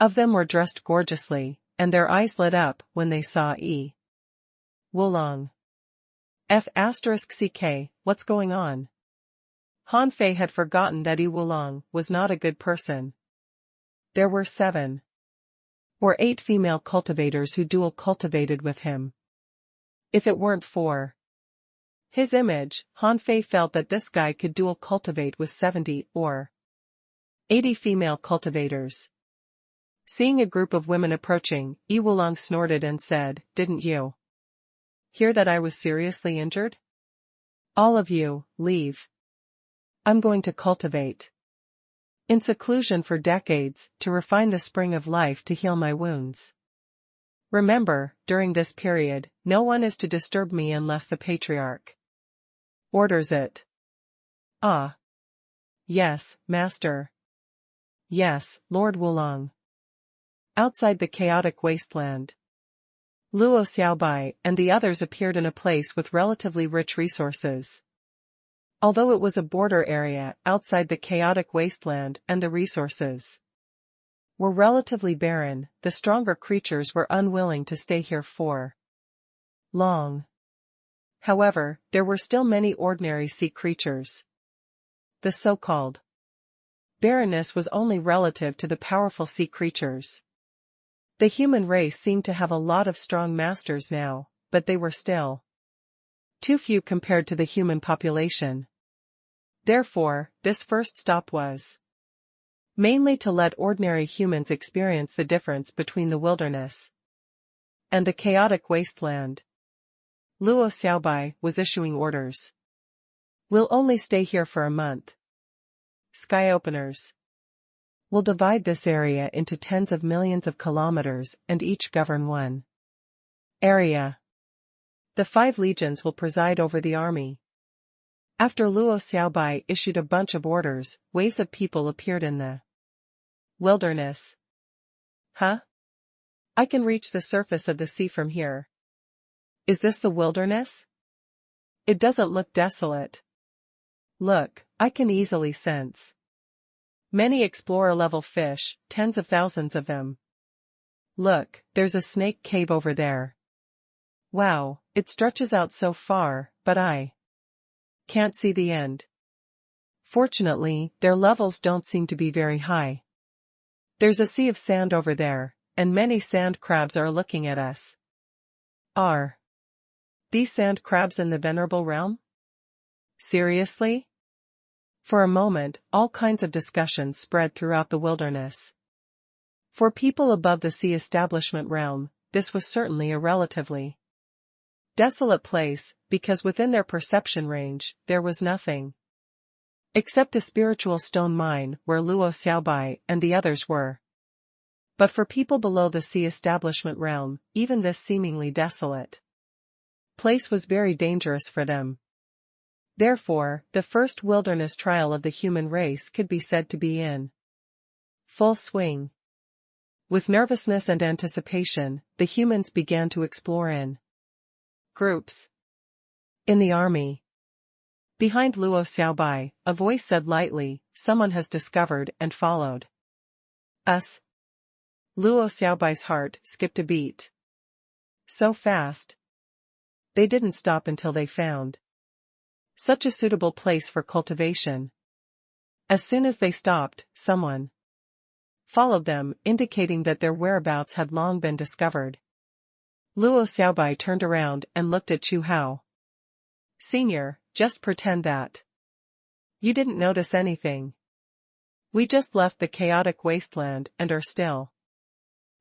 of them were dressed gorgeously, and their eyes lit up when they saw Yi Wulong. F*ck, what's going on? Han Fei had forgotten that Yi Wulong was not a good person. There were 7 or 8 female cultivators who dual cultivated with him. If it weren't for his image, Han Fei felt that this guy could dual cultivate with 70 or 80 female cultivators. Seeing a group of women approaching, Yi Wulong snorted and said, "Didn't you hear that I was seriously injured? All of you, leave. I'm going to cultivate in seclusion for decades, to refine the spring of life to heal my wounds. Remember, during this period, no one is to disturb me unless the patriarch orders it." "Ah. Yes, master. Yes, Lord Wulong." Outside the chaotic wasteland, Luo Xiaobai and the others appeared in a place with relatively rich resources. Although it was a border area outside the chaotic wasteland and the resources were relatively barren, the stronger creatures were unwilling to stay here for long. However, there were still many ordinary sea creatures. The so-called barrenness was only relative to the powerful sea creatures. The human race seemed to have a lot of strong masters now, but they were still too few compared to the human population. Therefore, this first stop was mainly to let ordinary humans experience the difference between the wilderness and the chaotic wasteland. Luo Xiaobai was issuing orders. "We'll only stay here for a month. Sky openers. We'll divide this area into tens of millions of kilometers and each govern one area. The 5 legions will preside over the army." After Luo Xiaobai issued a bunch of orders, waves of people appeared in the wilderness. "Huh? I can reach the surface of the sea from here. Is this the wilderness? It doesn't look desolate. Look, I can easily sense many explorer-level fish, tens of thousands of them. Look, there's a snake cave over there. Wow, it stretches out so far, but I can't see the end. Fortunately, their levels don't seem to be very high. There's a sea of sand over there, and many sand crabs are looking at us. Are these sand crabs in the venerable realm? Seriously?" For a moment, all kinds of discussions spread throughout the wilderness. For people above the sea establishment realm, this was certainly a relatively desolate place, because within their perception range, there was nothing except a spiritual stone mine where Luo Xiaobai and the others were. But for people below the sea establishment realm, even this seemingly desolate place was very dangerous for them. Therefore, the first wilderness trial of the human race could be said to be in full swing. With nervousness and anticipation, the humans began to explore in groups. In the army. Behind Luo Xiaobai, a voice said lightly, "Someone has discovered and followed us." Luo Xiaobai's heart skipped a beat. So fast. They didn't stop until they found such a suitable place for cultivation. As soon as they stopped, someone followed them, indicating that their whereabouts had long been discovered. Luo Xiaobai turned around and looked at Chu Hao. "Senior, just pretend that you didn't notice anything. We just left the chaotic wasteland and are still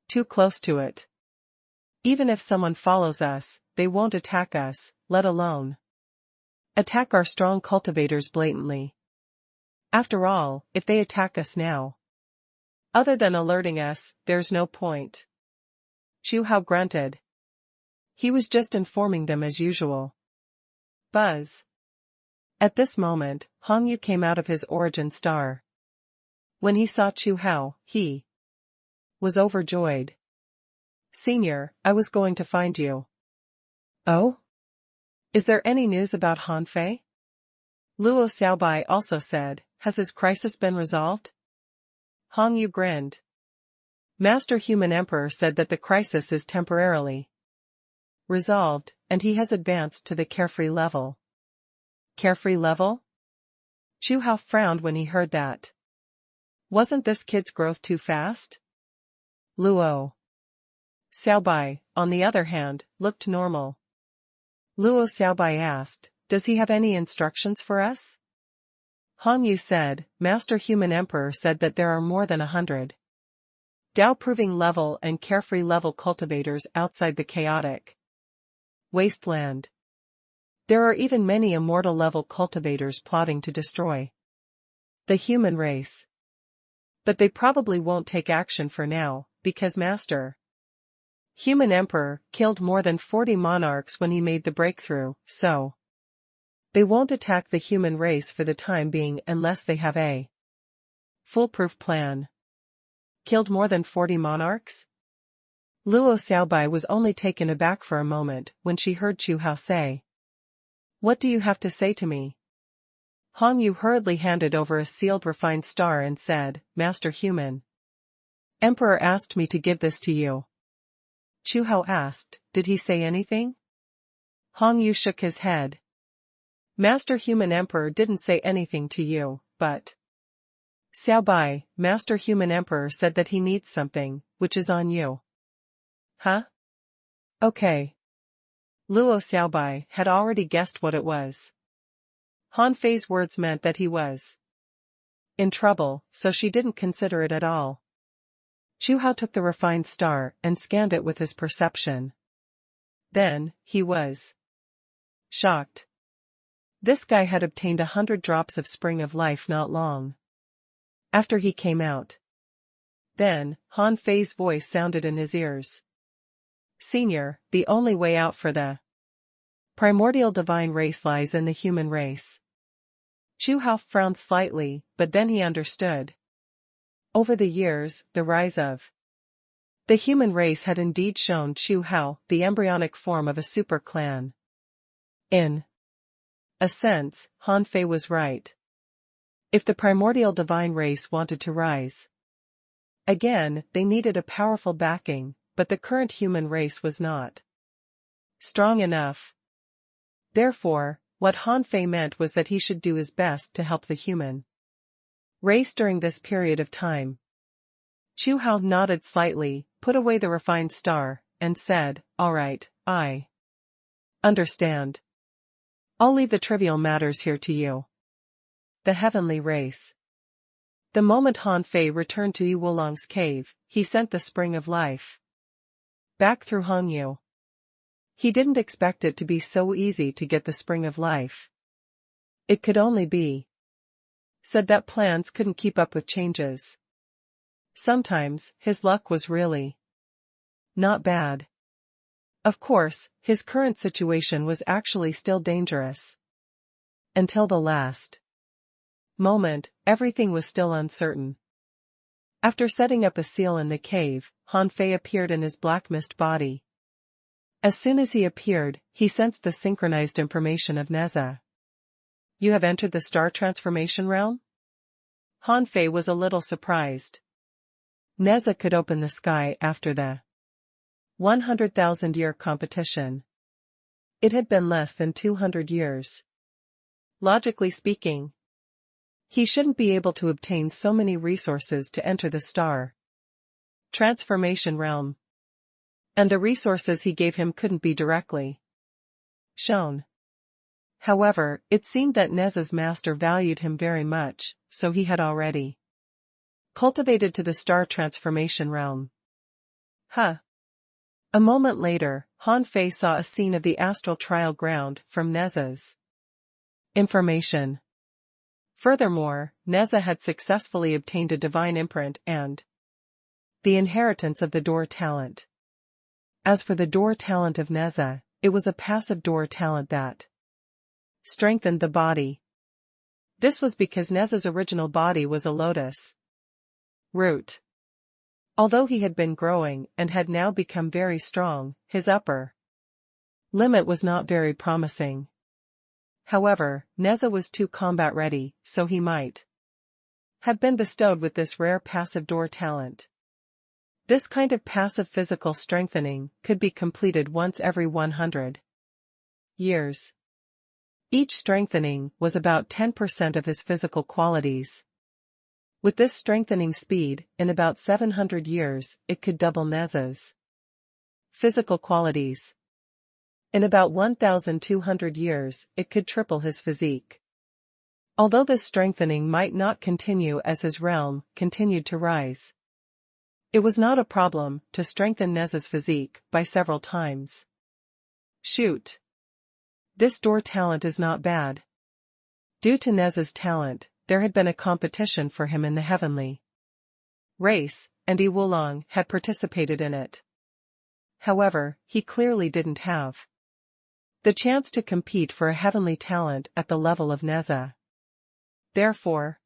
too close to it. Even if someone follows us, they won't attack us, let alone attack our strong cultivators blatantly. After all, if they attack us now, other than alerting us, there's no point." Chu Hao grunted. He was just informing them as usual. Buzz. At this moment, Hong Yu came out of his origin star. When he saw Chu Hao, he was overjoyed. "Senior, I was going to find you." "Oh? Is there any news about Han Fei?" Luo Xiaobai also said, "Has his crisis been resolved?" Hong Yu grinned. Master Human Emperor said that the crisis is temporarily resolved, and he has advanced to the carefree level. Carefree level? Chu Hao frowned when he heard that. Wasn't this kid's growth too fast? Luo Xiaobai, on the other hand, looked normal. Luo Xiaobai asked, "Does he have any instructions for us?" Han Yu said, "Master Human Emperor said that there are more than 100 Dao-proving level and carefree level cultivators outside the chaotic wasteland. There are even many immortal level cultivators plotting to destroy the human race. But they probably won't take action for now, because Master Human Emperor killed more than 40 monarchs when he made the breakthrough, so they won't attack the human race for the time being unless they have a foolproof plan." Killed more than 40 monarchs? Luo Xiaobai was only taken aback for a moment when she heard Chu Hao say, "What do you have to say to me?" Han Yu hurriedly handed over a sealed refined star and said, "Master Human Emperor asked me to give this to you." Chu Hao asked, "Did he say anything?" Han Yu shook his head. "Master Human Emperor didn't say anything to you, but Xiaobai, Master Human Emperor said that he needs something, which is on you." "Huh? Okay." Luo Xiaobai had already guessed what it was. Han Fei's words meant that he was in trouble, so she didn't consider it at all. Chu Hao took the refined star and scanned it with his perception. Then, he was shocked. This guy had obtained 100 drops of Spring of Life not long after he came out. Then, Han Fei's voice sounded in his ears. "Senior, the only way out for the primordial divine race lies in the human race." Chu Hao frowned slightly, but then he understood. Over the years, the rise of the human race had indeed shown Chu Hao the embryonic form of a super clan. In a sense, Han Fei was right. If the primordial divine race wanted to rise again, they needed a powerful backing, but the current human race was not strong enough. Therefore, what Han Fei meant was that he should do his best to help the human race during this period of time. Chu Hao nodded slightly, put away the refined star, and said, "All right, I understand. I'll leave the trivial matters here to you." The heavenly race. The moment Han Fei returned to Yu Wulong's cave, he sent the Spring of Life back through Han Yu. He didn't expect it to be so easy to get the Spring of Life. It could only be said that plans couldn't keep up with changes. Sometimes, his luck was really not bad. Of course, his current situation was actually still dangerous. Until the last moment, everything was still uncertain. After setting up a seal in the cave, Han Fei appeared in his black mist body. As soon as he appeared, he sensed the synchronized information of Neza. "You have entered the star transformation realm?" Han Fei was a little surprised. Neza could open the sky after the 100,000-year competition. It had been less than 200 years. Logically speaking, he shouldn't be able to obtain so many resources to enter the star transformation realm. And the resources he gave him couldn't be directly shown. However, it seemed that Neza's master valued him very much, so he had already cultivated to the star transformation realm. Huh. A moment later, Han Fei saw a scene of the astral trial ground from Neza's information. Furthermore, Neza had successfully obtained a divine imprint and the inheritance of the door talent. As for the door talent of Neza, it was a passive door talent that strengthened the body. This was because Neza's original body was a lotus root. Although he had been growing and had now become very strong, his upper limit was not very promising. However, Neza was too combat ready, so he might have been bestowed with this rare passive door talent. This kind of passive physical strengthening could be completed once every 100 years. Each strengthening was about 10% of his physical qualities. With this strengthening speed, in about 700 years, it could double Neza's physical qualities. In about 1,200 years, it could triple his physique. Although this strengthening might not continue as his realm continued to rise, it was not a problem to strengthen Neza's physique by several times. Shoot. This door talent is not bad. Due to Neza's talent, there had been a competition for him in the heavenly race, and Iwulong had participated in it. However, he clearly didn't have the chance to compete for a heavenly talent at the level of Neza. Therefore,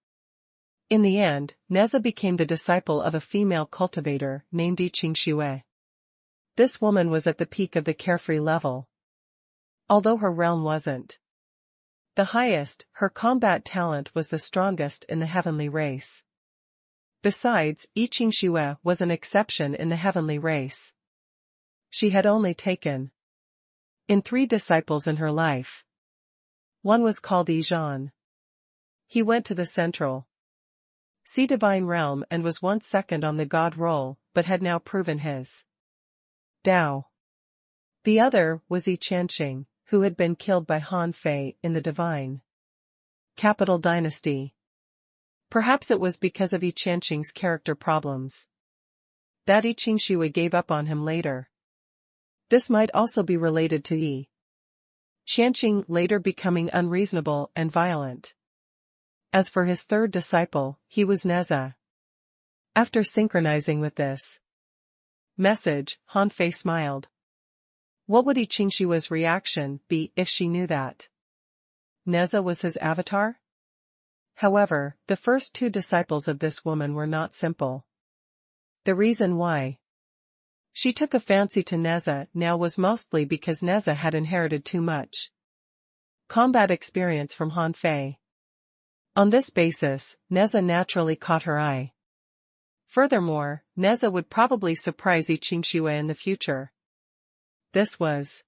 in the end, Neza became the disciple of a female cultivator named Qingxue. This woman was at the peak of the carefree level. Although her realm wasn't the highest, her combat talent was the strongest in the heavenly race. Besides, Qingxue was an exception in the heavenly race. She had only taken in 3 disciples in her life. One was called Zhan. He went to the central divine realm and was once second on the god roll, but had now proven his Dao. The other was Qianqing, who had been killed by Han Fei in the divine capital dynasty. Perhaps it was because of Qianqing's character problems that Qingxue gave up on him later. This might also be related to Qianqing later becoming unreasonable and violent. As for his 3rd disciple, he was Neza. After synchronizing with this message, Han Fei smiled. What would Qingxue's reaction be if she knew that Neza was his avatar? However, the first 2 disciples of this woman were not simple. The reason why she took a fancy to Neza now was mostly because Neza had inherited too much combat experience from Han Fei. On this basis, Neza naturally caught her eye. Furthermore, Neza would probably surprise Qingxue in the future. This was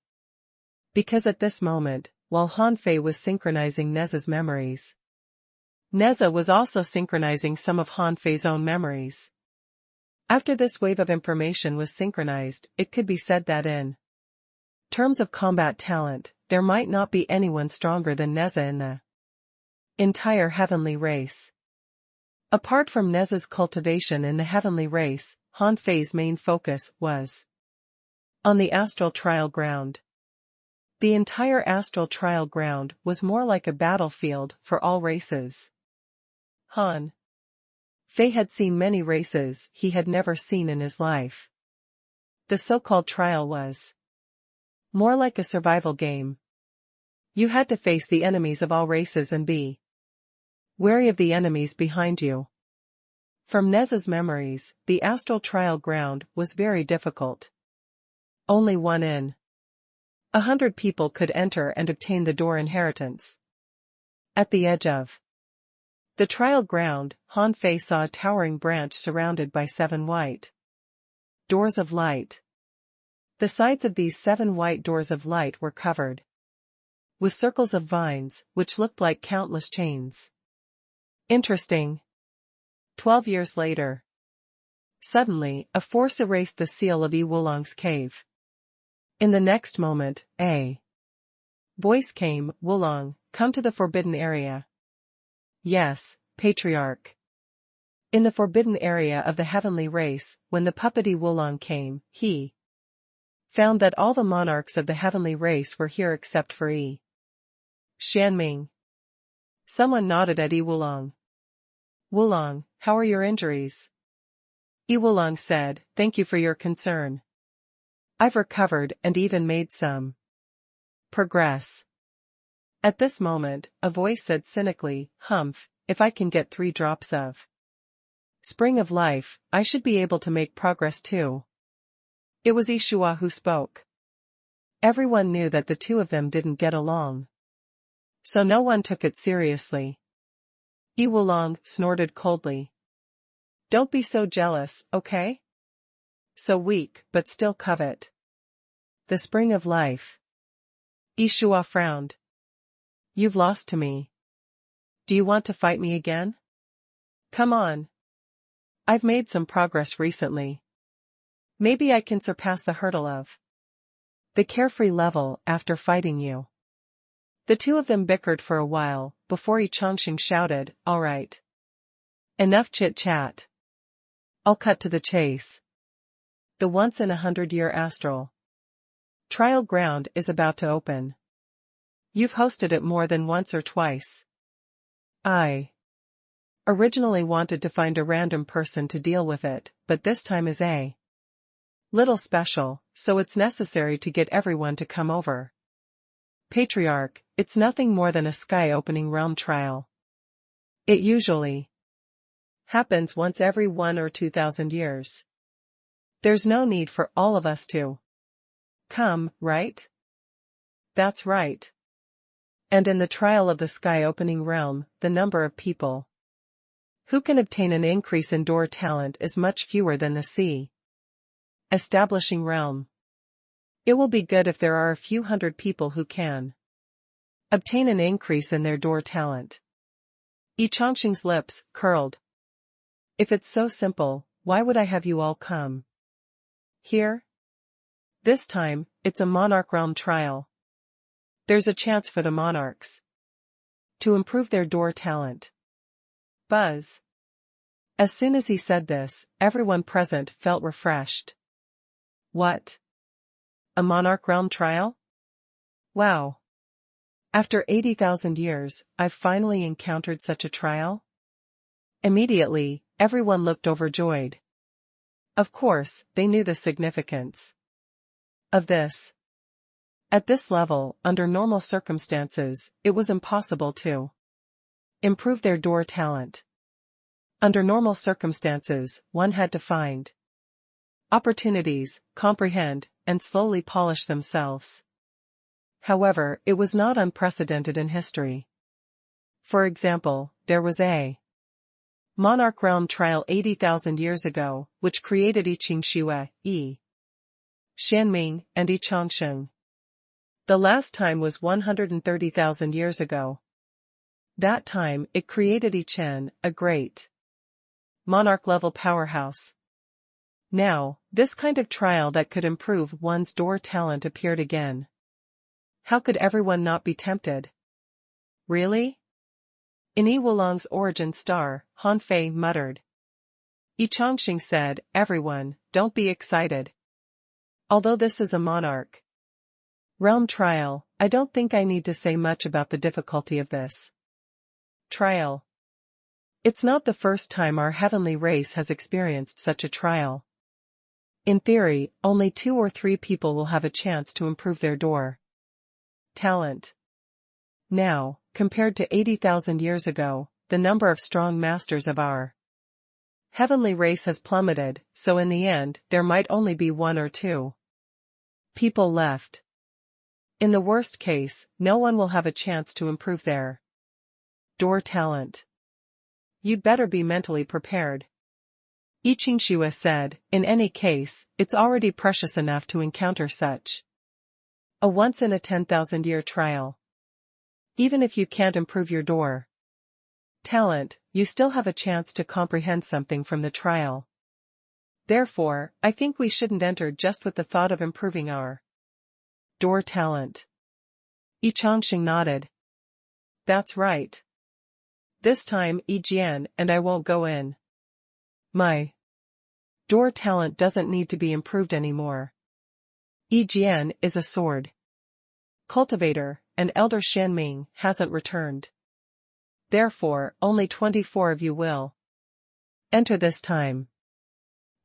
because at this moment, while Han Fei was synchronizing Neza's memories, Neza was also synchronizing some of Han Fei's own memories. After this wave of information was synchronized, it could be said that in terms of combat talent, there might not be anyone stronger than Neza in the entire heavenly race. Apart from Neza's cultivation in the heavenly race, Han Fei's main focus was on the astral trial ground. The entire astral trial ground was more like a battlefield for all races. Han Fei had seen many races he had never seen in his life. The so-called trial was more like a survival game. You had to face the enemies of all races and be wary of the enemies behind you. From Neza's memories, the astral trial ground was very difficult. Only 1 in 100 people could enter and obtain the door inheritance. At the edge of the trial ground, Han Fei saw a towering branch surrounded by 7 white doors of light. The sides of these 7 white doors of light were covered with circles of vines, which looked like countless chains. Interesting. 12 years later. Suddenly, a force erased the seal of Iwulong's cave. In the next moment, a voice came, Wulong, come to the forbidden area. Yes, Patriarch. In the forbidden area of the heavenly race, when the puppet Wulong came, he found that all the monarchs of the heavenly race were here except for Shanming. Someone nodded at Wulong. Wulong, how are your injuries? Wulong said, thank you for your concern. I've recovered and even made some progress. At this moment, a voice said cynically, Humph, if I can get 3 drops of spring of life, I should be able to make progress too. It was Ishua who spoke. Everyone knew that the 2 of them didn't get along, so no one took it seriously. Wulong snorted coldly. Don't be so jealous, okay? So weak, but still covet the spring of life. Ishua frowned. You've lost to me. Do you want to fight me again? Come on. I've made some progress recently. Maybe I can surpass the hurdle of the carefree level after fighting you. The two of them bickered for a while, before Chongqing shouted, all right. Enough chit-chat. I'll cut to the chase. The once-in-a-100-year astral trial ground is about to open. You've hosted it more than once or twice. I originally wanted to find a random person to deal with it, but this time is a little special, so it's necessary to get everyone to come over. Patriarch, it's nothing more than a sky-opening realm trial. It usually happens once every 1 or 2,000 years. There's no need for all of us to come, right? That's right. And in the trial of the sky-opening realm, the number of people who can obtain an increase in door talent is much fewer than the sea establishing realm. It will be good if there are a few hundred people who can obtain an increase in their door talent. Chongqing's lips curled. If it's so simple, why would I have you all come here? This time, it's a monarch realm trial. There's a chance for the monarchs to improve their door talent. Buzz. As soon as he said this, everyone present felt refreshed. What? A monarch realm trial? Wow. After 80,000 years, I've finally encountered such a trial? Immediately, everyone looked overjoyed. Of course, they knew the significance of this. At this level, under normal circumstances, it was impossible to improve their door talent. Under normal circumstances, one had to find opportunities, comprehend, and slowly polish themselves. However, it was not unprecedented in history. For example, there was a monarch realm trial 80,000 years ago, which created Qingxue, Xianming, and Chongqing. The last time was 130,000 years ago. That time, it created Chen, a great monarch-level powerhouse. Now, this kind of trial that could improve one's door talent appeared again. How could everyone not be tempted? Really? In Yi Wulong's origin star, Han Fei muttered. Chongqing said, everyone, don't be excited. Although this is a monarch realm trial, I don't think I need to say much about the difficulty of this trial. It's not the first time our heavenly race has experienced such a trial. In theory, only 2 or 3 people will have a chance to improve their door talent. Now, compared to 80,000 years ago, the number of strong masters of our heavenly race has plummeted, so in the end, there might only be 1 or 2 people left. In the worst case, no one will have a chance to improve their door talent. You'd better be mentally prepared. Qingxue said, in any case, it's already precious enough to encounter such a once-in-a-10,000-year trial. Even if you can't improve your door talent, you still have a chance to comprehend something from the trial. Therefore, I think we shouldn't enter just with the thought of improving our door talent. Chongqing nodded. That's right. This time, Jian and I won't go in. My door talent doesn't need to be improved anymore. Jian is a sword cultivator, and Elder Xianming hasn't returned. Therefore, only 24 of you will enter this time.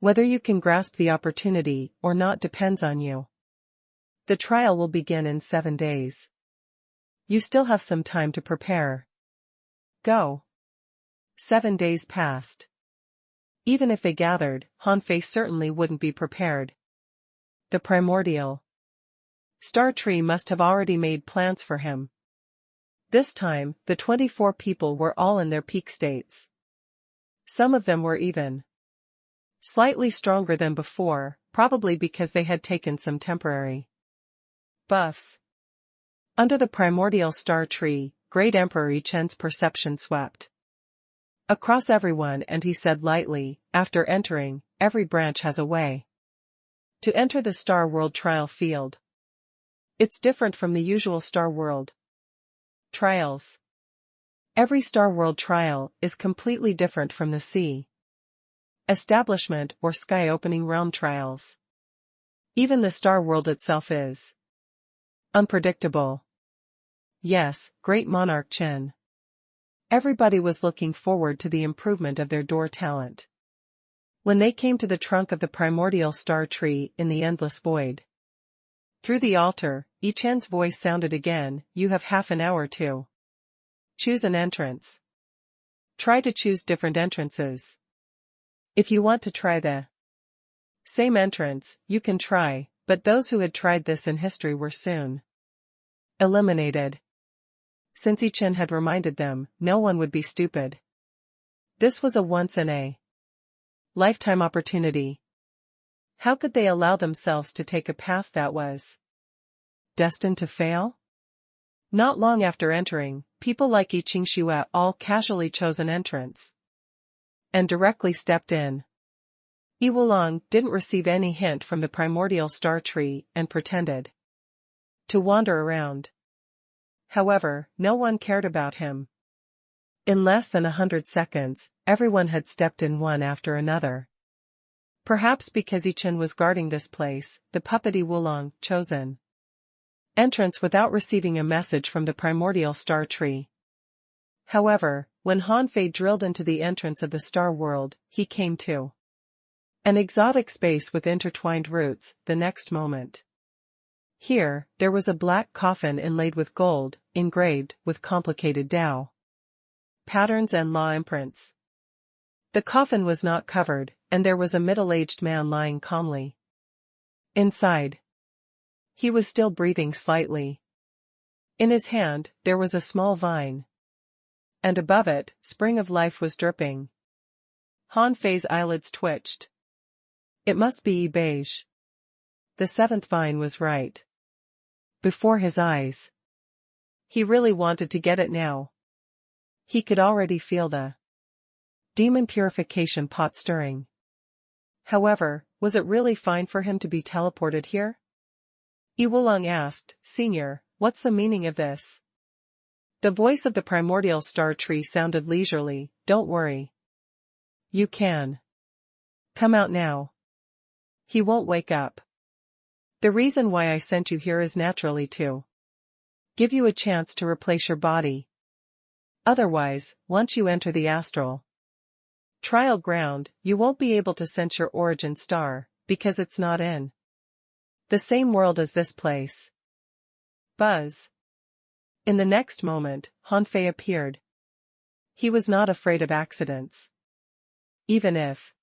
Whether you can grasp the opportunity or not depends on you. The trial will begin in 7 days. You still have some time to prepare. Go. 7 days passed. Even if they gathered, Han Fei certainly wouldn't be prepared. The primordial star tree must have already made plans for him. This time, the 24 people were all in their peak states. Some of them were even slightly stronger than before, probably because they had taken some temporary buffs. Under the primordial star tree, great Emperor Ichen's perception swept across everyone, and he said lightly, after entering, every branch has a way to enter the Star World trial field. It's different from the usual Star World trials. Every Star World trial is completely different from the sea establishment or sky-opening realm trials. Even the Star World itself is unpredictable. Yes, great monarch Chen. Everybody was looking forward to the improvement of their door talent. When they came to the trunk of the primordial star tree in the endless void, through the altar, Ichen's voice sounded again, "You have half an hour to choose an entrance. Try to choose different entrances. If you want to try the same entrance, you can try," but those who had tried this in history were soon eliminated. Since Ichen had reminded them, no one would be stupid. This was a once-in-a-lifetime opportunity. How could they allow themselves to take a path that was destined to fail? Not long after entering, people like Yi Qingxue all casually chose an entrance and directly stepped in. Yi Wulong didn't receive any hint from the primordial star tree and pretended to wander around. However, no one cared about him. In less than 100 seconds, everyone had stepped in one after another. Perhaps because Ichen was guarding this place, the puppet Yi Wulong chosen entrance without receiving a message from the primordial star tree. However, when Han Fei drilled into the entrance of the Star World, he came to an exotic space with intertwined roots. The next moment, here, there was a black coffin inlaid with gold, engraved with complicated Tao patterns and law imprints. The coffin was not covered, and there was a middle-aged man lying calmly inside. He was still breathing slightly. In his hand, there was a small vine, and above it, spring of life was dripping. Han Fei's eyelids twitched. It must be Yi Beige. The seventh vine was right before his eyes. He really wanted to get it now. He could already feel the demon purification pot stirring. However, was it really fine for him to be teleported here? Yi Wulong asked, "Senior, what's the meaning of this?" The voice of the primordial star tree sounded leisurely, "Don't worry. You can come out now. He won't wake up. The reason why I sent you here is naturally to give you a chance to replace your body. Otherwise, once you enter the astral trial ground, you won't be able to sense your origin star, because it's not in the same world as this place." Buzz. In the next moment, Han Fei appeared. He was not afraid of accidents. Even if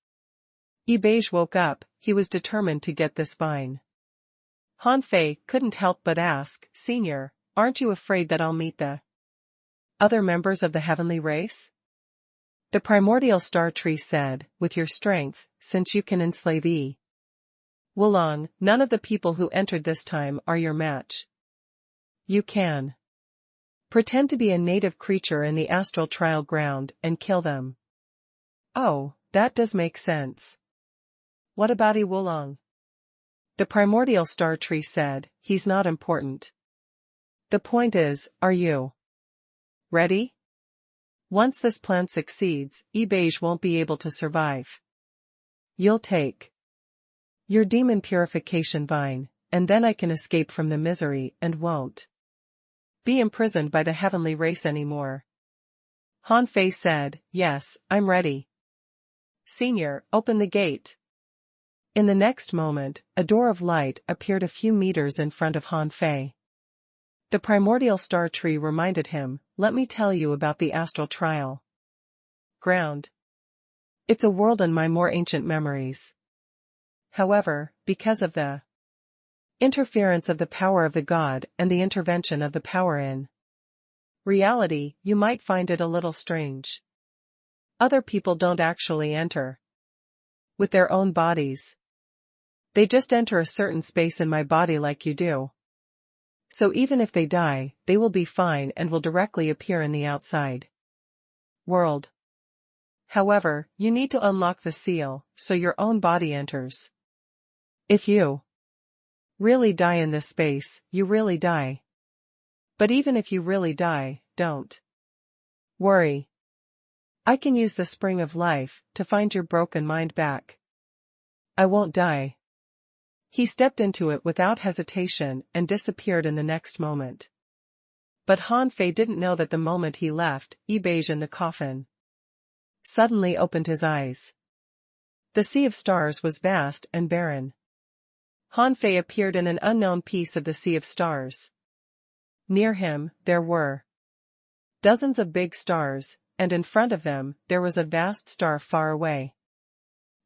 Yi Beige woke up, he was determined to get this vine. Han Fei couldn't help but ask, "Senior, aren't you afraid that I'll meet the other members of the heavenly race?" The primordial star tree said, "With your strength, since you can enslave Yi Wulong, none of the people who entered this time are your match. You can pretend to be a native creature in the astral trial ground and kill them." "Oh, that does make sense. What about Yi Wulong?" The primordial star tree said, "He's not important. The point is, are you ready? Once this plan succeeds, Yi Beige won't be able to survive. You'll take your demon purification vine, and then I can escape from the misery and won't be imprisoned by the heavenly race anymore." Han Fei said, "Yes, I'm ready. Senior, open the gate." In the next moment, a door of light appeared a few meters in front of Han Fei. The primordial star tree reminded him, "Let me tell you about the astral trial ground. It's a world in my more ancient memories. However, because of the interference of the power of the god and the intervention of the power in reality, you might find it a little strange. Other people don't actually enter with their own bodies. They just enter a certain space in my body like you do. So even if they die, they will be fine and will directly appear in the outside world. However, you need to unlock the seal, so your own body enters. If you really die in this space, you really die. But even if you really die, don't worry. I can use the spring of life to find your broken mind back. I won't die. He stepped into it without hesitation and disappeared in the next moment. But Han Fei didn't know that the moment he left, Beige in the coffin suddenly opened his eyes. The sea of stars was vast and barren. Han Fei appeared in an unknown piece of the sea of stars. Near him, there were dozens of big stars, and in front of them, there was a vast star far away.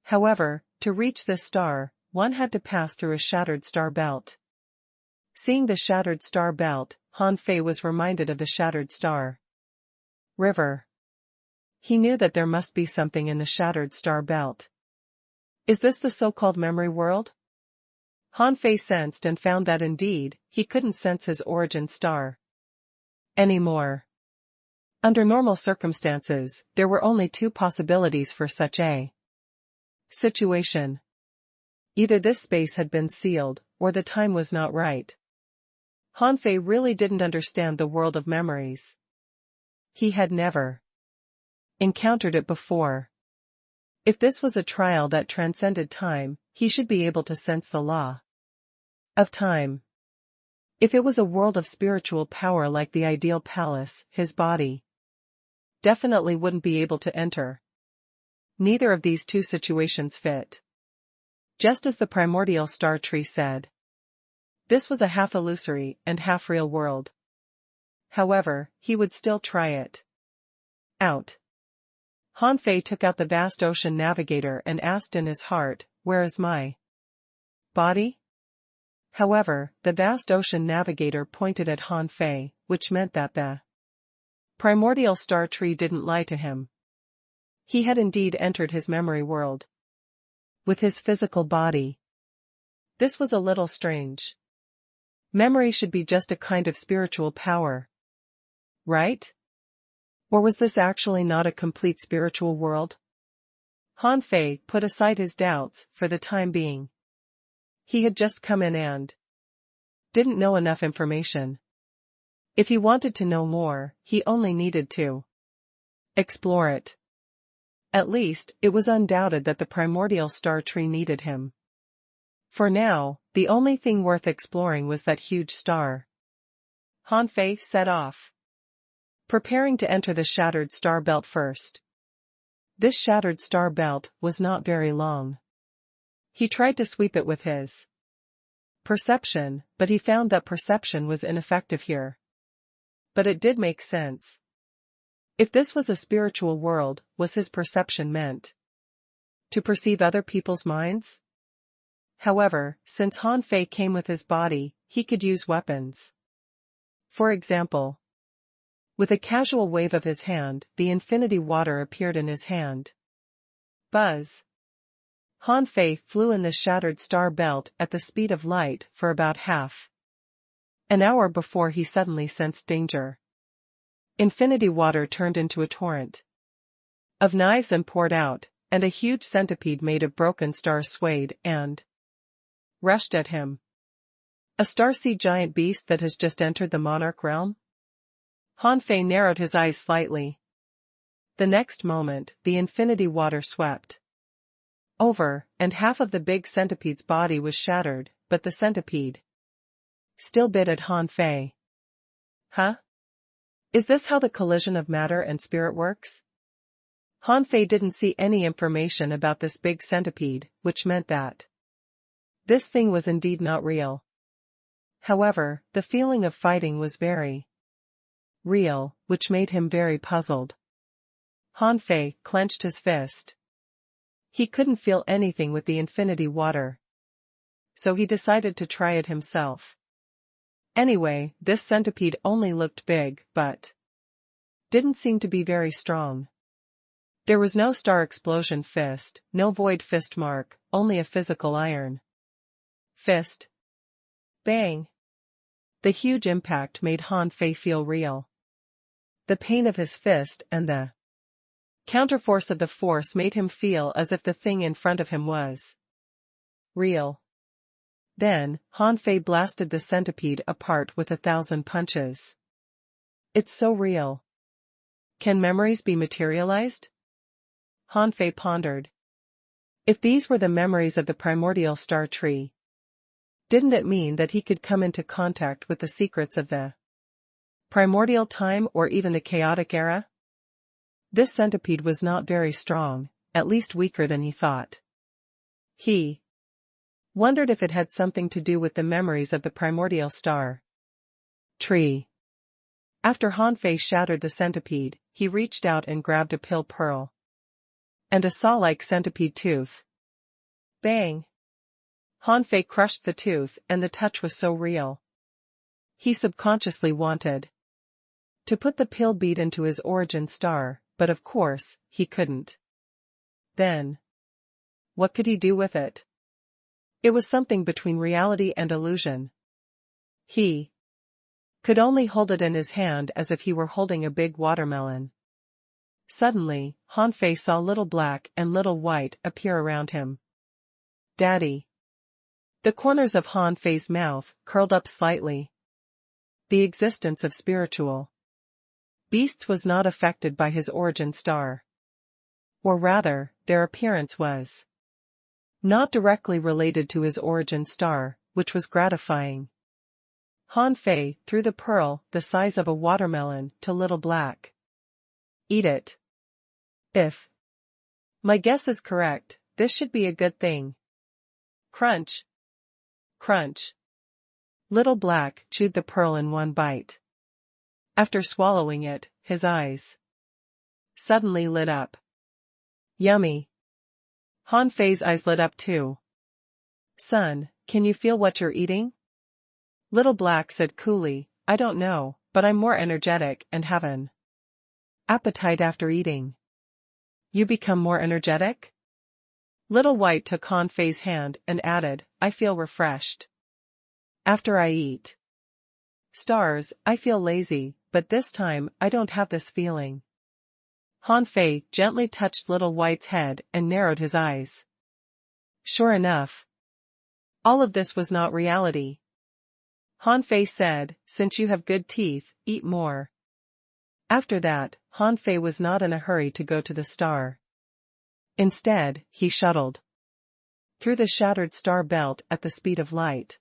However, to reach this star, one had to pass through a shattered star belt. Seeing the shattered star belt, Han Fei was reminded of the shattered star river. He knew that there must be something in the shattered star belt. Is this the so-called memory world? Han Fei sensed and found that indeed, he couldn't sense his origin star anymore. Under normal circumstances, there were only two possibilities for such a situation. Either this space had been sealed, or the time was not right. Han Fei really didn't understand the world of memories. He had never encountered it before. If this was a trial that transcended time, he should be able to sense the law of time. If it was a world of spiritual power like the ideal palace, his body definitely wouldn't be able to enter. Neither of these two situations fit. Just as the primordial star tree said, this was a half illusory and half real world. However, he would still try it out. Han Fei took out the vast ocean navigator and asked in his heart, "Where is my body?" However, the vast ocean navigator pointed at Han Fei, which meant that the primordial star tree didn't lie to him. He had indeed entered his memory world with his physical body. This was a little strange. Memory should be just a kind of spiritual power, right? Or was this actually not a complete spiritual world? Han Fei put aside his doubts for the time being. He had just come in and didn't know enough information. If he wanted to know more, he only needed to explore it. At least, it was undoubted that the primordial star tree needed him. For now, the only thing worth exploring was that huge star. Han Fei set off, preparing to enter the shattered star belt first. This shattered star belt was not very long. He tried to sweep it with his perception, but he found that perception was ineffective here. But it did make sense. If this was a spiritual world, was his perception meant to perceive other people's minds? However, since Han Fei came with his body, he could use weapons. For example, with a casual wave of his hand, the infinity water appeared in his hand. Buzz! Han Fei flew in the shattered star belt at the speed of light for about half an hour before he suddenly sensed danger. Infinity water turned into a torrent of knives and poured out, and a huge centipede made of broken stars swayed and rushed at him. A starseed giant beast that has just entered the monarch realm? Han Fei narrowed his eyes slightly. The next moment, the infinity water swept over, and half of the big centipede's body was shattered, but the centipede still bit at Han Fei. Huh? Is this how the collision of matter and spirit works? Han Fei didn't see any information about this big centipede, which meant that this thing was indeed not real. However, the feeling of fighting was very real, which made him very puzzled. Han Fei clenched his fist. He couldn't feel anything with the infinity water. So he decided to try it himself. Anyway, this centipede only looked big, but didn't seem to be very strong. There was no star explosion fist, no void fist mark, only a physical iron fist. Bang! The huge impact made Han Fei feel real. The pain of his fist and the counterforce of the force made him feel as if the thing in front of him was real. Then, Han Fei blasted the centipede apart with 1,000 punches. It's so real. Can memories be materialized? Han Fei pondered. If these were the memories of the primordial star tree, didn't it mean that he could come into contact with the secrets of the primordial time or even the chaotic era? This centipede was not very strong, at least weaker than he thought. He wondered if it had something to do with the memories of the primordial star tree. After Han Fei shattered the centipede, he reached out and grabbed a pill pearl and a saw-like centipede tooth. Bang! Han Fei crushed the tooth, and the touch was so real. He subconsciously wanted to put the pill bead into his origin star, but of course, he couldn't. Then, what could he do with it? It was something between reality and illusion. He could only hold it in his hand as if he were holding a big watermelon. Suddenly, Han Fei saw Little Black and Little White appear around him. Daddy. The corners of Han Fei's mouth curled up slightly. The existence of spiritual beasts was not affected by his origin star. Or rather, their appearance was not directly related to his origin star, which was gratifying. Han Fei threw the pearl, the size of a watermelon, to Little Black. Eat it. If my guess is correct, this should be a good thing. Crunch. Crunch. Little Black chewed the pearl in one bite. After swallowing it, his eyes suddenly lit up. Yummy. Han Fei's eyes lit up too. Son, can you feel what you're eating? Little Black said coolly, I don't know, but I'm more energetic and have an appetite after eating. You become more energetic? Little White took Han Fei's hand and added, I feel refreshed after I eat. Stars, I feel lazy, but this time I don't have this feeling. Han Fei gently touched Little White's head and narrowed his eyes. Sure enough, all of this was not reality. Han Fei said, since you have good teeth, eat more. After that, Han Fei was not in a hurry to go to the star. Instead, he shuttled through the shattered star belt at the speed of light.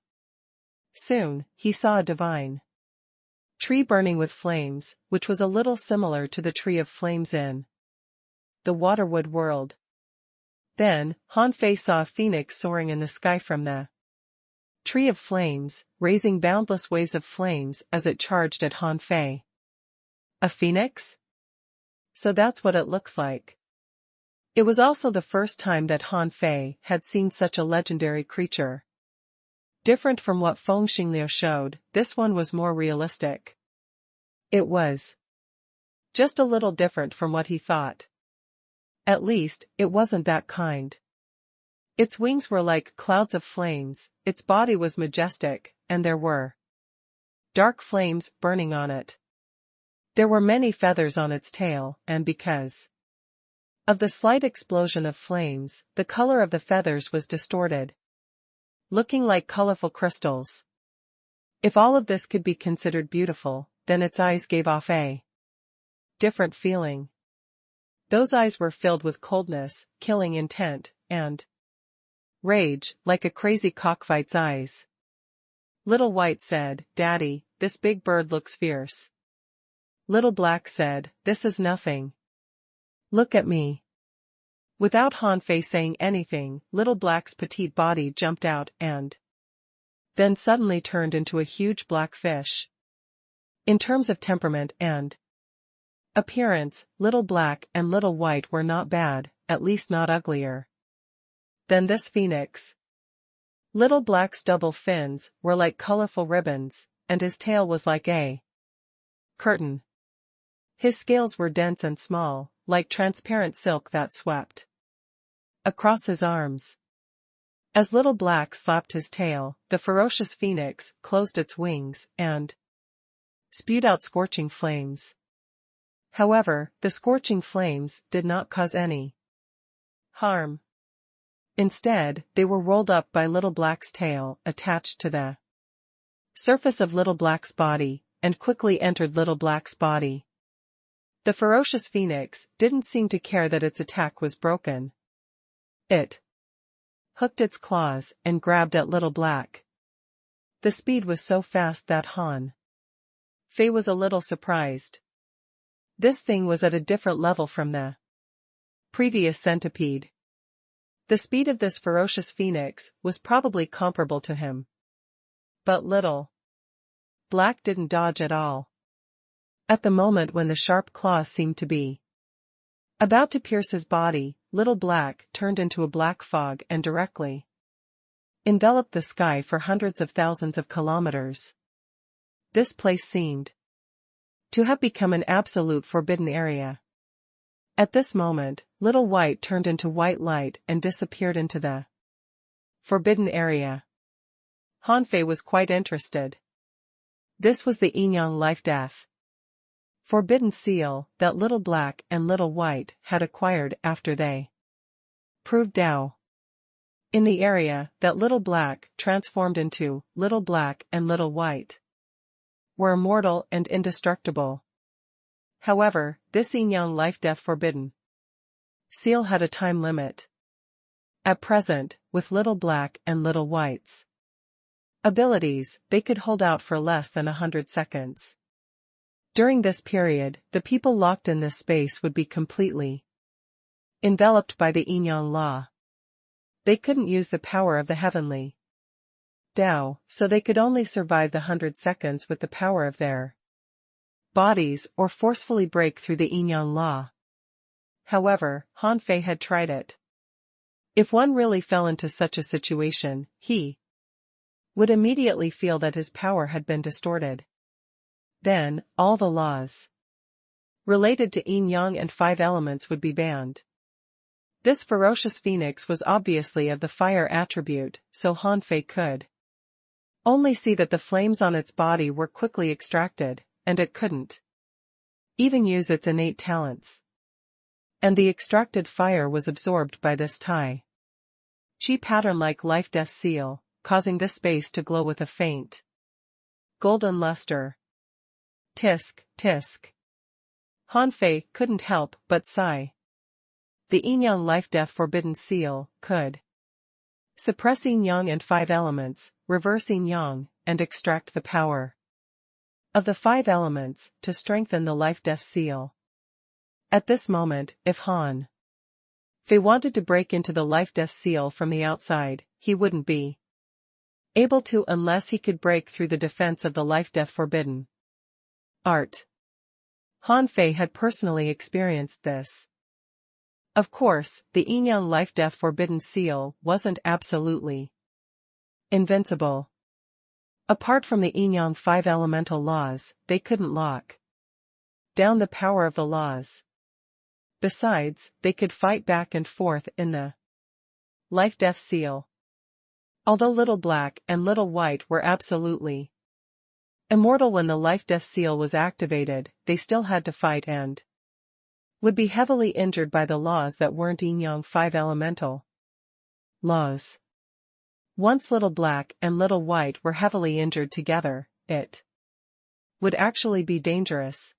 Soon, he saw a divine tree burning with flames, which was a little similar to the tree of flames in the Waterwood world. Then, Han Fei saw a phoenix soaring in the sky from the tree of flames, raising boundless waves of flames as it charged at Han Fei. A phoenix? So that's what it looks like. It was also the first time that Han Fei had seen such a legendary creature. Different from what Feng Xingliu showed, this one was more realistic. It was just a little different from what he thought. At least, it wasn't that kind. Its wings were like clouds of flames, its body was majestic, and there were dark flames burning on it. There were many feathers on its tail, and because of the slight explosion of flames, the color of the feathers was distorted, looking like colorful crystals. If all of this could be considered beautiful, then its eyes gave off a different feeling. Those eyes were filled with coldness, killing intent, and rage, like a crazy cockfight's eyes. Little White said, Daddy, this big bird looks fierce. Little Black said, this is nothing. Look at me. Without Han Fei saying anything, Little Black's petite body jumped out and then suddenly turned into a huge black fish. In terms of temperament and appearance, Little Black and Little White were not bad, at least not uglier than this phoenix. Little Black's double fins were like colorful ribbons, and his tail was like a curtain. His scales were dense and small, like transparent silk that swept across his arms. As Little Black slapped his tail, the ferocious phoenix closed its wings and spewed out scorching flames. However, the scorching flames did not cause any harm. Instead, they were rolled up by Little Black's tail, attached to the surface of Little Black's body, and quickly entered Little Black's body. The ferocious phoenix didn't seem to care that its attack was broken. It hooked its claws and grabbed at Little Black. The speed was so fast that Fei was a little surprised. This thing was at a different level from the previous centipede. The speed of this ferocious phoenix was probably comparable to him. But Little Black didn't dodge at all. At the moment when the sharp claws seemed to be about to pierce his body, Little Black turned into a black fog and directly enveloped the sky for hundreds of thousands of kilometers. This place seemed to have become an absolute forbidden area. At this moment, Little White turned into white light and disappeared into the forbidden area. Fei was quite interested. This was the Yin-Yang life-death forbidden seal that Little Black and Little White had acquired after they proved Tao. In the area that Little Black transformed into, Little Black and Little White were immortal and indestructible. However, this Yin-Yang life-death forbidden seal had a time limit. At present, with Little Black and Little White's abilities, they could hold out for less than 100 seconds. During this period, the people locked in this space would be completely enveloped by the Yin-Yang law. They couldn't use the power of the heavenly Tao, so they could only survive the 100 seconds with the power of their bodies or forcefully break through the Yin-Yang law. However, Fei had tried it. If one really fell into such a situation, he would immediately feel that his power had been distorted. Then, all the laws related to Yin-Yang and 5 elements would be banned. This ferocious phoenix was obviously of the fire attribute, so Fei could only see that the flames on its body were quickly extracted, and it couldn't even use its innate talents. And the extracted fire was absorbed by this Tai Chi pattern-like life-death seal, causing this space to glow with a faint golden luster. Tisk, tisk. Fei couldn't help but sigh. The Yin-Yang life-death forbidden seal could suppress Yin-Yang and 5 elements, reverse Yin-Yang, and extract the power of the 5 elements to strengthen the life-death seal. At this moment, if Fei wanted to break into the life-death seal from the outside, he wouldn't be able to unless he could break through the defense of the life-death forbidden art. Fei had personally experienced this. Of course, the Yin-Yang life-death forbidden seal wasn't absolutely invincible. Apart from the Yin-Yang 5 elemental laws, they couldn't lock down the power of the laws. Besides, they could fight back and forth in the life-death seal. Although Little Black and Little White were absolutely immortal when the life-death seal was activated, they still had to fight and would be heavily injured by the laws that weren't Yin-Yang 5 elemental laws. Once Little Black and Little White were heavily injured together, it would actually be dangerous.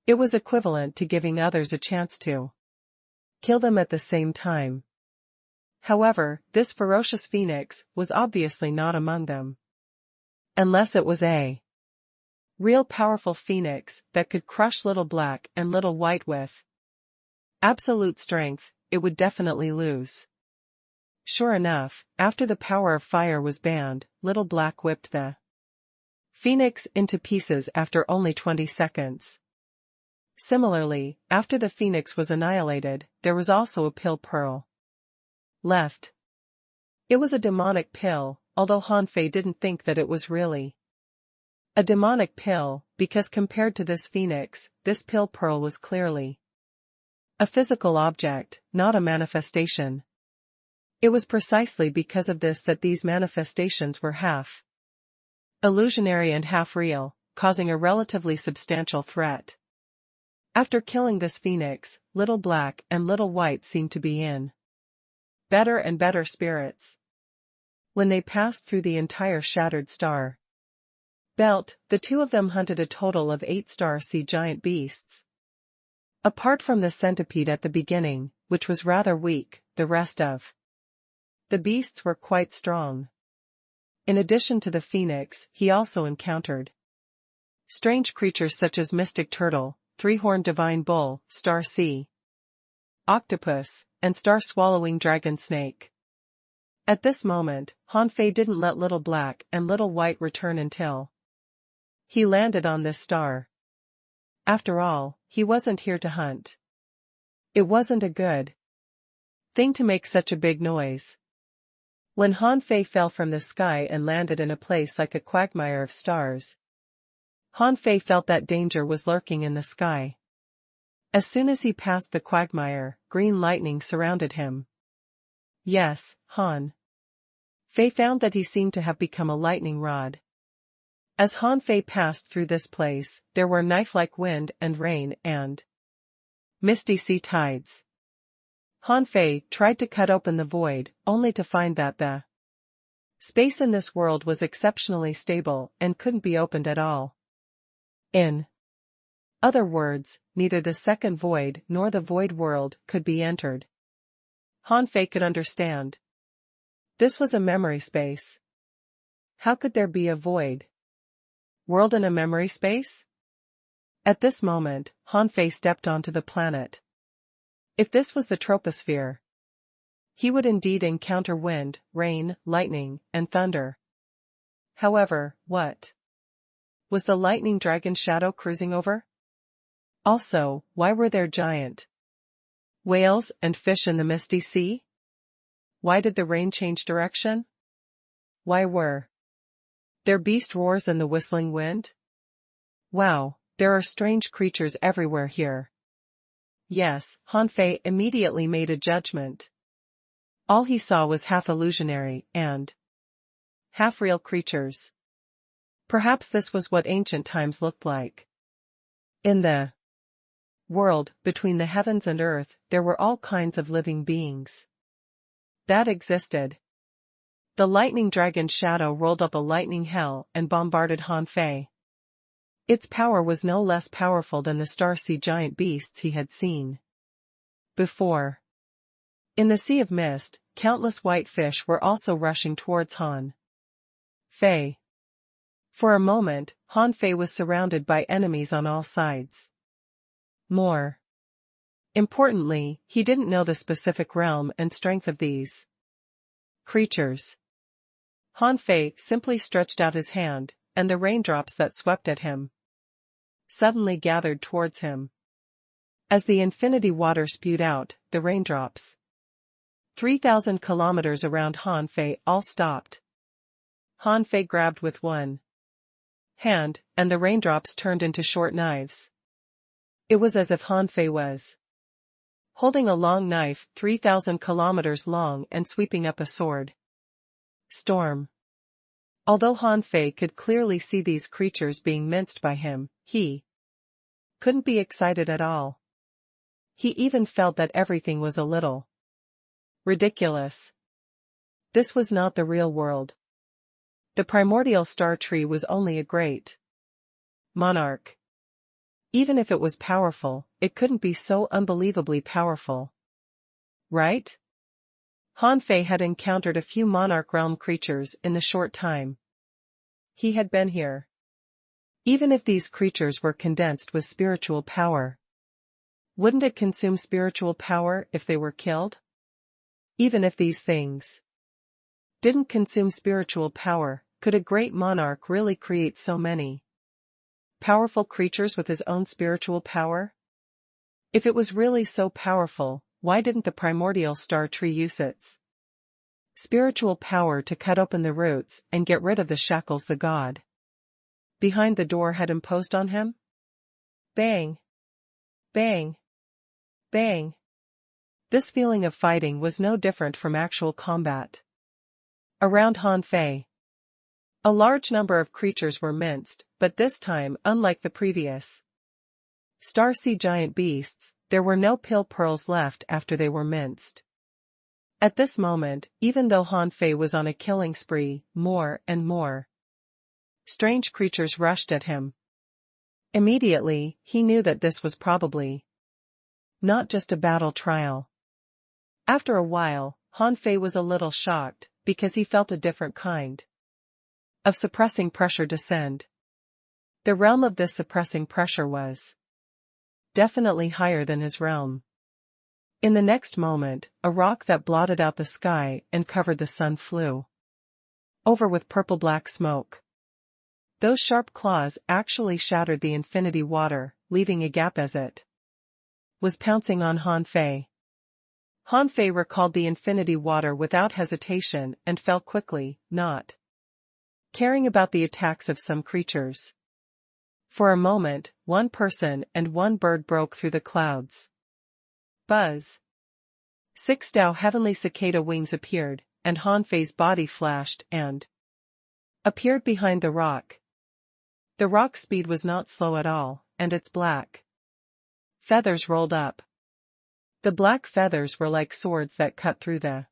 It was equivalent to giving others a chance to kill them at the same time. However, this ferocious phoenix was obviously not among them. Unless it was a real powerful phoenix that could crush Little Black and Little White with absolute strength, it would definitely lose. Sure enough, after the power of fire was banned, Little Black whipped the phoenix into pieces after only 20 seconds. Similarly, after the phoenix was annihilated, there was also a pill pearl left. It was a demonic pill, although Fei didn't think that it was really a demonic pill, because compared to this phoenix, this pill pearl was clearly a physical object, not a manifestation. It was precisely because of this that these manifestations were half illusionary and half real, causing a relatively substantial threat. After killing this phoenix, Little Black and Little White seemed to be in better and better spirits. When they passed through the entire shattered star belt, the two of them hunted a total of 8 star sea giant beasts. Apart from the centipede at the beginning, which was rather weak, the rest of the beasts were quite strong. In addition to the phoenix, he also encountered strange creatures such as mystic turtle, three-horned divine bull, star sea octopus, and star-swallowing dragon snake. At this moment, Han Fei didn't let Little Black and Little White return until he landed on this star. After all, he wasn't here to hunt. It wasn't a good thing to make such a big noise. When Han Fei fell from the sky and landed in a place like a quagmire of stars, Han Fei felt that danger was lurking in the sky. As soon as he passed the quagmire, green lightning surrounded him. Yes, Han Fei found that he seemed to have become a lightning rod. As Han Fei passed through this place, there were knife-like wind and rain and misty sea tides. Han Fei tried to cut open the void, only to find that the space in this world was exceptionally stable and couldn't be opened at all. In other words, neither the second void nor the void world could be entered. Han Fei could understand. This was a memory space. How could there be a void world in a memory space? At this moment, Han Fei stepped onto the planet. If this was the troposphere, he would indeed encounter wind, rain, lightning, and thunder. However, what was the lightning dragon shadow cruising over? Also, why were there giant whales and fish in the misty sea? Why did the rain change direction? Why were there beast roars in the whistling wind? Wow, there are strange creatures everywhere here. Yes, Han Fei immediately made a judgment. All he saw was half illusionary and half real creatures. Perhaps this was what ancient times looked like. In the world, between the heavens and earth, there were all kinds of living beings that existed. The lightning dragon shadow rolled up a lightning hell and bombarded Han Fei. Its power was no less powerful than the star sea giant beasts he had seen before. In the sea of mist, countless white fish were also rushing towards Han Fei. For a moment, Han Fei was surrounded by enemies on all sides. More importantly, he didn't know the specific realm and strength of these creatures. Han Fei simply stretched out his hand, and the raindrops that swept at him suddenly gathered towards him. As the infinity water spewed out, the raindrops 3,000 kilometers around Han Fei all stopped. Han Fei grabbed with one hand, and the raindrops turned into short knives. It was as if Han Fei was holding a long knife 3,000 kilometers long and sweeping up a sword storm. Although Han Fei could clearly see these creatures being minced by him, he couldn't be excited at all. He even felt that everything was a little ridiculous. This was not the real world. The primordial star tree was only a great monarch. Even if it was powerful, it couldn't be so unbelievably powerful. Right? Han Fei had encountered a few monarch realm creatures in the short time he had been here. Even if these creatures were condensed with spiritual power, wouldn't it consume spiritual power if they were killed? Even if these things didn't consume spiritual power, could a great monarch really create so many powerful creatures with his own spiritual power? If it was really so powerful, why didn't the primordial star tree use its spiritual power to cut open the roots and get rid of the shackles the god behind the door had imposed on him? Bang! Bang! Bang! This feeling of fighting was no different from actual combat. Around Han Fei, a large number of creatures were minced, but this time, unlike the previous Star Sea giant beasts, there were no pill pearls left after they were minced. At this moment, even though Han Fei was on a killing spree, more and more strange creatures rushed at him. Immediately, he knew that this was probably not just a battle trial. After a while, Han Fei was a little shocked, because he felt a different kind of suppressing pressure descend. The realm of this suppressing pressure was definitely higher than his realm. In the next moment, a rock that blotted out the sky and covered the sun flew over with purple-black smoke. Those sharp claws actually shattered the infinity water, leaving a gap as it was pouncing on Han Fei. Han Fei recalled the infinity water without hesitation and fell quickly, not caring about the attacks of some creatures. For a moment, one person and one bird broke through the clouds. Buzz. 6 Dao heavenly cicada wings appeared, and Han Fei's body flashed and appeared behind the rock. The rock's speed was not slow at all, and its black feathers rolled up. The black feathers were like swords that cut through the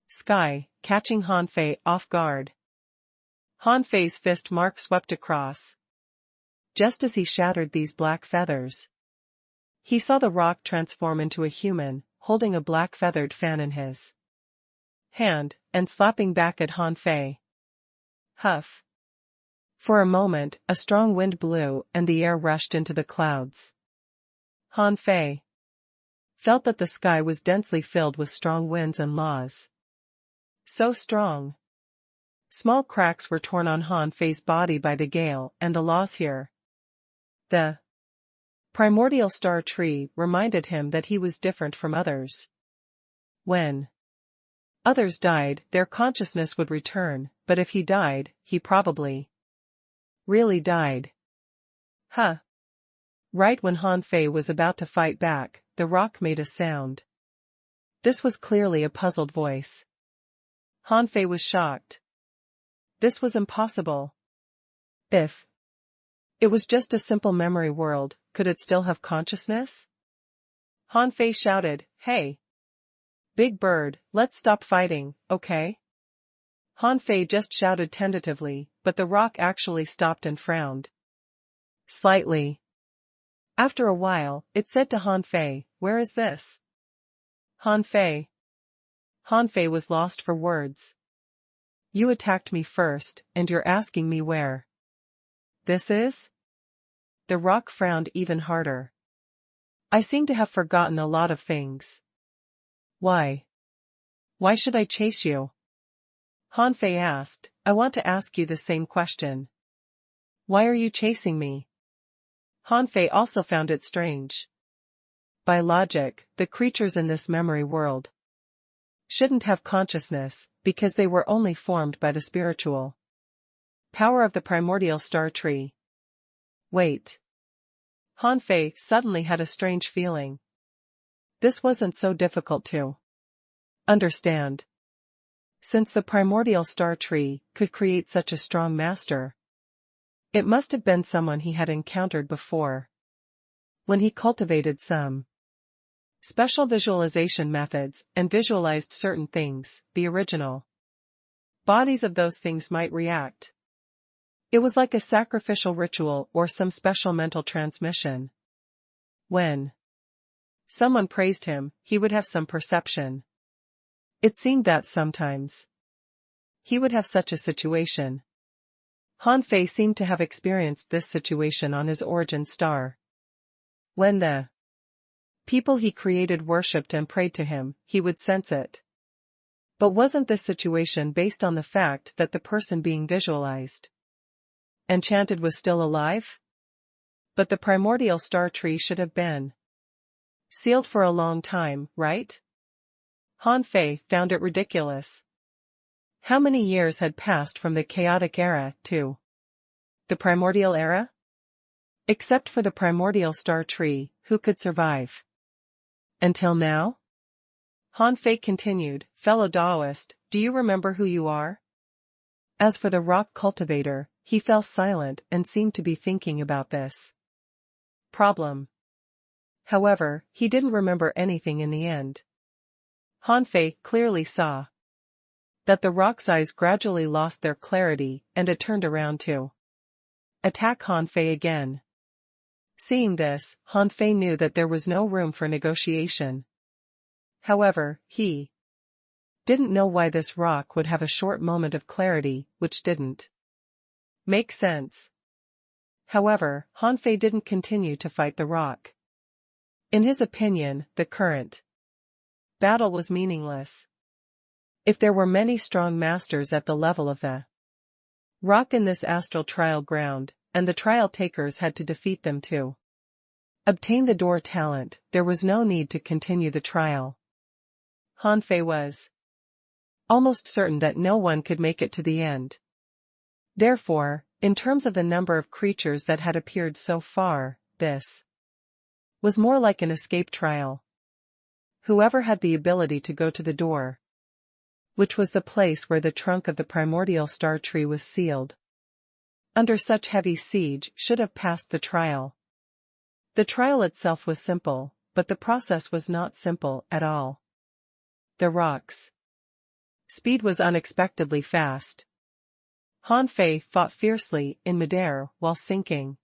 sky, catching Han Fei off guard. Han Fei's fist mark swept across. Just as he shattered these black feathers, he saw the rock transform into a human, holding a black feathered fan in his hand, and slapping back at Han Fei. Huff. For a moment, a strong wind blew and the air rushed into the clouds. Han Fei felt that the sky was densely filled with strong winds and laws. So strong. Small cracks were torn on Han Fei's body by the gale and the laws here. The primordial star tree reminded him that he was different from others. When others died, their consciousness would return, but if he died, he probably really died. Huh. Right when Han Fei was about to fight back, the rock made a sound. This was clearly a puzzled voice. Han Fei was shocked. This was impossible. If it was just a simple memory world, could it still have consciousness? Han Fei shouted, "Hey! Big Bird, let's stop fighting, okay?" Han Fei just shouted tentatively, but the rock actually stopped and frowned slightly. After a while, it said to Han Fei, "Where is this?" Han Fei. Han Fei was lost for words. "You attacked me first, and you're asking me where this is?" The rock frowned even harder. "I seem to have forgotten a lot of things." "Why? Why should I chase you?" Han Fei asked. "I want to ask you the same question. Why are you chasing me?" Han Fei also found it strange. By logic, the creatures in this memory world shouldn't have consciousness, because they were only formed by the spiritual power of the primordial star tree. Wait. Han Fei suddenly had a strange feeling. This wasn't so difficult to understand. Since the primordial star tree could create such a strong master, it must have been someone he had encountered before, when he cultivated some special visualization methods and visualized certain things. The original bodies of those things might react. It was like a sacrificial ritual or some special mental transmission. When someone praised him, he would have some perception. It seemed that sometimes he would have such a situation. Han Fei seemed to have experienced this situation on his origin star. When the people he created worshipped and prayed to him, he would sense it. But wasn't this situation based on the fact that the person being visualized and chanted was still alive? But the primordial star tree should have been sealed for a long time, right? Han Fei found it ridiculous. How many years had passed from the chaotic era to the primordial era? Except for the primordial star tree, who could survive until now? Han Fei continued, "Fellow Taoist, do you remember who you are?" As for the rock cultivator, he fell silent and seemed to be thinking about this problem. However, he didn't remember anything in the end. Han Fei clearly saw that the rock's eyes gradually lost their clarity and it turned around to attack Han Fei again. Seeing this, Han Fei knew that there was no room for negotiation. However, he didn't know why this rock would have a short moment of clarity, which didn't make sense. However, Han Fei didn't continue to fight the rock. In his opinion, the current battle was meaningless. If there were many strong masters at the level of the rock in this astral trial ground, and the trial takers had to defeat them to obtain the door talent, there was no need to continue the trial. Han Fei was almost certain that no one could make it to the end. Therefore, in terms of the number of creatures that had appeared so far, this was more like an escape trial. Whoever had the ability to go to the door, which was the place where the trunk of the primordial star tree was sealed under such heavy siege, should have passed the trial. The trial itself was simple, but the process was not simple at all. The rock's speed was unexpectedly fast. Han Fei fought fiercely in midair while sinking.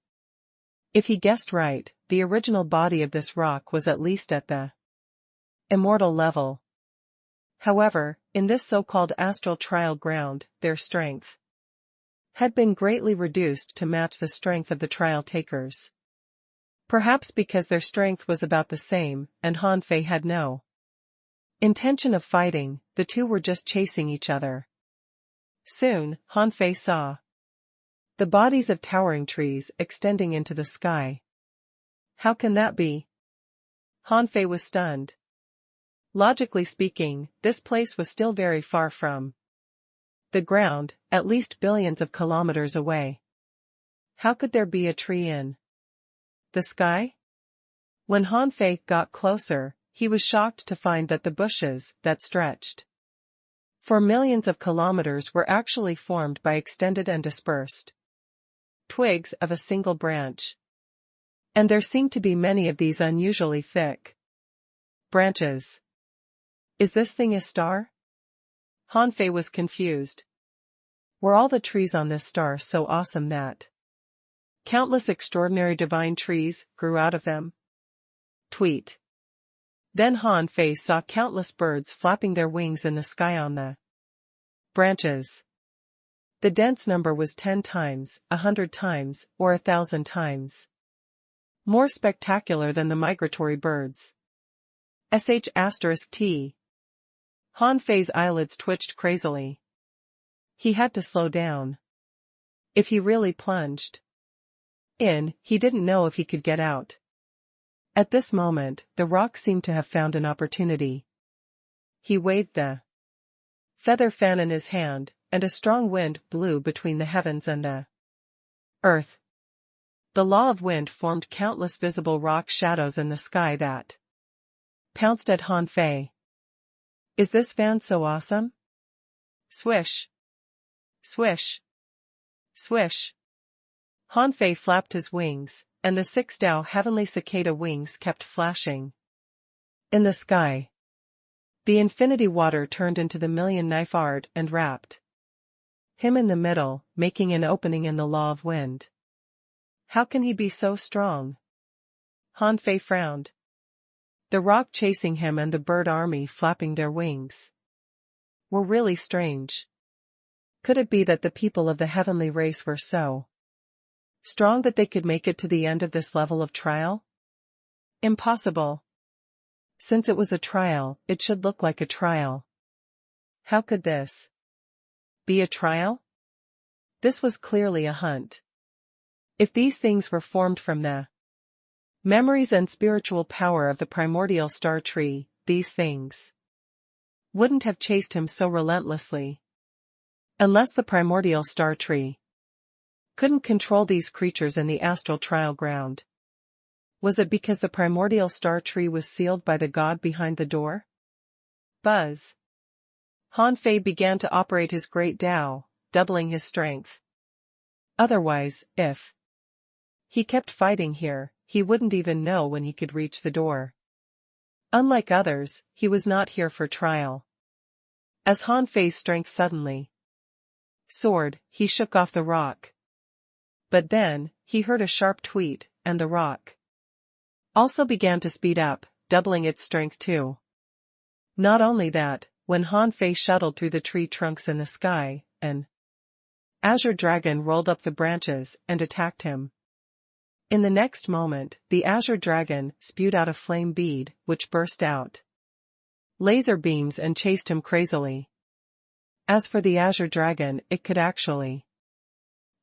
If he guessed right, the original body of this rock was at least at the immortal level. However, in this so-called astral trial ground, their strength had been greatly reduced to match the strength of the trial takers. Perhaps because their strength was about the same, and Han Fei had no intention of fighting, the two were just chasing each other. Soon, Han Fei saw the bodies of towering trees extending into the sky. How can that be? Han Fei was stunned. Logically speaking, this place was still very far from the ground, at least billions of kilometers away. How could there be a tree in the sky? When Han Fei got closer, he was shocked to find that the bushes that stretched for millions of kilometers were actually formed by extended and dispersed twigs of a single branch. And there seemed to be many of these unusually thick branches. Is this thing a star? Han Fei was confused. Were all the trees on this star so awesome that countless extraordinary divine trees grew out of them? Tweet. Then Han Fei saw countless birds flapping their wings in the sky on the branches. The dense number was 10 times, 100 times, or 1,000 times more spectacular than the migratory birds. *T. Han Fei's eyelids twitched crazily. He had to slow down. If he really plunged in, he didn't know if he could get out. At this moment, the rock seemed to have found an opportunity. He waved the feather fan in his hand, and a strong wind blew between the heavens and the earth. The law of wind formed countless visible rock shadows in the sky that pounced at Han Fei. Is this fan so awesome? Swish. Swish. Swish. Han Fei flapped his wings, and the 6 Tao heavenly cicada wings kept flashing in the sky. The infinity water turned into the million knife art and wrapped him in the middle, making an opening in the law of wind. How can he be so strong? Han Fei frowned. The rock chasing him and the bird army flapping their wings were really strange. Could it be that the people of the heavenly race were so strong that they could make it to the end of this level of trial? Impossible. Since it was a trial, it should look like a trial. How could this be a trial? This was clearly a hunt. If these things were formed from the memories and spiritual power of the primordial star tree, these things wouldn't have chased him so relentlessly. Unless the primordial star tree couldn't control these creatures in the astral trial ground. Was it because the primordial star tree was sealed by the god behind the door? Buzz. Han Fei began to operate his great Dao, doubling his strength. Otherwise, if he kept fighting here, he wouldn't even know when he could reach the door. Unlike others, he was not here for trial. As Han Fei's strength suddenly soared, he shook off the rock. But then, he heard a sharp tweet, and the rock also began to speed up, doubling its strength too. Not only that, when Han Fei shuttled through the tree trunks in the sky, an azure dragon rolled up the branches and attacked him. In the next moment, the azure dragon spewed out a flame bead, which burst out laser beams and chased him crazily. As for the azure dragon, it could actually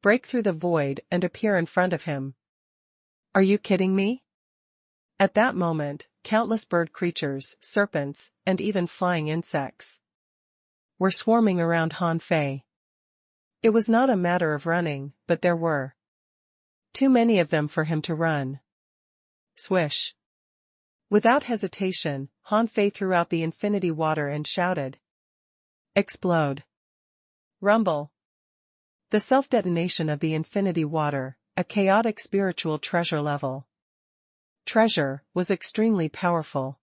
break through the void and appear in front of him. Are you kidding me? At that moment, countless bird creatures, serpents, and even flying insects were swarming around Han Fei. It was not a matter of running, but there were too many of them for him to run. Swish. Without hesitation, Han Fei threw out the infinity water and shouted, "Explode!" Rumble. The self-detonation of the infinity water, a chaotic spiritual treasure level treasure, was extremely powerful.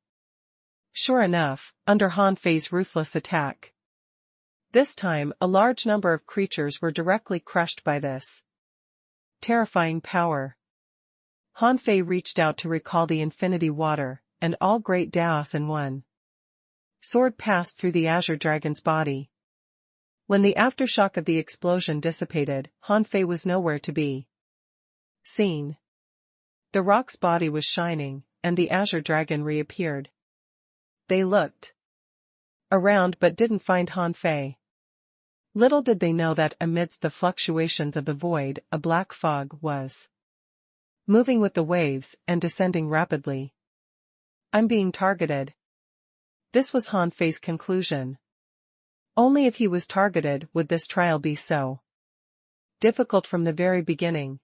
Sure enough, under Han Fei's ruthless attack, this time a large number of creatures were directly crushed by this terrifying power. Han Fei reached out to recall the infinity water, and all great Daos in one sword passed through the azure dragon's body. When the aftershock of the explosion dissipated, Han Fei was nowhere to be seen. The rock's body was shining, and the azure dragon reappeared. They looked around but didn't find Han Fei. Little did they know that amidst the fluctuations of the void, a black fog was moving with the waves and descending rapidly. I'm being targeted. This was Han Fei's conclusion. Only if he was targeted would this trial be so difficult from the very beginning.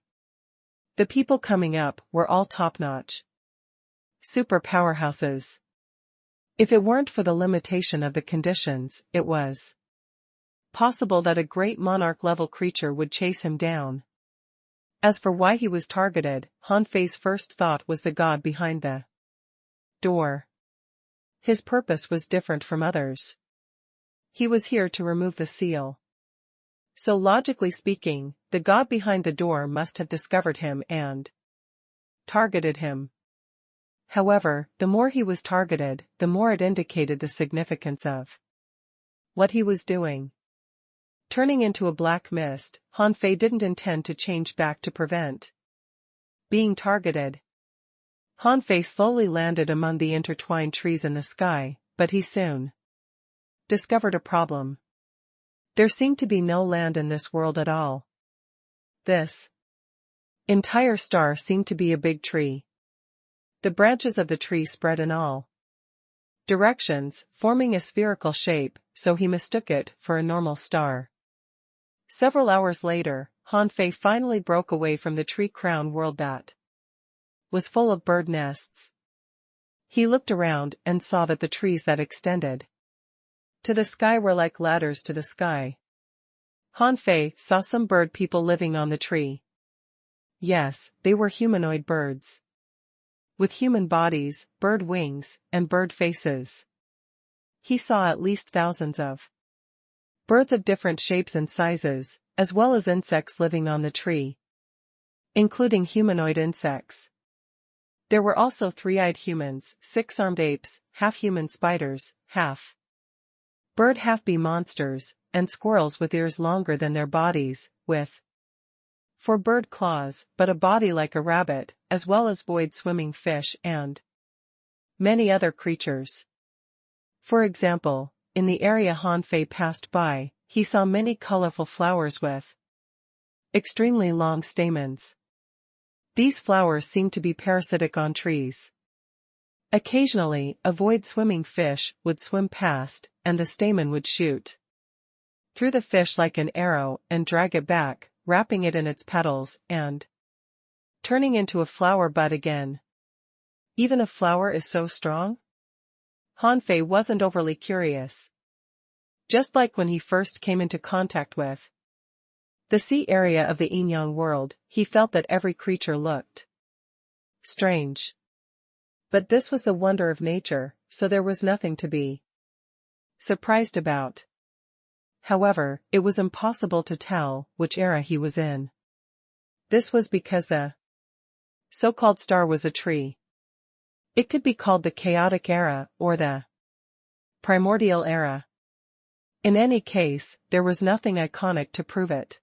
The people coming up were all top-notch super powerhouses. If it weren't for the limitation of the conditions, it was possible that a great monarch-level creature would chase him down. As for why he was targeted, Han Fei's first thought was the god behind the door. His purpose was different from others. He was here to remove the seal. So logically speaking, the god behind the door must have discovered him and targeted him. However, the more he was targeted, the more it indicated the significance of what he was doing. Turning into a black mist, Han Fei didn't intend to change back to prevent being targeted. Han Fei slowly landed among the intertwined trees in the sky, but he soon discovered a problem. There seemed to be no land in this world at all. This entire star seemed to be a big tree. The branches of the tree spread in all directions, forming a spherical shape, so he mistook it for a normal star. Several hours later, Han Fei finally broke away from the tree-crowned world that was full of bird nests. He looked around and saw that the trees that extended to the sky were like ladders to the sky. Han Fei saw some bird people living on the tree. Yes, they were humanoid birds, with human bodies, bird wings, and bird faces. He saw at least thousands of birds of different shapes and sizes, as well as insects living on the tree, including humanoid insects. There were also three-eyed humans, six-armed apes, half-human spiders, half-bird half-bee monsters, and squirrels with ears longer than their bodies, with four bird claws, but a body like a rabbit, as well as void-swimming fish and many other creatures. For example, in the area Han Fei passed by, he saw many colorful flowers with extremely long stamens. These flowers seemed to be parasitic on trees. Occasionally, a void-swimming fish would swim past, and the stamen would shoot through the fish like an arrow and drag it back, wrapping it in its petals and turning into a flower bud again. Even a flower is so strong? Han Fei wasn't overly curious. Just like when he first came into contact with the sea area of the Yin-Yang world, he felt that every creature looked strange. But this was the wonder of nature, so there was nothing to be surprised about. However, it was impossible to tell which era he was in. This was because the so-called star was a tree. It could be called the chaotic era or the primordial era. In any case, there was nothing iconic to prove it.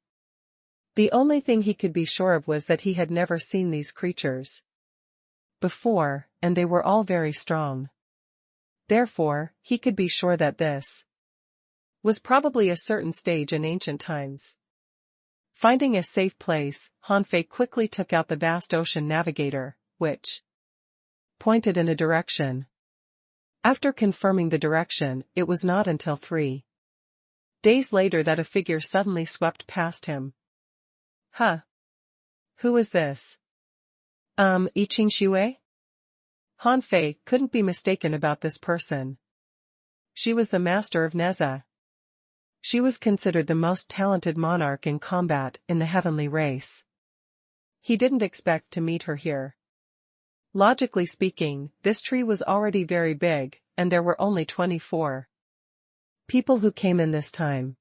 The only thing he could be sure of was that he had never seen these creatures before, and they were all very strong. Therefore, he could be sure that this was probably a certain stage in ancient times. Finding a safe place, Han Fei quickly took out the vast ocean navigator, which pointed in a direction. After confirming the direction, it was not until 3 days later that a figure suddenly swept past him. Huh? Who is this? Yi Qingxue? Han Fei couldn't be mistaken about this person. She was the master of Neza. She was considered the most talented monarch in combat in the heavenly race. He didn't expect to meet her here. Logically speaking, this tree was already very big, and there were only 24 people who came in this time.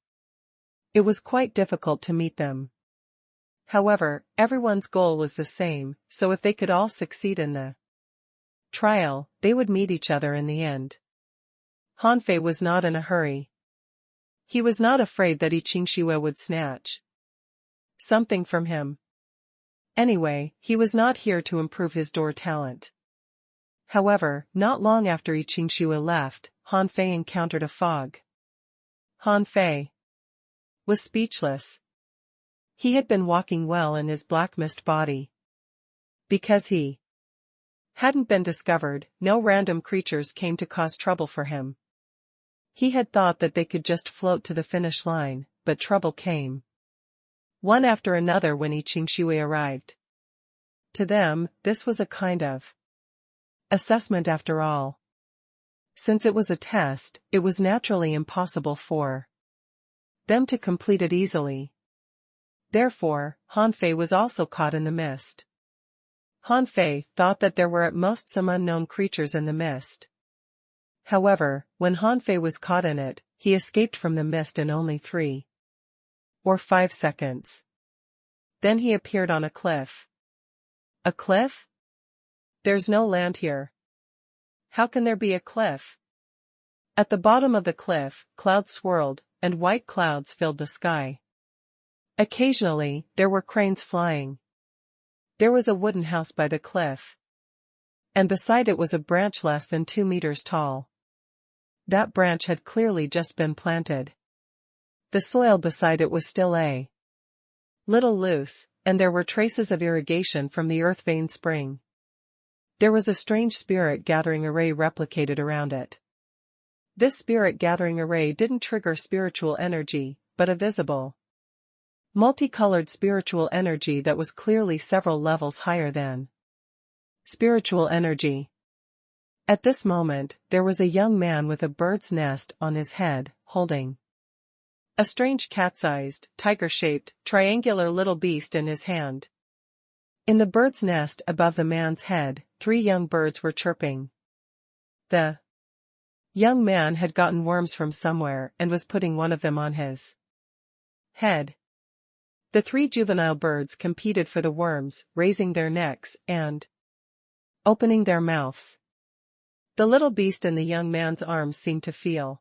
It was quite difficult to meet them. However, everyone's goal was the same, so if they could all succeed in the trial, they would meet each other in the end. Han Fei was not in a hurry. He was not afraid that Yi Qingxue would snatch something from him. Anyway, he was not here to improve his door talent. However, not long after Yi Qingxue left, Han Fei encountered a fog. Han Fei was speechless. He had been walking well in his black mist body. Because he hadn't been discovered, no random creatures came to cause trouble for him. He had thought that they could just float to the finish line, but trouble came one after another when Yi Qingxue arrived. To them, this was a kind of assessment after all. Since it was a test, it was naturally impossible for them to complete it easily. Therefore, Han Fei was also caught in the mist. Han Fei thought that there were at most some unknown creatures in the mist. However, when Han Fei was caught in it, he escaped from the mist in only 3 or 5 seconds. Then he appeared on a cliff. A cliff? There's no land here. How can there be a cliff? At the bottom of the cliff, clouds swirled, and white clouds filled the sky. Occasionally, there were cranes flying. There was a wooden house by the cliff. And beside it was a branch less than 2 meters tall. That branch had clearly just been planted. The soil beside it was still a little loose, and there were traces of irrigation from the earth vein spring. There was a strange spirit gathering array replicated around it. This spirit gathering array didn't trigger spiritual energy, but a visible, multicolored spiritual energy that was clearly several levels higher than spiritual energy. At this moment, there was a young man with a bird's nest on his head, holding a strange cat-sized, tiger-shaped, triangular little beast in his hand. In the bird's nest above the man's head, 3 young birds were chirping. The young man had gotten worms from somewhere and was putting one of them on his head. The 3 juvenile birds competed for the worms, raising their necks and opening their mouths. The little beast in the young man's arms seemed to feel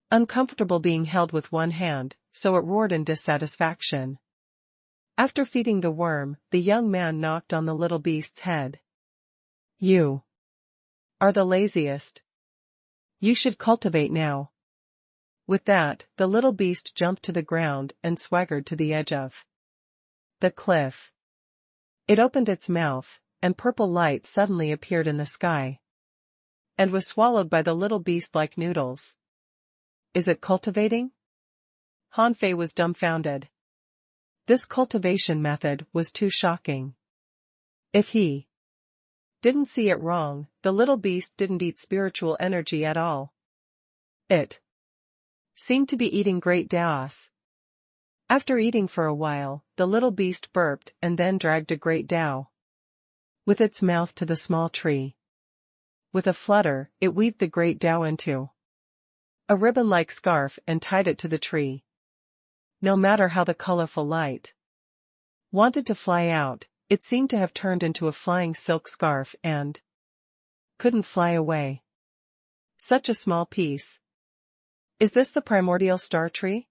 uncomfortable being held with one hand, so it roared in dissatisfaction. After feeding the worm, the young man knocked on the little beast's head. "You are the laziest. You should cultivate now." With that, the little beast jumped to the ground and swaggered to the edge of the cliff. It opened its mouth, and purple light suddenly appeared in the sky, and was swallowed by the little beast like noodles. Is it cultivating? Han Fei was dumbfounded. This cultivation method was too shocking. If he Didn't see it wrong, the little beast didn't eat spiritual energy at all. It seemed to be eating great Daos. After eating for a while, the little beast burped and then dragged a great Dao with its mouth to the small tree. With a flutter, it weaved the great Dao into a ribbon-like scarf and tied it to the tree. No matter how the colorful light wanted to fly out, it seemed to have turned into a flying silk scarf and couldn't fly away. Such a small piece. Is this the primordial star tree?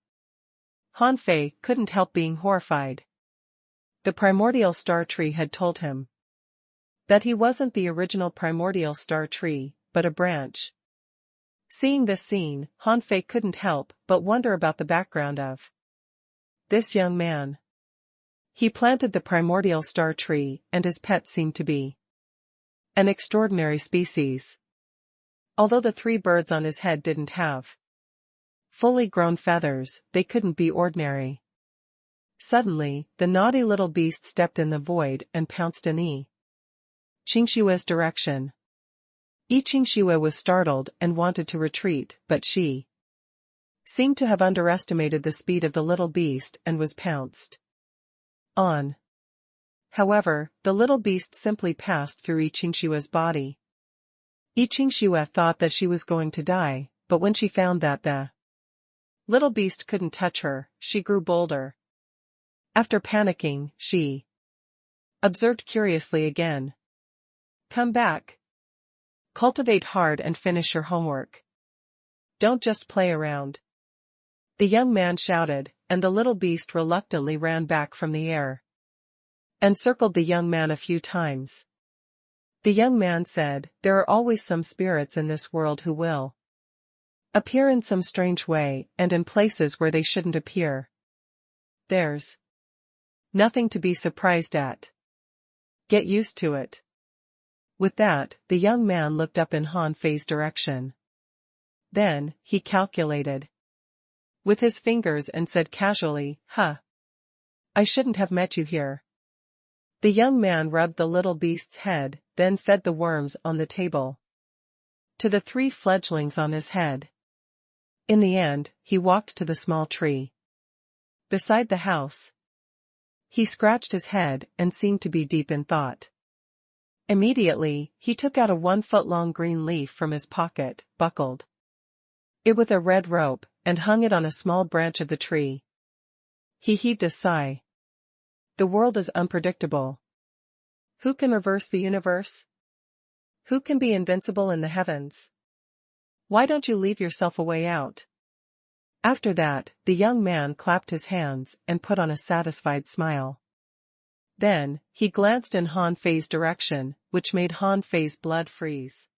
Han Fei couldn't help being horrified. The primordial star tree had told him that he wasn't the original primordial star tree, but a branch. Seeing this scene, Han Fei couldn't help but wonder about the background of this young man. He planted the primordial star tree, and his pet seemed to be an extraordinary species. Although the 3 birds on his head didn't have fully grown feathers, they couldn't be ordinary. Suddenly, the naughty little beast stepped in the void and pounced in Qingshue's direction. Qingxue was startled and wanted to retreat, but she seemed to have underestimated the speed of the little beast and was pounced on. However, the little beast simply passed through Qingshue's body. Qingxue thought that she was going to die, but when she found that the little beast couldn't touch her, she grew bolder. After panicking, she observed curiously again. Come back. Cultivate hard and finish your homework. Don't just play around. The young man shouted, and the little beast reluctantly ran back from the air and circled the young man a few times. The young man said, there are always some spirits in this world who will appear in some strange way and in places where they shouldn't appear. There's nothing to be surprised at. Get used to it. With that, the young man looked up in Han Fei's direction. Then, he calculated with his fingers and said casually, I shouldn't have met you here. The young man rubbed the little beast's head, then fed the worms on the table to the 3 fledglings on his head. In the end, he walked to the small tree beside the house. He scratched his head and seemed to be deep in thought. Immediately, he took out a 1-foot-long green leaf from his pocket, buckled it with a red rope, and hung it on a small branch of the tree. He heaved a sigh. The world is unpredictable. Who can reverse the universe? Who can be invincible in the heavens? Why don't you leave yourself a way out? After that, the young man clapped his hands and put on a satisfied smile. Then, he glanced in Han Fei's direction, which made Han Fei's blood freeze.